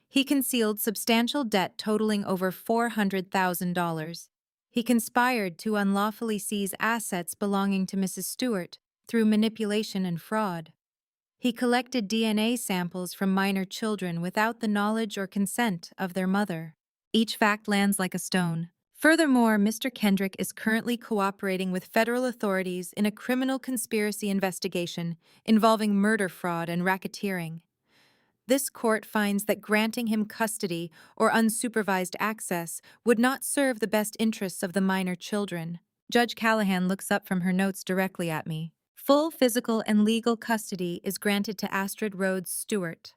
He concealed substantial debt totaling over $400,000. He conspired to unlawfully seize assets belonging to Mrs. Stewart through manipulation and fraud. He collected DNA samples from minor children without the knowledge or consent of their mother. Each fact lands like a stone. Furthermore, Mr. Kendrick is currently cooperating with federal authorities in a criminal conspiracy investigation involving murder fraud and racketeering. This court finds that granting him custody or unsupervised access would not serve the best interests of the minor children. Judge Callahan looks up from her notes directly at me. Full physical and legal custody is granted to Astrid Rhodes Stewart.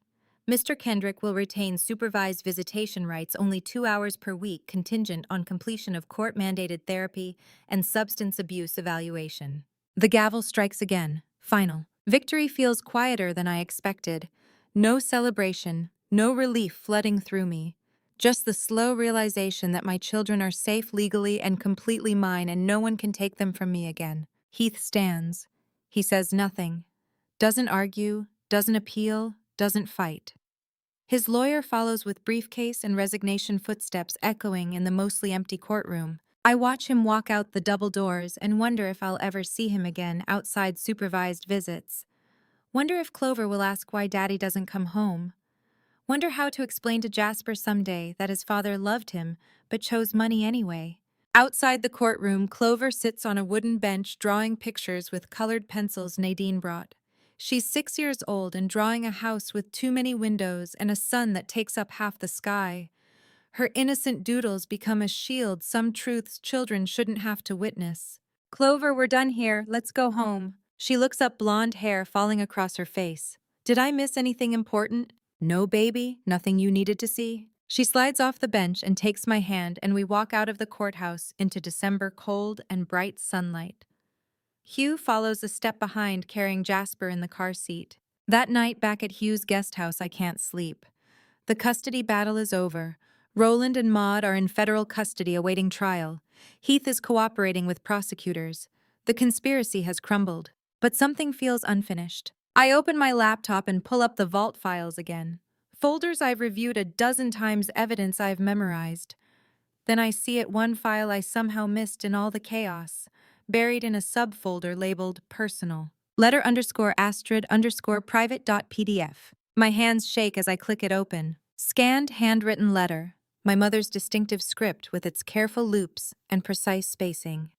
Mr. Kendrick will retain supervised visitation rights only 2 hours per week, contingent on completion of court-mandated therapy and substance abuse evaluation. The gavel strikes again. Final. Victory feels quieter than I expected. No celebration, no relief flooding through me. Just the slow realization that my children are safe legally and completely mine, and no one can take them from me again. Heath stands. He says nothing. Doesn't argue, doesn't appeal, doesn't fight. His lawyer follows with briefcase and resignation, footsteps echoing in the mostly empty courtroom. I watch him walk out the double doors and wonder if I'll ever see him again outside supervised visits. Wonder if Clover will ask why Daddy doesn't come home. Wonder how to explain to Jasper someday that his father loved him but chose money anyway. Outside the courtroom, Clover sits on a wooden bench drawing pictures with colored pencils Nadine brought. She's 6 years old and drawing a house with too many windows and a sun that takes up half the sky. Her innocent doodles become a shield, some truths children shouldn't have to witness. Clover, we're done here. Let's go home. She looks up, blonde hair falling across her face. Did I miss anything important? No, baby. Nothing you needed to see. She slides off the bench and takes my hand, and we walk out of the courthouse into December cold and bright sunlight. Hugh follows a step behind, carrying Jasper in the car seat. That night back at Hugh's guest house, I can't sleep. The custody battle is over. Roland and Maud are in federal custody awaiting trial. Heath is cooperating with prosecutors. The conspiracy has crumbled, but something feels unfinished. I open my laptop and pull up the vault files again. Folders I've reviewed a dozen times, evidence I've memorized. Then I see it one file I somehow missed in all the chaos, buried in a subfolder labeled personal. Letter underscore Astrid underscore private dot PDF. My hands shake as I click it open. Scanned handwritten letter. My mother's distinctive script with its careful loops and precise spacing.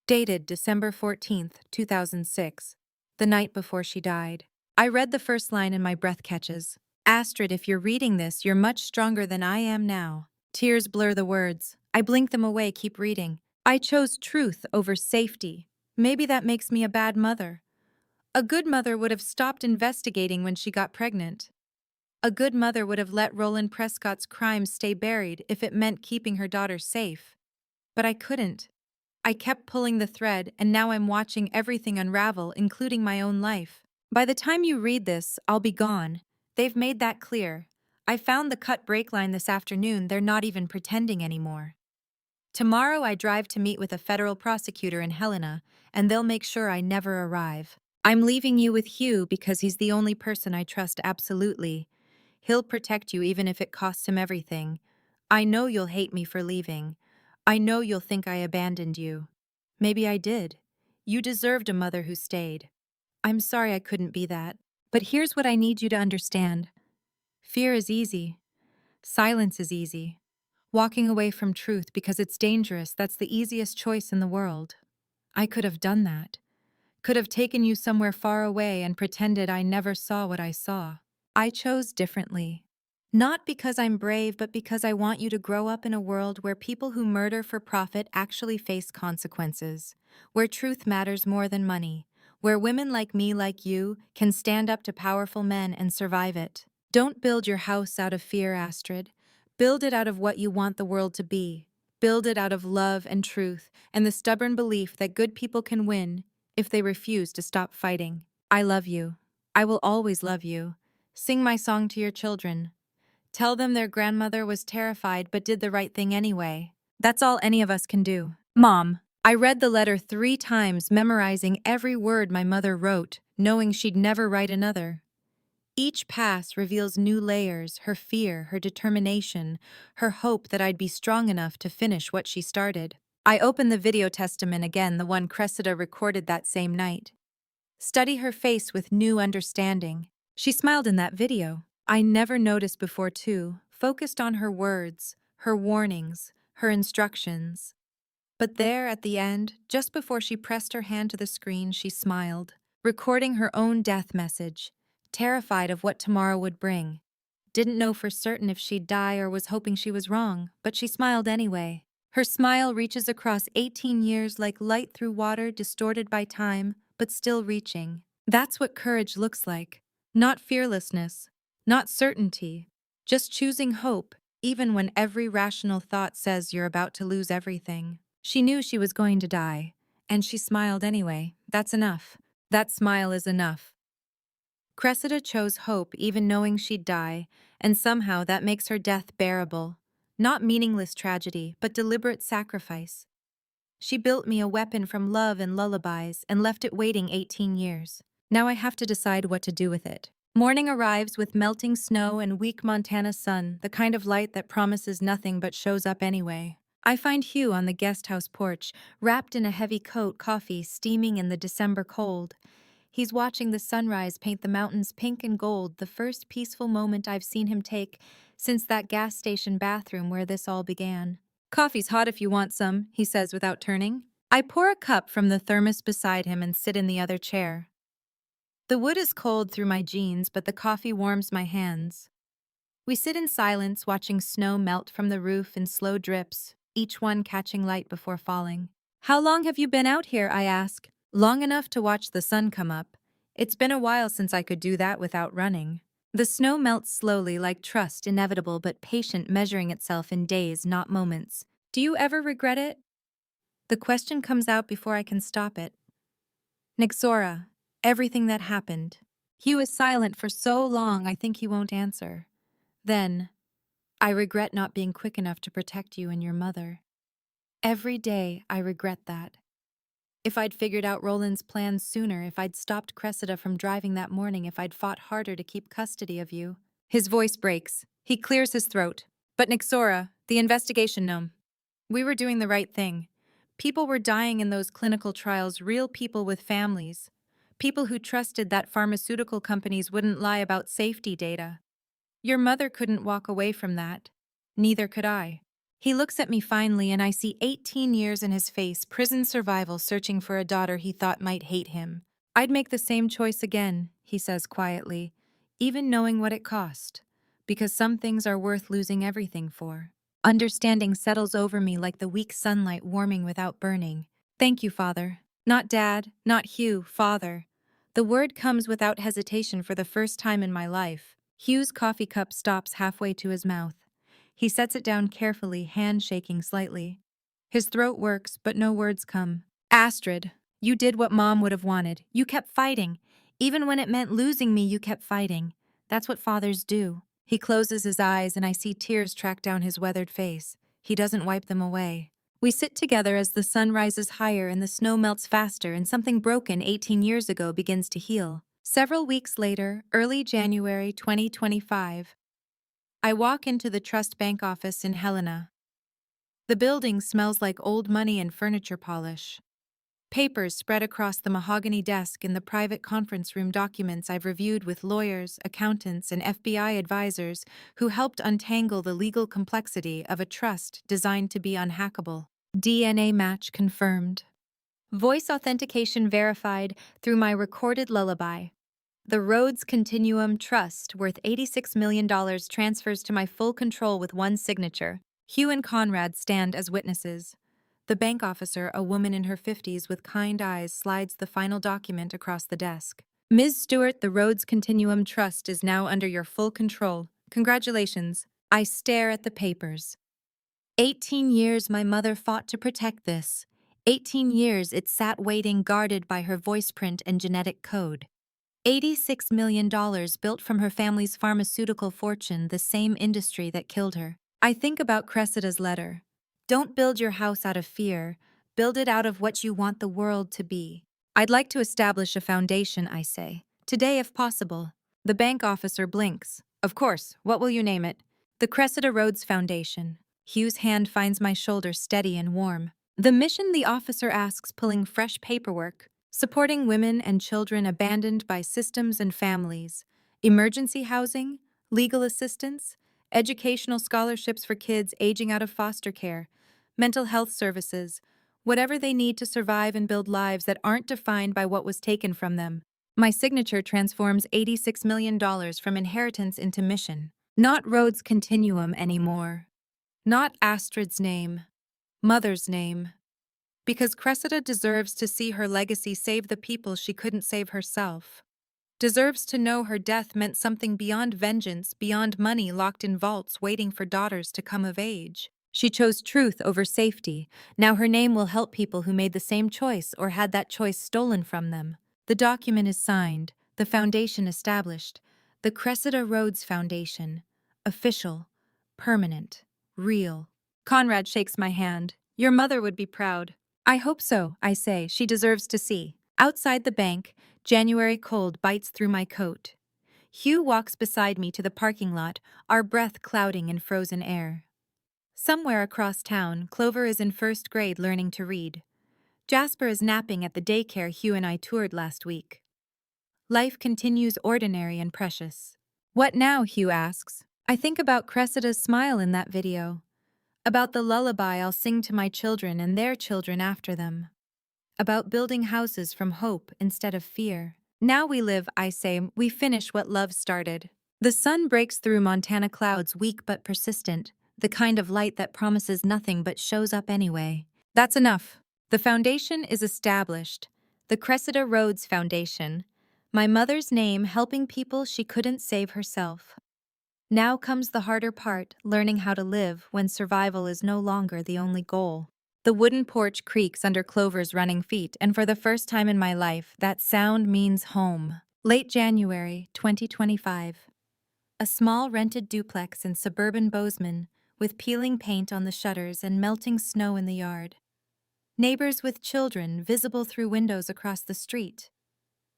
Dated December 14th, 2006. The night before she died. I read the first line and my breath catches. Astrid, if you're reading this, you're much stronger than I am now. Tears blur the words. I blink them away, keep reading. I chose truth over safety. Maybe that makes me a bad mother. A good mother would have stopped investigating when she got pregnant. A good mother would have let Roland Prescott's crimes stay buried if it meant keeping her daughter safe. But I couldn't. I kept pulling the thread, and now I'm watching everything unravel, including my own life. By the time you read this, I'll be gone. They've made that clear. I found the cut break line this afternoon. They're not even pretending anymore. Tomorrow I drive to meet with a federal prosecutor in Helena, and they'll make sure I never arrive. I'm leaving you with Hugh because he's the only person I trust absolutely. He'll protect you even if it costs him everything. I know you'll hate me for leaving. I know you'll think I abandoned you. Maybe I did. You deserved a mother who stayed. I'm sorry I couldn't be that. But here's what I need you to understand. Fear is easy. Silence is easy. Walking away from truth because it's dangerous, that's the easiest choice in the world. I could have done that. Could have taken you somewhere far away and pretended I never saw what I saw. I chose differently. Not because I'm brave, but because I want you to grow up in a world where people who murder for profit actually face consequences, where truth matters more than money, where women like me, like you, can stand up to powerful men and survive it. Don't build your house out of fear, Astrid. Build it out of what you want the world to be. Build it out of love and truth and the stubborn belief that good people can win if they refuse to stop fighting. I love you. I will always love you. Sing my song to your children. Tell them their grandmother was terrified but did the right thing anyway. That's all any of us can do. Mom, I read the letter 3 times, memorizing every word my mother wrote, knowing she'd never write another. Each pass reveals new layers, her fear, her determination, her hope that I'd be strong enough to finish what she started. I opened the video testament again, the one Cressida recorded that same night. Study her face with new understanding. She smiled in that video. I never noticed before too, focused on her words, her warnings, her instructions. But there at the end, just before she pressed her hand to the screen, she smiled, recording her own death message, terrified of what tomorrow would bring. Didn't know for certain if she'd die or was hoping she was wrong, but she smiled anyway. Her smile reaches across 18 years like light through water distorted by time, but still reaching. That's what courage looks like. Not fearlessness, not certainty, just choosing hope, even when every rational thought says you're about to lose everything. She knew she was going to die, and she smiled anyway. That's enough. That smile is enough. Cressida chose hope even knowing she'd die, and somehow that makes her death bearable. Not meaningless tragedy, but deliberate sacrifice. She built me a weapon from love and lullabies and left it waiting 18 years. Now I have to decide what to do with it. Morning arrives with melting snow and weak Montana sun, the kind of light that promises nothing but shows up anyway. I find Hugh on the guest house porch, wrapped in a heavy coat, coffee steaming in the December cold. He's watching the sunrise paint the mountains pink and gold, the first peaceful moment I've seen him take since that gas station bathroom where this all began. "Coffee's hot if you want some," he says without turning. I pour a cup from the thermos beside him and sit in the other chair. The wood is cold through my jeans, but the coffee warms my hands. We sit in silence, watching snow melt from the roof in slow drips, each one catching light before falling. "How long have you been out here?" I ask. "Long enough to watch the sun come up. It's been a while since I could do that without running." The snow melts slowly, like trust, inevitable but patient, measuring itself in days, not moments. "Do you ever regret it?" The question comes out before I can stop it. "Nixora, everything that happened." Hugh is silent for so long I think he won't answer. Then, "I regret not being quick enough to protect you and your mother. Every day I regret that. If I'd figured out Roland's plans sooner, if I'd stopped Cressida from driving that morning, if I'd fought harder to keep custody of you." His voice breaks. He clears his throat. "But Nixora, the investigation, no. We were doing the right thing. People were dying in those clinical trials, real people with families. People who trusted that pharmaceutical companies wouldn't lie about safety data. Your mother couldn't walk away from that. Neither could I. He looks at me finally, and I see 18 years in his face, prison survival, searching for a daughter he thought might hate him. I'd make the same choice again, he says quietly, even knowing what it cost. Because some things are worth losing everything for. Understanding settles over me like the weak sunlight warming without burning. Thank you, Father. Not Dad, not Hugh, Father. The word comes without hesitation for the first time in my life. Hugh's coffee cup stops halfway to his mouth. He sets it down carefully, hand shaking slightly. His throat works, but no words come. Astrid, you did what Mom would have wanted. You kept fighting. Even when it meant losing me, you kept fighting. That's what fathers do. He closes his eyes, and I see tears track down his weathered face. He doesn't wipe them away. We sit together as the sun rises higher and the snow melts faster, and something broken 18 years ago begins to heal. Several weeks later, early January 2025, I walk into the Trust Bank office in Helena. The building smells like old money and furniture polish. Papers spread across the mahogany desk in the private conference room, documents I've reviewed with lawyers, accountants, and FBI advisors who helped untangle the legal complexity of a trust designed to be unhackable. DNA match confirmed. Voice authentication verified through my recorded lullaby. The Rhodes Continuum Trust, worth $86 million, transfers to my full control with one signature. Hugh and Conrad stand as witnesses. The bank officer, a woman in her 50s with kind eyes, slides the final document across the desk. Ms. Stewart, the Rhodes Continuum Trust is now under your full control. Congratulations. I stare at the papers. 18 years my mother fought to protect this. 18 years it sat waiting, guarded by her voice print and genetic code. $86 million built from her family's pharmaceutical fortune, the same industry that killed her. I think about Cressida's letter. Don't build your house out of fear. Build it out of what you want the world to be. I'd like to establish a foundation, I say. Today, if possible. The bank officer blinks. Of course, what will you name it? The Cressida Rhodes Foundation. Hugh's hand finds my shoulder, steady and warm. The mission, the officer asks, pulling fresh paperwork. Supporting women and children abandoned by systems and families. Emergency housing, legal assistance, educational scholarships for kids aging out of foster care, mental health services, whatever they need to survive and build lives that aren't defined by what was taken from them. My signature transforms $86 million from inheritance into mission. Not Rhodes Continuum anymore. Not Astrid's name. Mother's name. Because Cressida deserves to see her legacy save the people she couldn't save herself. Deserves to know her death meant something beyond vengeance, beyond money locked in vaults waiting for daughters to come of age. She chose truth over safety. Now her name will help people who made the same choice or had that choice stolen from them. The document is signed, the foundation established. The Cressida Rhodes Foundation. Official. Permanent. Real. Conrad shakes my hand. Your mother would be proud. I hope so, I say. She deserves to see. Outside the bank, January cold bites through my coat. Hugh walks beside me to the parking lot, our breath clouding in frozen air. Somewhere across town, Clover is in first grade learning to read. Jasper is napping at the daycare Hugh and I toured last week. Life continues ordinary and precious. What now, Hugh asks. I think about Cressida's smile in that video. About the lullaby I'll sing to my children and their children after them. About building houses from hope instead of fear. Now we live, I say, we finish what love started. The sun breaks through Montana clouds, weak but persistent, the kind of light that promises nothing but shows up anyway. That's enough. The foundation is established. The Cressida Rhodes Foundation. My mother's name helping people she couldn't save herself. Now comes the harder part, learning how to live when survival is no longer the only goal. The wooden porch creaks under Clover's running feet, and for the first time in my life, that sound means home. Late January 2025. A small rented duplex in suburban Bozeman, with peeling paint on the shutters and melting snow in the yard. Neighbors with children visible through windows across the street.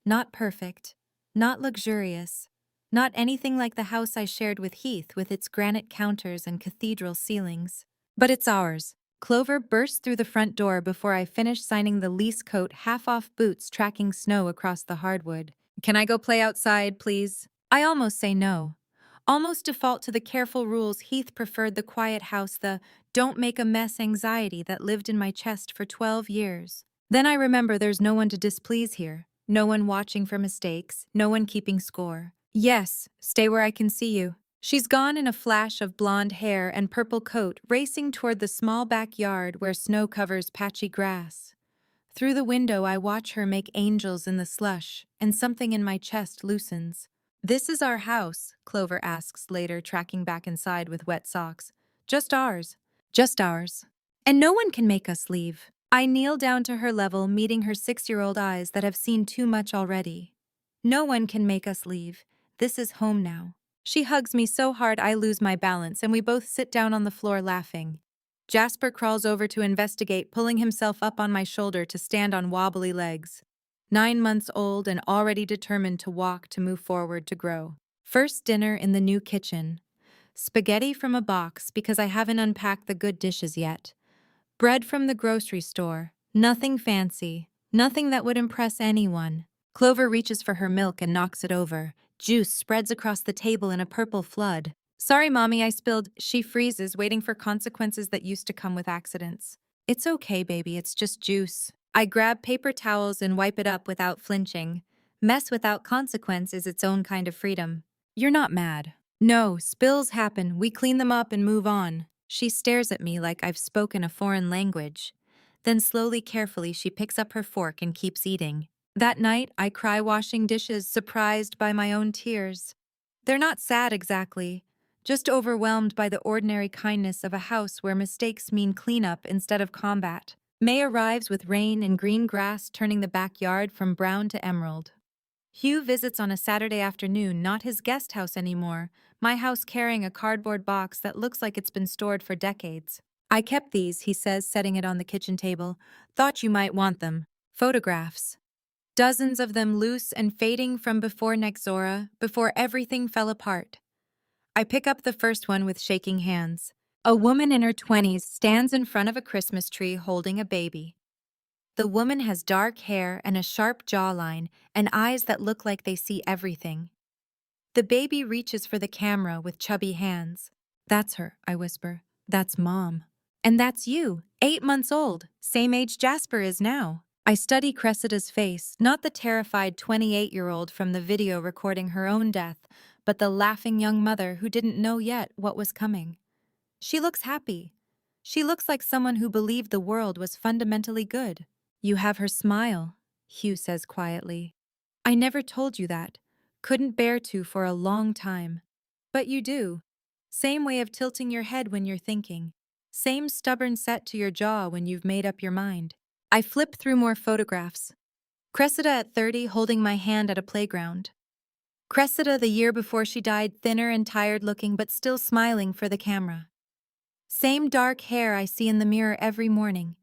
Not perfect, not luxurious, not anything like the house I shared with Heath with its granite counters and cathedral ceilings. But it's ours. Clover burst through the front door before I finished signing the lease coat half-off boots tracking snow across the hardwood. Can I go play outside, please? I almost say no. Almost default to the careful rules Heath preferred the quiet house, the don't make a mess anxiety that lived in my chest for 12 years. Then I remember there's no one to displease here. No one watching for mistakes, no one keeping score. Yes, stay where I can see you. She's gone in a flash of blonde hair and purple coat, racing toward the small backyard where snow covers patchy grass. Through the window, I watch her make angels in the slush, and something in my chest loosens. This is our house, Clover asks later, tracking back inside with wet socks. Just ours. Just ours. And no one can make us leave. I kneel down to her level, meeting her 6-year-old eyes that have seen too much already. No one can make us leave. This is home now. She hugs me so hard I lose my balance, and we both sit down on the floor laughing. Jasper crawls over to investigate, pulling himself up on my shoulder to stand on wobbly legs. 9 months old and already determined to walk, to move forward, to grow. First dinner in the new kitchen. Spaghetti from a box because I haven't unpacked the good dishes yet. Bread from the grocery store. Nothing fancy. Nothing that would impress anyone. Clover reaches for her milk and knocks it over. Juice spreads across the table in a purple flood. Sorry, Mommy, I spilled. She freezes, waiting for consequences that used to come with accidents. It's okay, baby, it's just juice. I grab paper towels and wipe it up without flinching. Mess without consequence is its own kind of freedom. You're not mad. No, spills happen. We clean them up and move on. She stares at me like I've spoken a foreign language. Then slowly, carefully, she picks up her fork and keeps eating. That night, I cry washing dishes, surprised by my own tears. They're not sad exactly, just overwhelmed by the ordinary kindness of a house where mistakes mean cleanup instead of combat. May arrives with rain and green grass turning the backyard from brown to emerald. Hugh visits on a Saturday afternoon, not his guest house anymore, my house carrying a cardboard box that looks like it's been stored for decades. I kept these, he says, setting it on the kitchen table. Thought you might want them. Photographs. Dozens of them loose and fading from before Nexora, before everything fell apart. I pick up the first one with shaking hands. A woman in her 20s stands in front of a Christmas tree holding a baby. The woman has dark hair and a sharp jawline and eyes that look like they see everything. The baby reaches for the camera with chubby hands. That's her, I whisper. That's Mom. And that's you, 8 months old, same age Jasper is now. I study Cressida's face, not the terrified 28-year-old from the video recording her own death, but the laughing young mother who didn't know yet what was coming. She looks happy. She looks like someone who believed the world was fundamentally good. You have her smile, Hugh says quietly. I never told you that. Couldn't bear to for a long time. But you do. Same way of tilting your head when you're thinking. Same stubborn set to your jaw when you've made up your mind. I flip through more photographs. Cressida at 30 holding my hand at a playground. Cressida the year before she died, thinner and tired looking but still smiling for the camera. Same dark hair I see in the mirror every morning.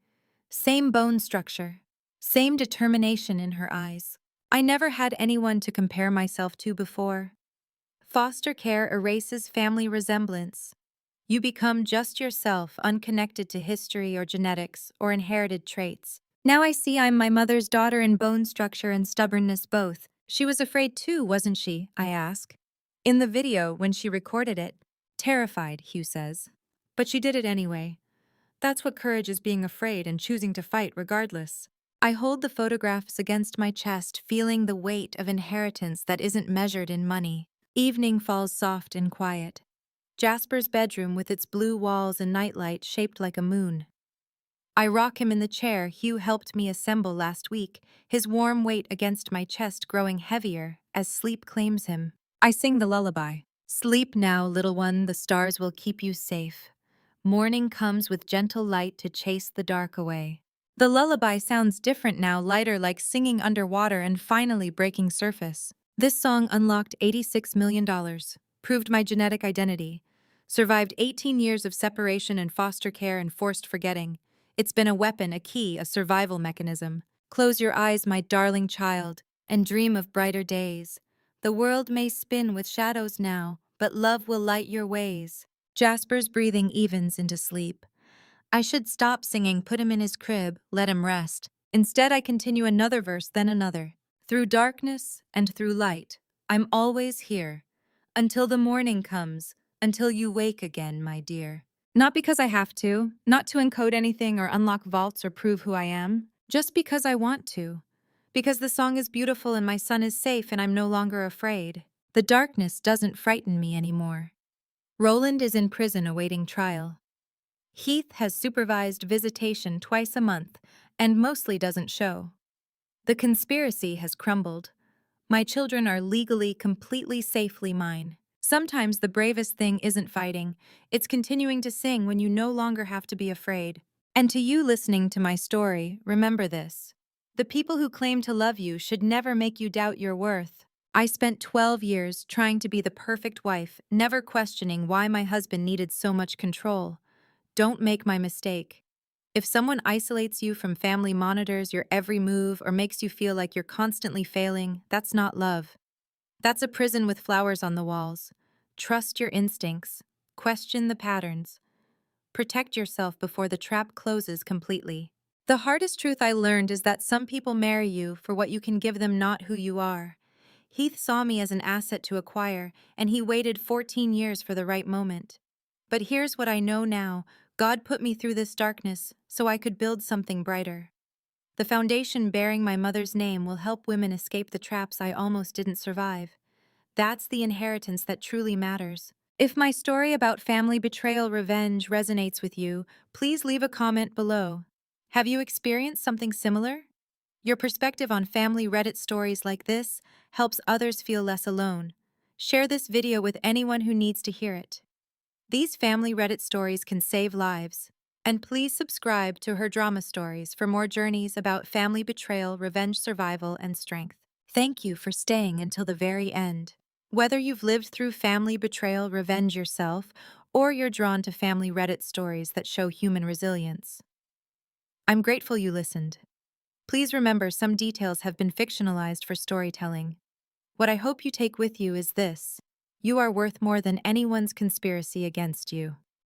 Same bone structure. Same determination in her eyes. I never had anyone to compare myself to before. Foster care erases family resemblance. You become just yourself, unconnected to history or genetics or inherited traits. Now I see I'm my mother's daughter in bone structure and stubbornness both. She was afraid too, wasn't she? I ask. In the video, when she recorded it. Terrified, Hugh says. But she did it anyway. That's what courage is, being afraid and choosing to fight regardless. I hold the photographs against my chest, feeling the weight of inheritance that isn't measured in money. Evening falls soft and quiet. Jasper's bedroom with its blue walls and nightlight shaped like a moon. I rock him in the chair Hugh helped me assemble last week, his warm weight against my chest growing heavier as sleep claims him. I sing the lullaby. Sleep now, little one, the stars will keep you safe. Morning comes with gentle light to chase the dark away. The lullaby sounds different now, lighter, like singing underwater and finally breaking surface. This song unlocked $86 million, proved my genetic identity, survived 18 years of separation and foster care and forced forgetting. It's been a weapon, a key, a survival mechanism. Close your eyes, my darling child, and dream of brighter days. The world may spin with shadows now, but love will light your ways. Jasper's breathing evens into sleep. I should stop singing Put Him in His Crib, Let Him Rest. Instead, I continue another verse, then another. Through darkness and through light, I'm always here. Until the morning comes, until you wake again, my dear. Not because I have to, not to encode anything or unlock vaults or prove who I am, just because I want to. Because the song is beautiful and my son is safe and I'm no longer afraid. The darkness doesn't frighten me anymore. Roland is in prison awaiting trial. Heath has supervised visitation twice a month and mostly doesn't show. The conspiracy has crumbled. My children are legally, completely safely mine. Sometimes the bravest thing isn't fighting, it's continuing to sing when you no longer have to be afraid. And to you listening to my story, remember this. The people who claim to love you should never make you doubt your worth. I spent 12 years trying to be the perfect wife, never questioning why my husband needed so much control. Don't make my mistake. If someone isolates you from family, monitors your every move, or makes you feel like you're constantly failing, that's not love. That's a prison with flowers on the walls. Trust your instincts. Question the patterns. Protect yourself before the trap closes completely. The hardest truth I learned is that some people marry you for what you can give them, not who you are. Heath saw me as an asset to acquire, and he waited 14 years for the right moment. But here's what I know now. God put me through this darkness so I could build something brighter. The foundation bearing my mother's name will help women escape the traps I almost didn't survive. That's the inheritance that truly matters. If my story about family betrayal revenge resonates with you, please leave a comment below. Have you experienced something similar? Your perspective on family Reddit stories like this helps others feel less alone. Share this video with anyone who needs to hear it. These family Reddit stories can save lives. And please subscribe to Her Drama Stories for more journeys about family betrayal, revenge, survival, and strength. Thank you for staying until the very end. Whether you've lived through family betrayal, revenge yourself, or you're drawn to family Reddit stories that show human resilience, I'm grateful you listened. Please remember, some details have been fictionalized for storytelling. What I hope you take with you is this: you are worth more than anyone's conspiracy against you.